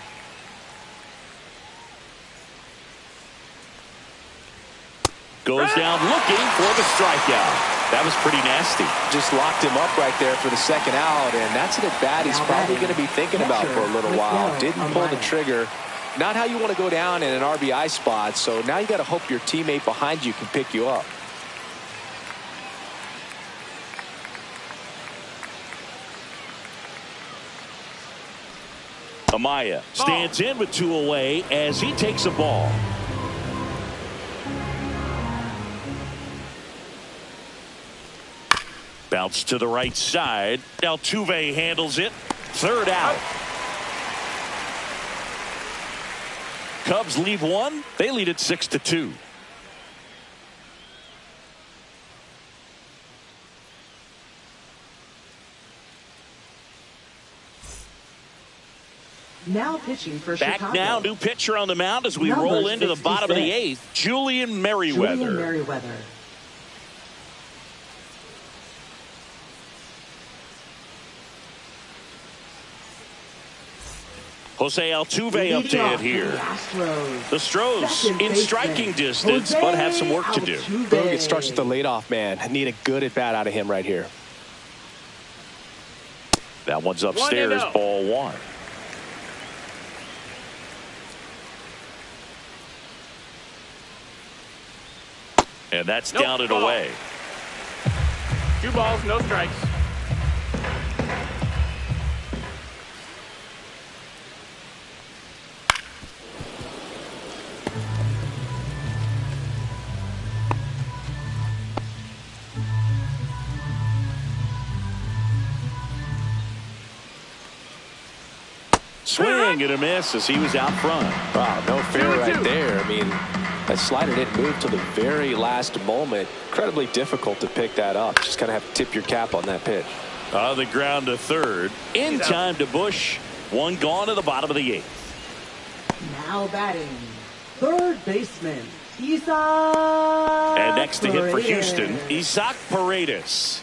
Goes down looking for the strikeout. That was pretty nasty. Just locked him up right there for the second out, and that's an at-bat he's probably going to be thinking about for a little while. Didn't pull the trigger. Not how you want to go down in an RBI spot, so now you got to hope your teammate behind you can pick you up. Amaya stands in with 2 away as he takes a ball. Bounce to the right side. Altuve handles it. 3rd out. Cubs leave 1. They lead it 6-2. Now pitching for Back Chicago. now, new pitcher on the mound as we Number roll into the bottom of the 66. 8th. Julian Merriweather. Julian Merriweather. Jose Altuve up to hit here. The Astros Second in baseman, striking distance, Jose but have some work to do. Altuve. Boog, it starts with the leadoff man. I need a good at bat out of him right here. That one's upstairs, 1-0. ball one. And that's Nope, down and ball. away. 2 balls, no strikes. Swing and a miss as he was out front. Wow, no fair 2-2. right there. I mean, that slider didn't move till the very last moment. Incredibly difficult to pick that up. Just kind of have to tip your cap on that pitch. On the ground to third. In He's out. time to Bush. One gone to the bottom of the 8th. Now batting. Third baseman. Isaac. And next to hit for Paredes. Houston, Isaac Paredes.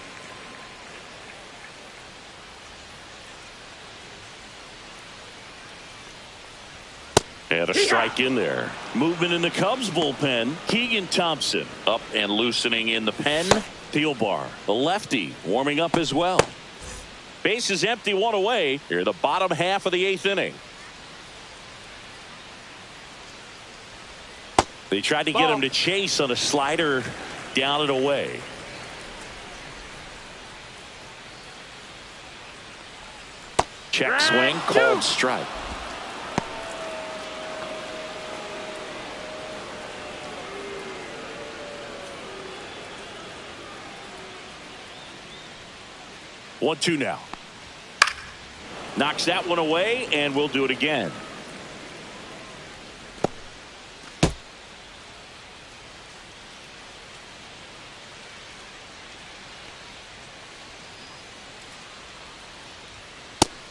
And a strike in there. Movement in the Cubs bullpen. Keegan Thompson up and loosening in the pen. Thielbar, the lefty, warming up as well. Base is empty, one away. Here, the bottom half of the 8th inning. They tried to get him to chase on a slider down and away. Check swing, called strike. One, two now. Knocks that one away, and we'll do it again.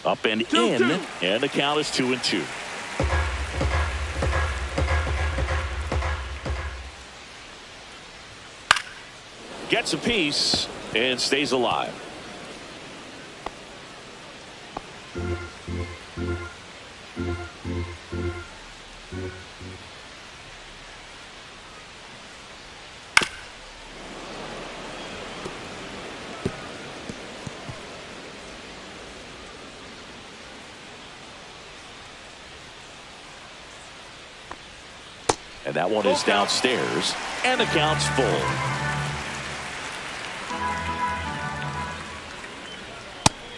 Up and in, and the count is 2-2. Gets a piece and stays alive. And that one is downstairs, and the count's full.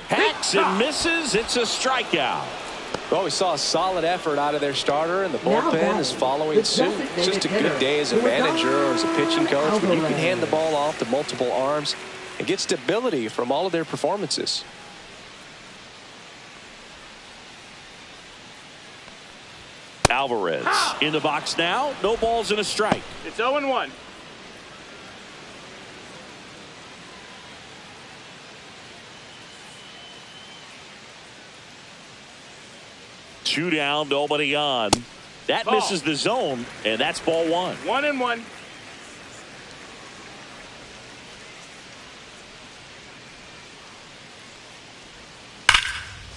Hacks and misses. It's a strikeout. Well, we saw a solid effort out of their starter, and the bullpen is following suit. It's just a good day as a manager or as a pitching coach when you can hand the ball off to multiple arms and get stability from all of their performances. Alvarez in the box now. No balls and a strike. It's 0-1. Two down, nobody on. That Ball. misses the zone, and that's ball one. 1-1.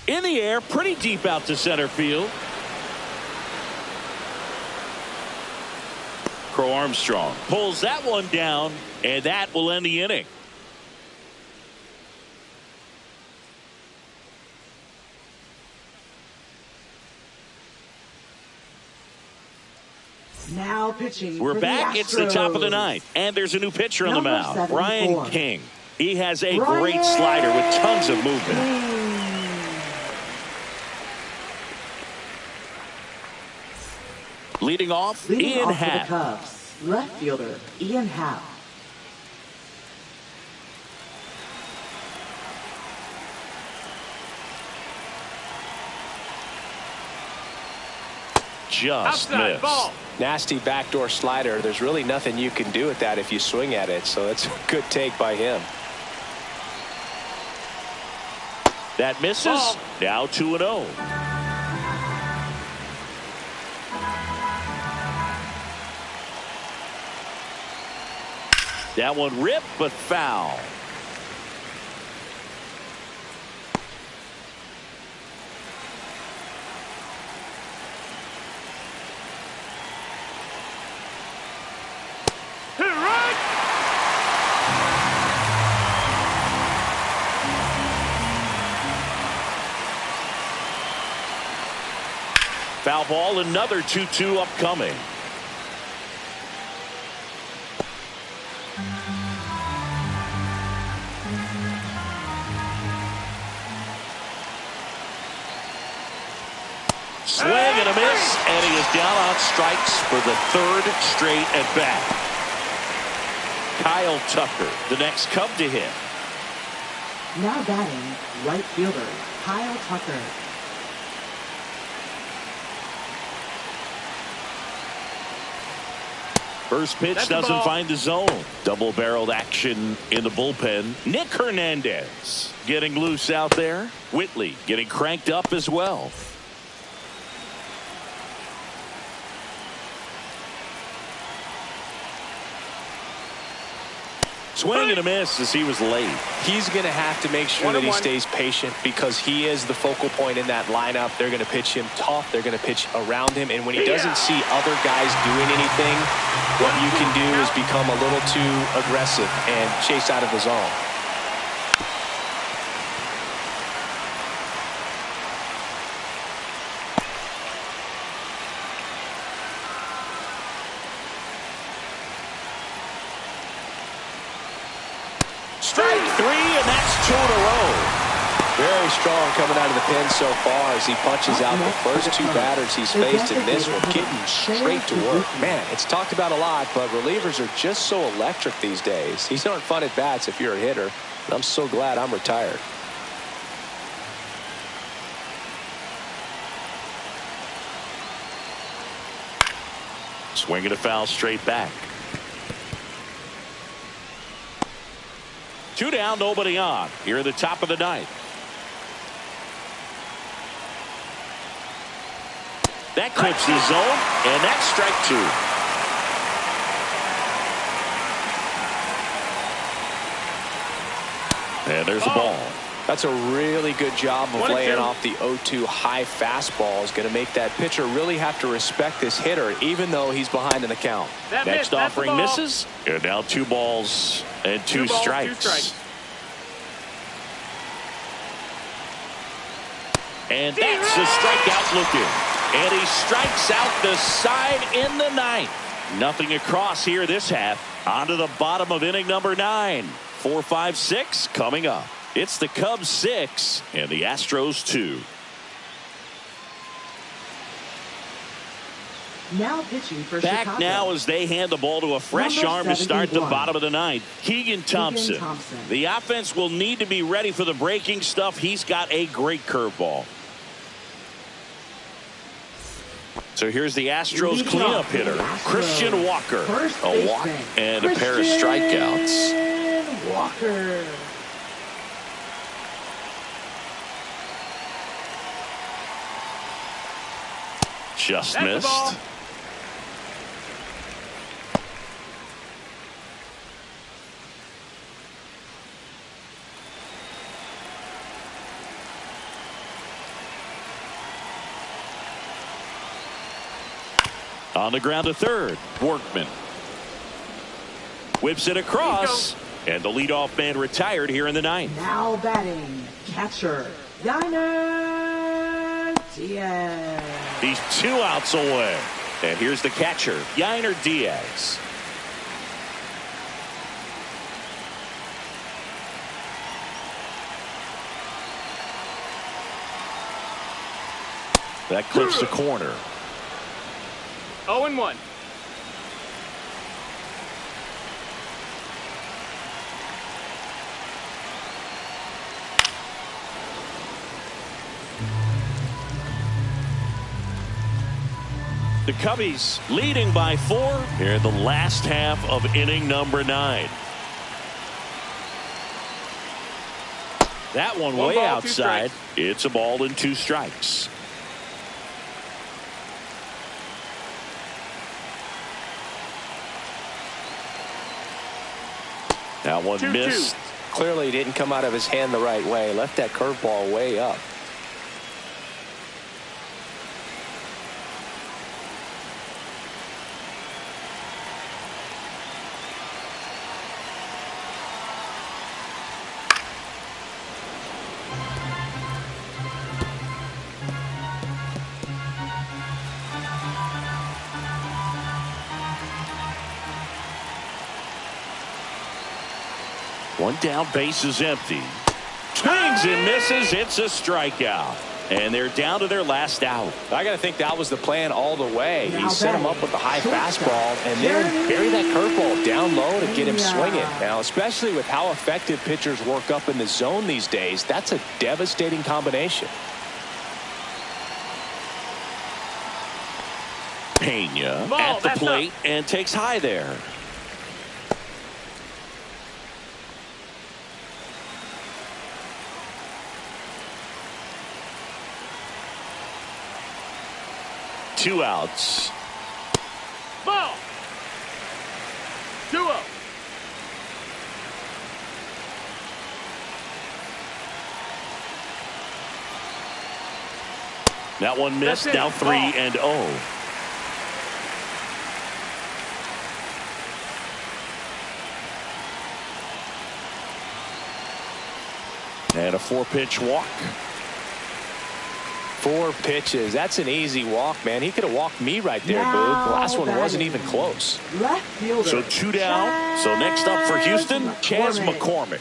In the air, pretty deep out to center field. Crow Armstrong pulls that one down, and that will end the inning. Now pitching. We're for back. The It's the top of the Astros. ninth, and there's a new pitcher on the Number mound, 74. Brian King. He has a Brian great slider with tons of movement. Leading off, Leading Ian off for the Happ. Cubs, left fielder Ian Happ. Just Outside missed. ball. Nasty backdoor slider. There's really nothing you can do with that if you swing at it, so it's a good take by him. That misses. Ball. Now 2-0. That one ripped, but foul. Foul ball, another 2-2 upcoming. Swing and a miss, and he is down on strikes for the third straight at bat. Kyle Tucker, the next Cub to hit. Now batting, right fielder, Kyle Tucker. First pitch doesn't find the zone. Double-barreled action in the bullpen. Nick Hernandez getting loose out there. Whitley getting cranked up as well. Swing and a miss as he was late. He's going to have to make sure that he stays patient because he is the focal point in that lineup. They're going to pitch him tough. They're going to pitch around him. And when he doesn't see other guys doing anything, what you can do is become a little too aggressive and chase out of the zone. Strike three, and that's 2 in a row. Very strong coming out of the pen so far as he punches out the first 2 batters he's faced in this one, getting straight to work. Man, it's talked about a lot, but relievers are just so electric these days. These aren't fun at bats if you're a hitter. And I'm so glad I'm retired. Swinging a foul straight back. 2 down, nobody on. Here at the top of the ninth. That clips the zone, and that's strike 2. And there's a ball. That's a really good job of laying off the 0-2 high fastball. Is going to make that pitcher really have to respect this hitter, even though he's behind in the count. Next offering misses. And now 2 balls and 2 strikes. And that's a strikeout looking. And he strikes out the side in the ninth. Nothing across here this half. On to the bottom of inning number 9. 4, 5, 6 coming up. It's the Cubs 6 and the Astros 2. Now pitching for Back Chicago. now as they hand the ball to a fresh Number arm to start the 71. bottom of the ninth. Keegan Thompson. The offense will need to be ready for the breaking stuff. He's got a great curveball. So here's the Astros cleanup hitter, Christian Walker. A walk and a pair of strikeouts. Walker. Just missed. On the ground to third. Workman whips it across, and the leadoff man retired here in the ninth. Now batting, catcher, Yainer Diaz. He's 2 outs away. And here's the catcher, Yainer Diaz. That clips the corner. 0-1. The Cubbies leading by 4 here in the last half of inning number 9. That one way outside. It's a ball and 2 strikes. That one 2-2. missed. Clearly didn't come out of his hand the right way. Left that curveball way up. One down, base is empty. Swings and misses. It's a strikeout. And they're down to their last out. I got to think that was the plan all the way. He set him up with the high fastball and Yainer then bury that curveball down low to get him swinging. Now, especially with how effective pitchers work up in the zone these days, that's a devastating combination. Pena Ball, at the that's plate up. and takes high there. Two outs. Ball. 2-0. That one missed. That's it. Now 3-0. And a 4-pitch walk. 4 pitches. That's an easy walk, man. He could have walked me right there, Boog. The last one wasn't even close. Left fielder. So 2 down. So next up for Houston, Chas McCormick.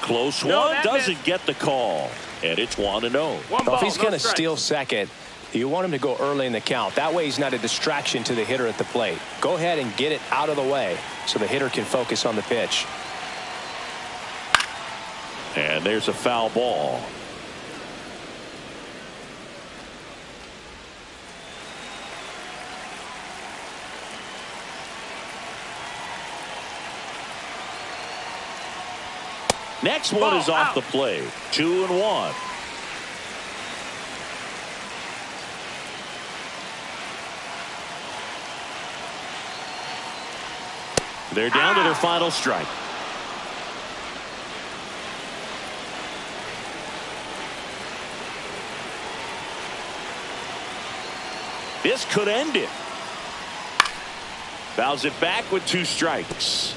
Close No, one, that doesn't missed. get the call. And it's 1-0. One Well, ball, if he's no going to strikes. steal second, you want him to go early in the count. That way he's not a distraction to the hitter at the plate. Go ahead and get it out of the way so the hitter can focus on the pitch. And there's a foul ball. Next one Ball is off out. the plate. 2-1. They're down to their final strike. This could end it. Fouls it back with 2 strikes.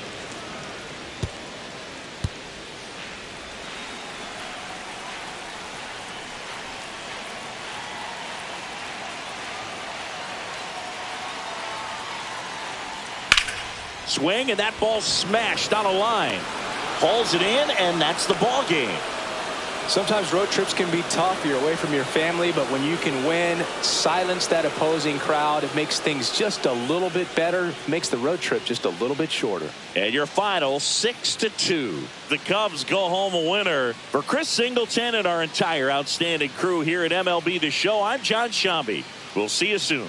Swing, and that ball smashed on a line. Hauls it in, and that's the ball game. Sometimes road trips can be tough. You're away from your family, but when you can win, silence that opposing crowd, it makes things just a little bit better, makes the road trip just a little bit shorter. And your final 6-2. The Cubs go home a winner. For Chris Singleton and our entire outstanding crew here at MLB The Show, I'm John Shambi. We'll see you soon.